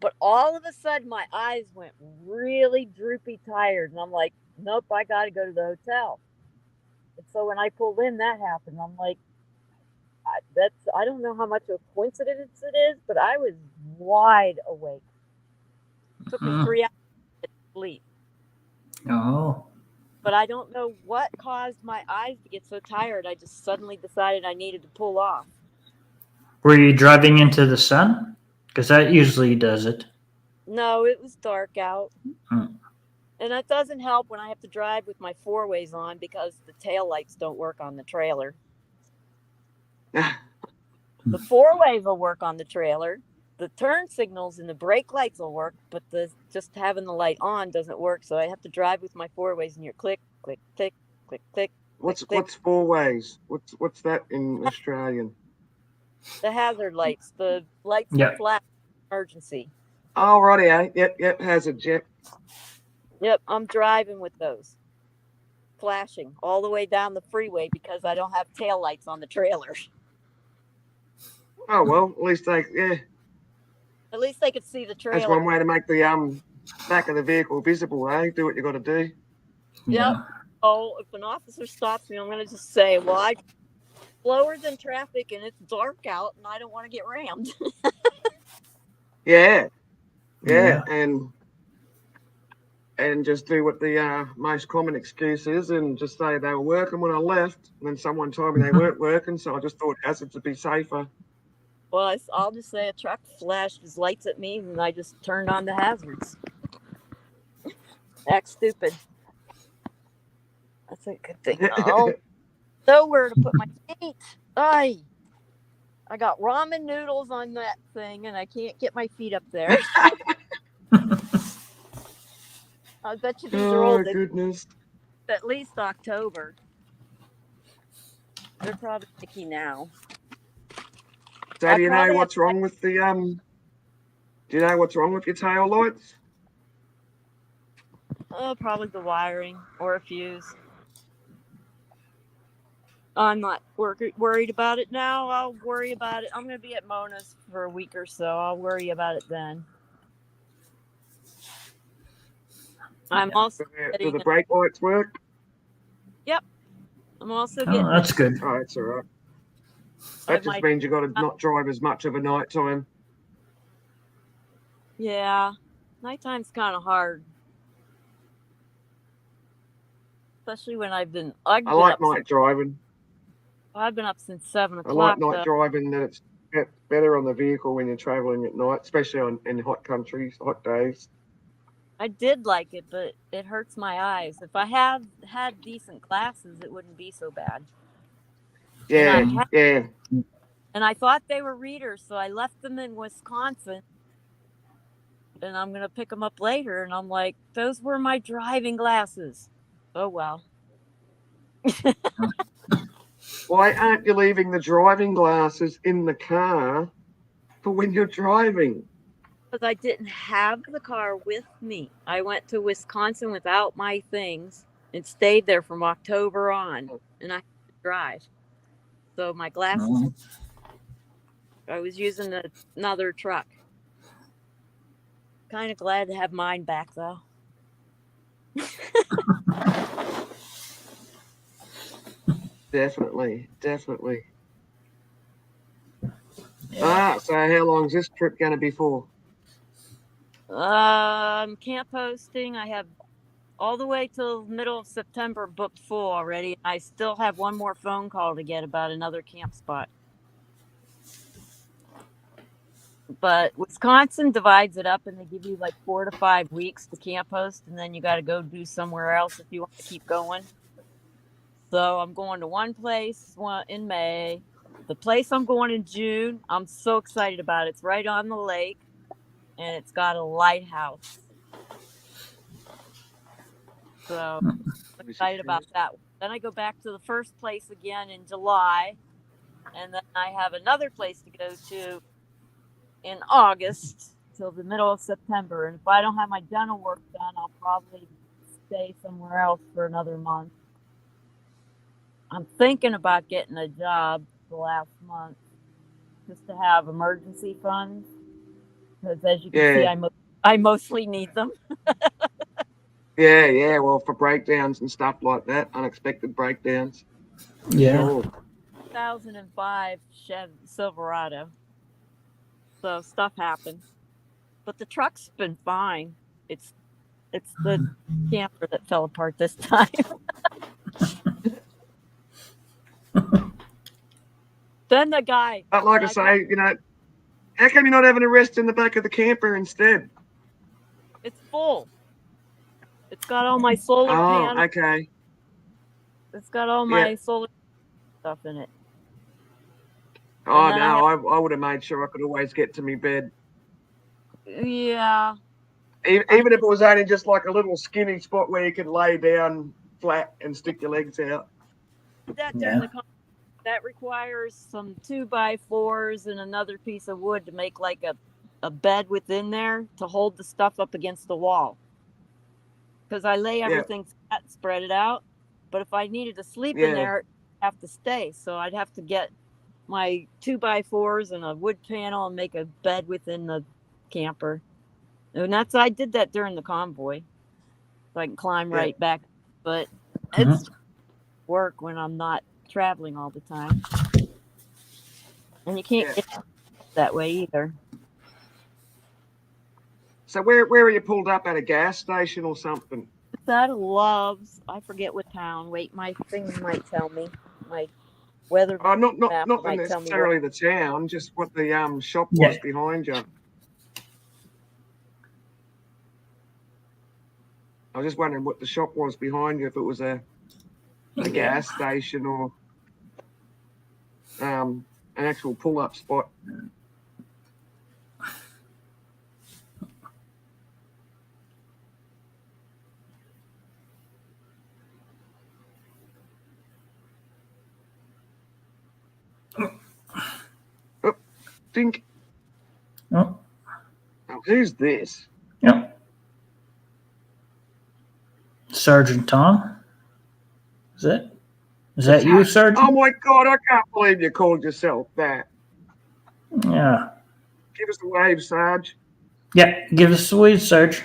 But all of a sudden my eyes went really droopy tired. And I'm like, nope, I got to go to the hotel. And so when I pulled in, that happened. I'm like, I don't know how much of a coincidence it is, but I was wide awake. It took me 3 hours to sleep. Oh. But I don't know what caused my eyes to get so tired. I just suddenly decided I needed to pull off. Were you driving into the sun? Because that usually does it. No, it was dark out. Mm. And that doesn't help when I have to drive with my four-ways on because the taillights don't work on the trailer. The four-ways will work on the trailer. The turn signals and the brake lights will work, but just having the light on doesn't work. So I have to drive with my four-ways and you're click, click, click, click, click. What's click. four ways? What's that in Australian? The hazard lights, the lights that flash emergency. Oh, righty, yep, hazard, yep. Yep, I'm driving with those flashing all the way down the freeway because I don't have tail lights on the trailer. Oh well, at least they could see the trailer. That's one way to make the back of the vehicle visible, eh? Do what you got to do. Yep. Oh, if an officer stops me, I'm going to just say, well, I'm slower than traffic and it's dark out and I don't want to get rammed. Yeah. And just do what the most common excuse is and just say they were working when I left. And then someone told me they weren't working, so I just thought hazards would be safer. Well, I'll just say a truck flashed his lights at me and I just turned on the hazards. Act stupid. That's a good thing. Oh, nowhere to put my feet. I got ramen noodles on that thing and I can't get my feet up there. I bet you these are old. Goodness. At least October. They're probably sticky now. So do you know what's wrong with the do you know what's wrong with your tail lights? Oh, probably the wiring or a fuse. I'm not worried about it now. I'll worry about it. I'm going to be at Mona's for a week or so. I'll worry about it then. I'm also Do the brake lights work? I'm also getting. Oh, that's good. Oh, that's all right. That just means you got to not drive as much of a nighttime. Yeah, nighttime's kind of hard, especially when I've been. I like night driving. I've been up since 7 I o'clock. like night driving. That it's better on the vehicle when you're traveling at night, especially in hot countries, hot days. I did like it, but it hurts my eyes. If I had decent glasses, it wouldn't be so bad. Yeah, yeah. And I thought they were readers, so I left them in Wisconsin. And I'm going to pick them up later. And I'm like, those were my driving glasses. Oh, well. Why aren't you leaving the driving glasses in the car for when you're driving? Because I didn't have the car with me. I went to Wisconsin without my things and stayed there from October on. And I had to drive. So my glasses, I was using another truck. Kind of glad to have mine back, though. Definitely. Yeah. So how long is this trip going to be for? Camp hosting. I have all the way till middle of September booked full already. I still have one more phone call to get about another camp spot. But Wisconsin divides it up and they give you like 4 to 5 weeks to camp host, and then you got to go do somewhere else if you want to keep going. So I'm going to one place in May. The place I'm going in June, I'm so excited about it. It's right on the lake, and it's got a lighthouse. So I'm excited about that. Then I go back to the first place again in July, and then I have another place to go to in August till the middle of September. And if I don't have my dental work done, I'll probably stay somewhere else for another month. I'm thinking about getting a job the last month just to have emergency funds, because as you can see, I mostly need them. Yeah. Well, for breakdowns and stuff like that, unexpected breakdowns. Yeah. Sure. 2005 Chevy Silverado. So stuff happened, but the truck's been fine. It's the camper that fell apart this time. Then the guy. But like I say, how come you're not having a rest in the back of the camper instead? It's full. It's got all my solar panels. Oh, okay. It's got all my solar stuff in it. Oh, no, I would have made sure I could always get to my bed. Yeah. Even if it was only just like a little skinny spot where you could lay down flat and stick your legs out. That requires some 2x4s and another piece of wood to make like a bed within there to hold the stuff up against the wall. Because I lay everything flat and spread it out. But if I needed to sleep in there, I'd have to stay. So I'd have to get my 2x4s and a wood panel and make a bed within the camper. And I did that during the convoy. So I can climb right back. But it's work when I'm not traveling all the time. And you can't get that way either. So where are you pulled up at, a gas station or something? It's out of Loves. I forget what town. Wait, my thing might tell me. My weather. Oh, not necessarily the town, just what the shop was behind you. I was just wondering what the shop was behind you, if it was a gas station or an actual pull-up spot. Oh, think. Oh. Oh, who's this? Yep. Sergeant Tom. Is it? Is that you, Oh Sergeant? my God, I can't believe you called yourself that. Yeah. Give us a wave, Sarge. Yeah, give us a wave, Sarge.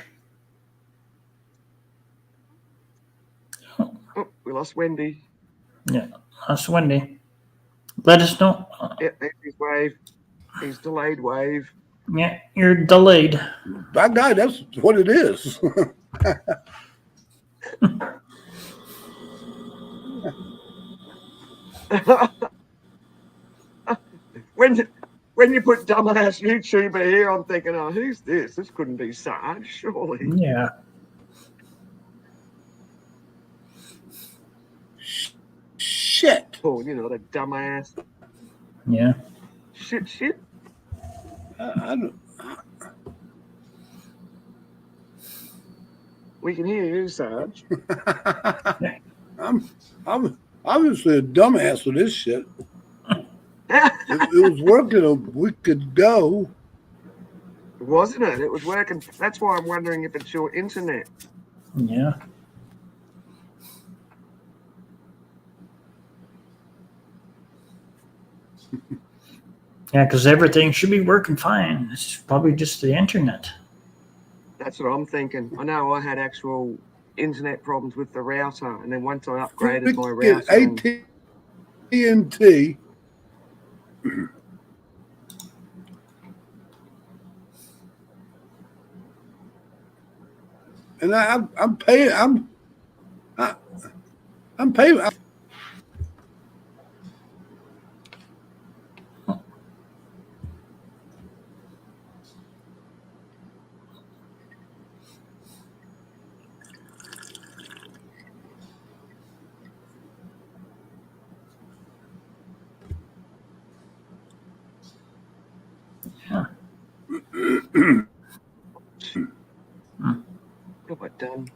Oh, we lost Wendy. Yeah, that's Wendy. Let us know. Yeah, there's his wave. His delayed wave. Yeah, you're delayed. By God, that's what it is. when you put dumbass YouTuber here, I'm thinking, oh, who's this? This couldn't be Sarge, surely. Yeah. Shit. Oh, you know, the dumbass. Yeah. Shit. I don't, We can hear you, Sarge. I'm obviously a dumbass with this shit. It was working a week ago. Wasn't it? It was working. That's why I'm wondering if it's your internet. Yeah. Yeah, because everything should be working fine. It's probably just the internet. That's what I'm thinking. I know I had actual internet problems with the router, and then once I upgraded my router, AT&T. And I'm paying. I'm paying. what have I done?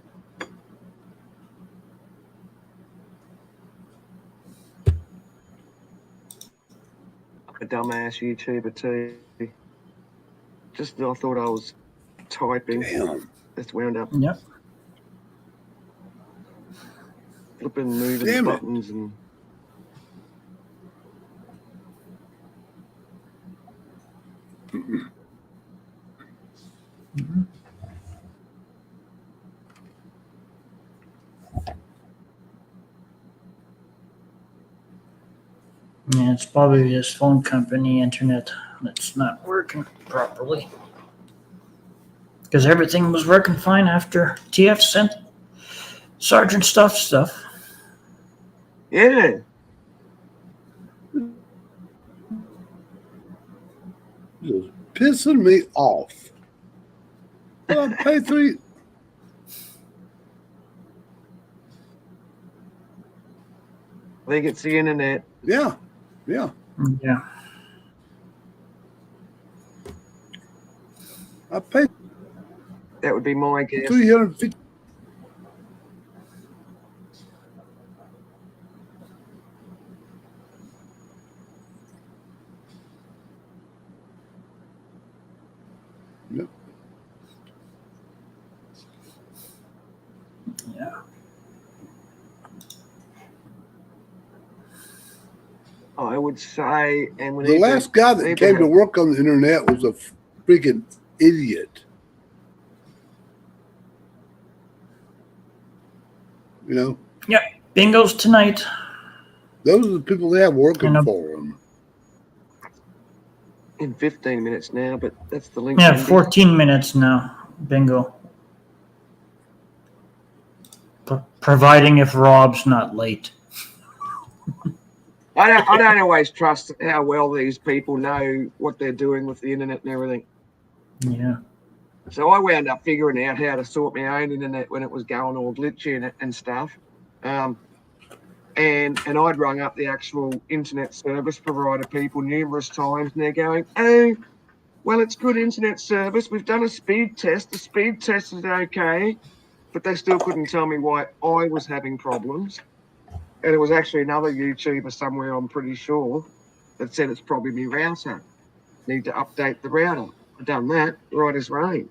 A dumbass YouTuber too. Just I thought I was typing. Damn. Just wound up Yep. flipping, moving Damn it. buttons and. Yeah, it's probably this phone company internet that's not working properly. Because everything was working fine after TF sent Sergeant stuff. Yeah. Just pissing me off. Well, I pay three. I think it's the internet. Yeah. Yeah. I paid That would be my guess. 350. Yep. Yeah. I would say, and we The need last guy that need came to have- work on the internet was a freaking idiot. You know, Bingo's tonight. those are the people they have working And for them. in 15 minutes now, but that's the link. Yeah, Wendy. 14 minutes now. Bingo. Providing if Rob's not late. I don't always trust how well these people know what they're doing with the internet and everything. Yeah. So I wound up figuring out how to sort my own internet when it was going all glitchy and stuff. And I'd rung up the actual internet service provider people numerous times, and they're going, "Oh, well, it's good internet service. We've done a speed test. The speed test is okay," but they still couldn't tell me why I was having problems. And it was actually another YouTuber somewhere, I'm pretty sure, that said it's probably my router. Need to update the router. I've done that, right as rain.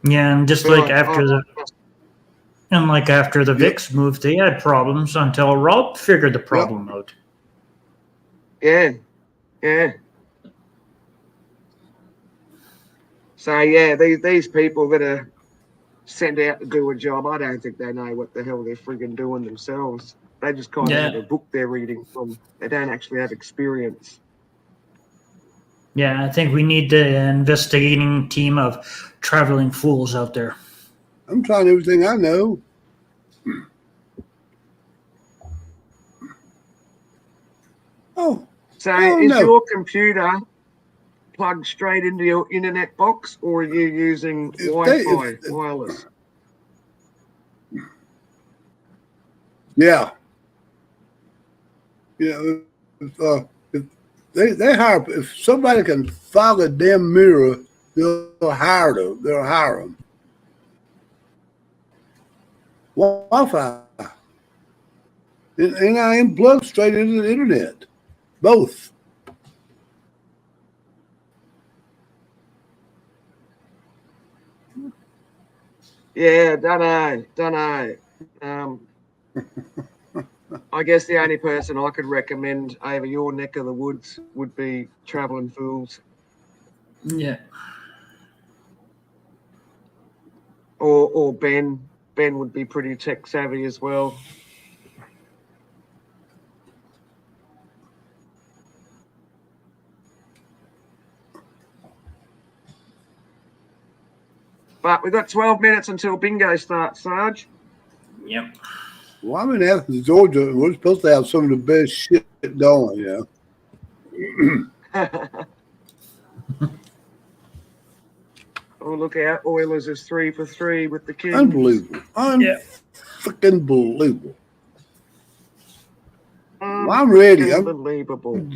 Yeah, and just But like after the And like after the Vicks moved, they had problems until Rob figured the problem out. Yeah. So yeah, these people that are sent out to do a job, I don't think they know what the hell they're friggin' doing themselves. They just kind of have a book they're reading from. They don't actually have experience. Yeah, I think we need the investigating team of traveling fools out there. I'm trying everything I know. So is no. your computer plugged straight into your internet box, or are you using Wi-Fi, wireless? Yeah. If they hire, if somebody can fog a damn mirror, they'll hire them. They'll hire them. Wi-Fi. And I am plugged straight into the internet. Both. Yeah, don't know. I guess the only person I could recommend over your neck of the woods would be Traveling Fools. Yeah. Or Ben. Ben would be pretty tech savvy as well. But we've got 12 minutes until bingo starts, Sarge. Yep. Well, I'm in Athens, Georgia, and we're supposed to have some of the best shit going, you know. Oh, look out. Oilers is 3 for 3 with the Kings. Unbelievable. Fucking believable. Well, I'm ready. Unbelievable.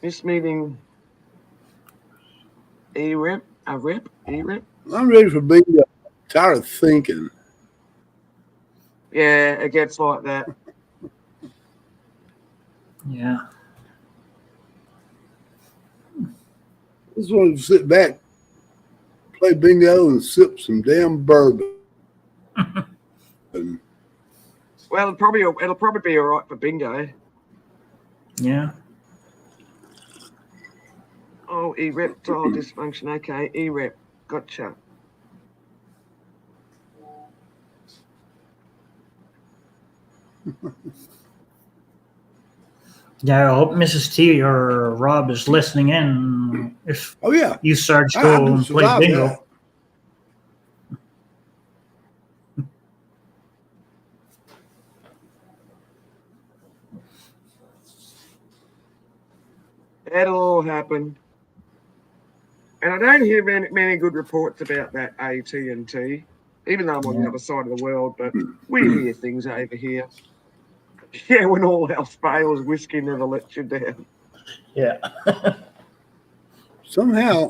This meeting, E-Rep. I'm ready for bingo. Tired of thinking. Yeah, it gets like that. Yeah. Just want to sit back, play bingo, and sip some damn bourbon. Well, it'll probably be all right for bingo. Yeah. Oh, erectile dysfunction. Okay, E-Rep. Gotcha. Yeah, I hope Mrs. T or Rob is listening in. If you start to go and play bingo. That. That'll all happen. And I don't hear many good reports about that AT&T, even though I'm on the other side of the world, but we hear things over here. Yeah, when all else fails, whiskey never lets you down. Yeah. Somehow.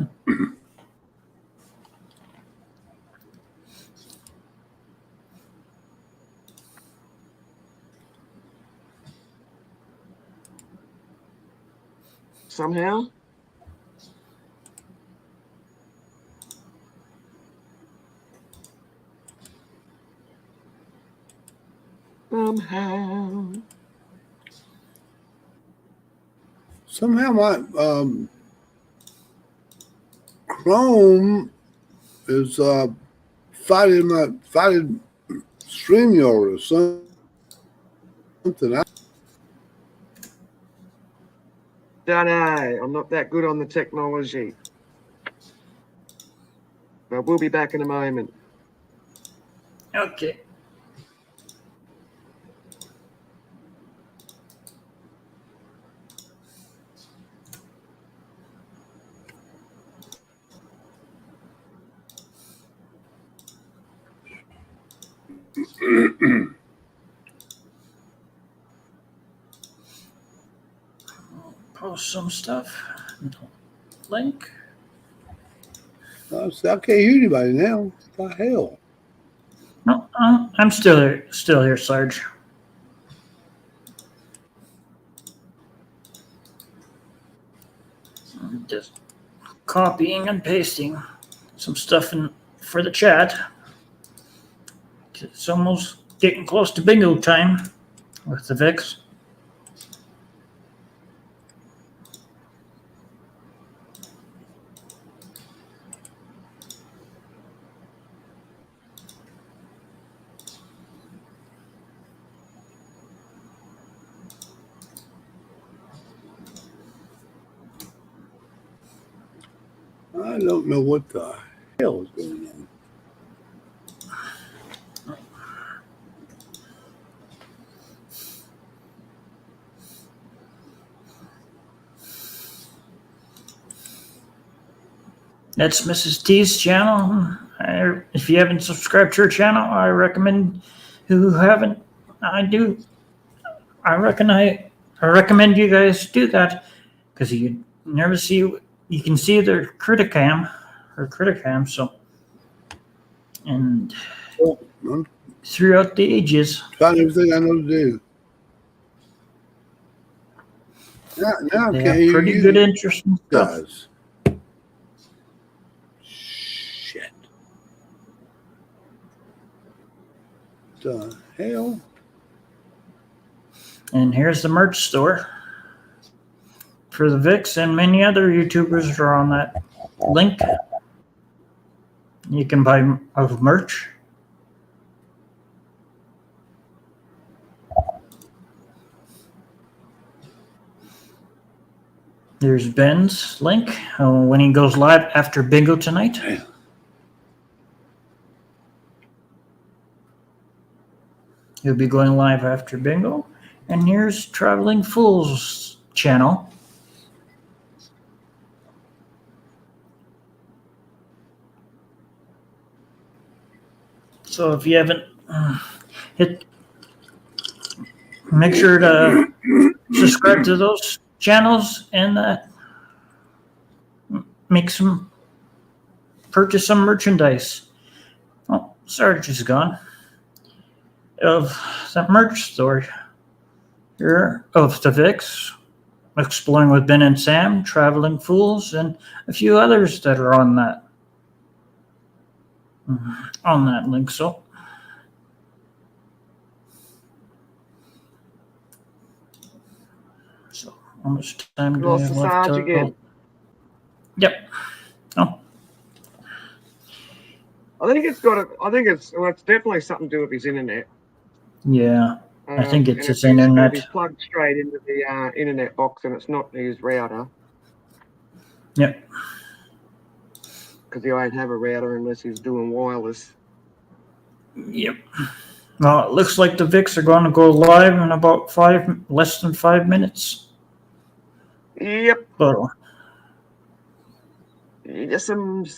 Somehow? Somehow my Chrome is fighting StreamYard or something. Don't know. I'm not that good on the technology. But we'll be back in a moment. Okay. Post some stuff. Link. I can't hear anybody now. What the hell? No, I'm still here, Sarge. Just copying and pasting some stuff in for the chat. It's almost getting close to bingo time with the VIX. I don't know what the hell is going on. That's Mrs. T's channel. If you haven't subscribed to her channel, I recommend. Who haven't, I do. I recommend you guys do that because you never see. You can see their Criticam, So, and Well, I'm throughout the ages, trying everything I know to do. Now I they can't have hear pretty you good, interesting stuff. guys. Shit. The hell? And here's the merch store for the VIX, and many other YouTubers are on that link. You can buy merch. There's Ben's link when he goes live after bingo tonight. Damn. He'll be going live after bingo. And here's Traveling Fools channel. So if you haven't make sure to subscribe to those channels and purchase some merchandise. Oh, Sarge is gone. Of the merch store here of the VIX, Exploring with Ben and Sam, Traveling Fools, and a few others that are on that link. So how much time do we Lost have the left? Sarge again. Yep. Oh, I think it's definitely something to do with his internet. yeah. I think it's and his seems to internet. be plugged straight into the internet box, and it's not his router. Yep. Because he won't have a router unless he's doing wireless. Yep. Well, it looks like the VIX are going to go live in about less than 5 minutes. Yep. But Yes, and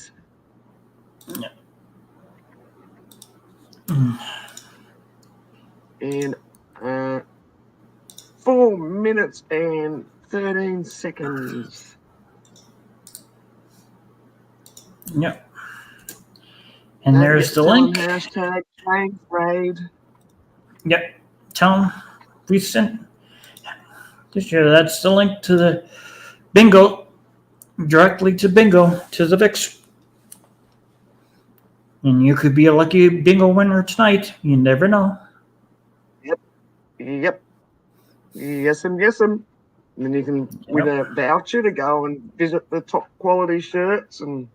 4 minutes and 13 seconds. yep. And there's the link. Hashtag change raid. Yep. Tell them we sent. That's the link to the bingo, directly to bingo, to the VIX. And you could be a lucky bingo winner tonight. You never know. Yep. Yes, and then you can win a voucher to go and visit the top quality shirts and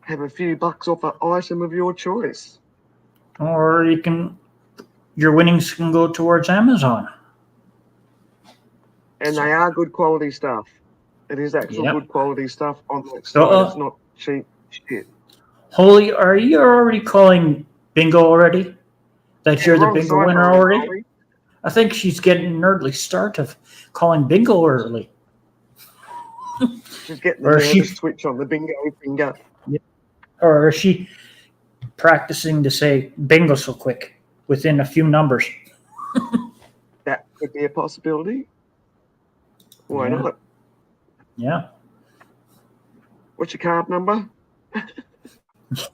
have a few bucks off an item of your choice. Or your winnings can go towards Amazon. And they are good quality stuff. It is actual Yep. good quality stuff on that site. It's not cheap shit. Holy, are you already calling bingo already? That you're the Wrong bingo side, winner already? Ollie. I think she's getting an early start of calling bingo early. She's getting the Or is she- nervous twitch on the bingo finger. Or is she practicing to say bingo so quick within a few numbers? That could be a possibility. Why Yeah. not? Yeah. What's your card number?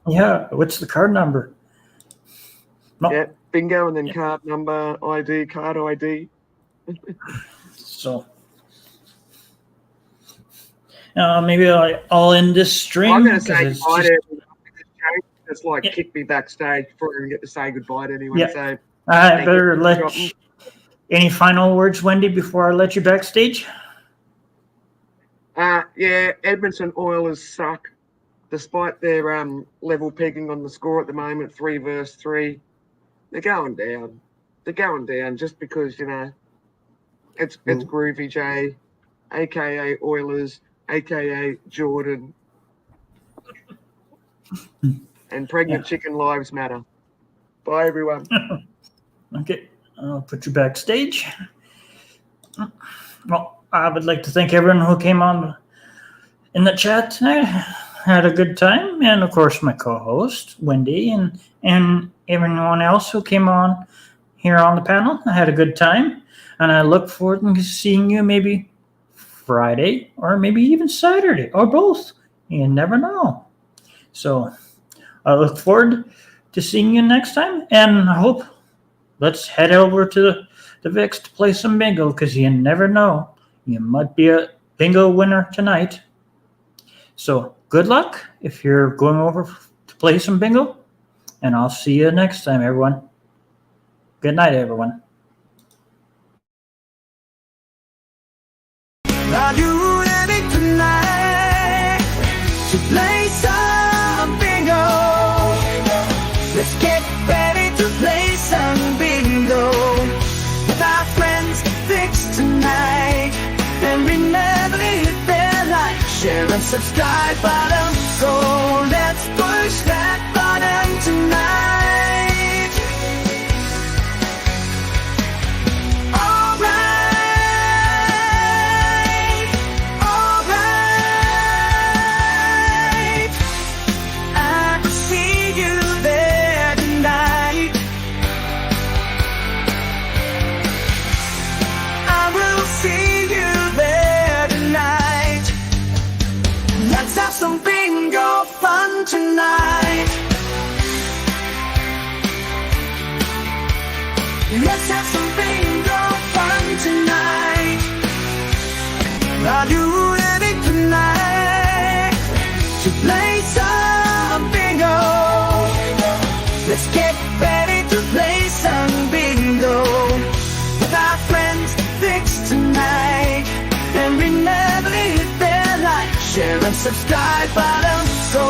Yeah. What's the card number? No. Yeah, bingo, and then card number, ID, card ID. So maybe I'll end this stream. I'm going to say 'cause it's goodbye just- to everyone. Just like Yeah. kick me backstage before I even get to say goodbye to anyone. Yeah. So I thank better you. let. Any final words, Wendy, before I let you backstage? yeah, Edmonton Oilers suck, despite their level pegging on the score at the moment, 3-3. They're going down. They're going down just because, you know, it's Groovy J, aka Oilers, aka Jordan, and pregnant chicken lives matter. Bye, everyone. Okay, I'll put you backstage. Well, I would like to thank everyone who came on in the chat tonight. Had a good time, and of course my co-host Wendy and everyone else who came on here on the panel. I had a good time, and I look forward to seeing you maybe Friday or maybe even Saturday or both. You never know. So I look forward to seeing you next time, and I hope let's head over to the Vix to play some bingo, because you never know. You might be a bingo winner tonight. So good luck if you're going over to play some bingo, and I'll see you next time, everyone. Good night, everyone. Are you ready tonight to play some bingo? Let's get ready to play some bingo with our friends Vix tonight. And remember, hit that like, share, and subscribe button. So let's push that button tonight. Some bingo fun tonight. Let's have some bingo fun tonight. Are you ready tonight to play some bingo? Let's get ready to play some bingo with our friends Vix tonight. And remember, hit that like, share, and subscribe button. So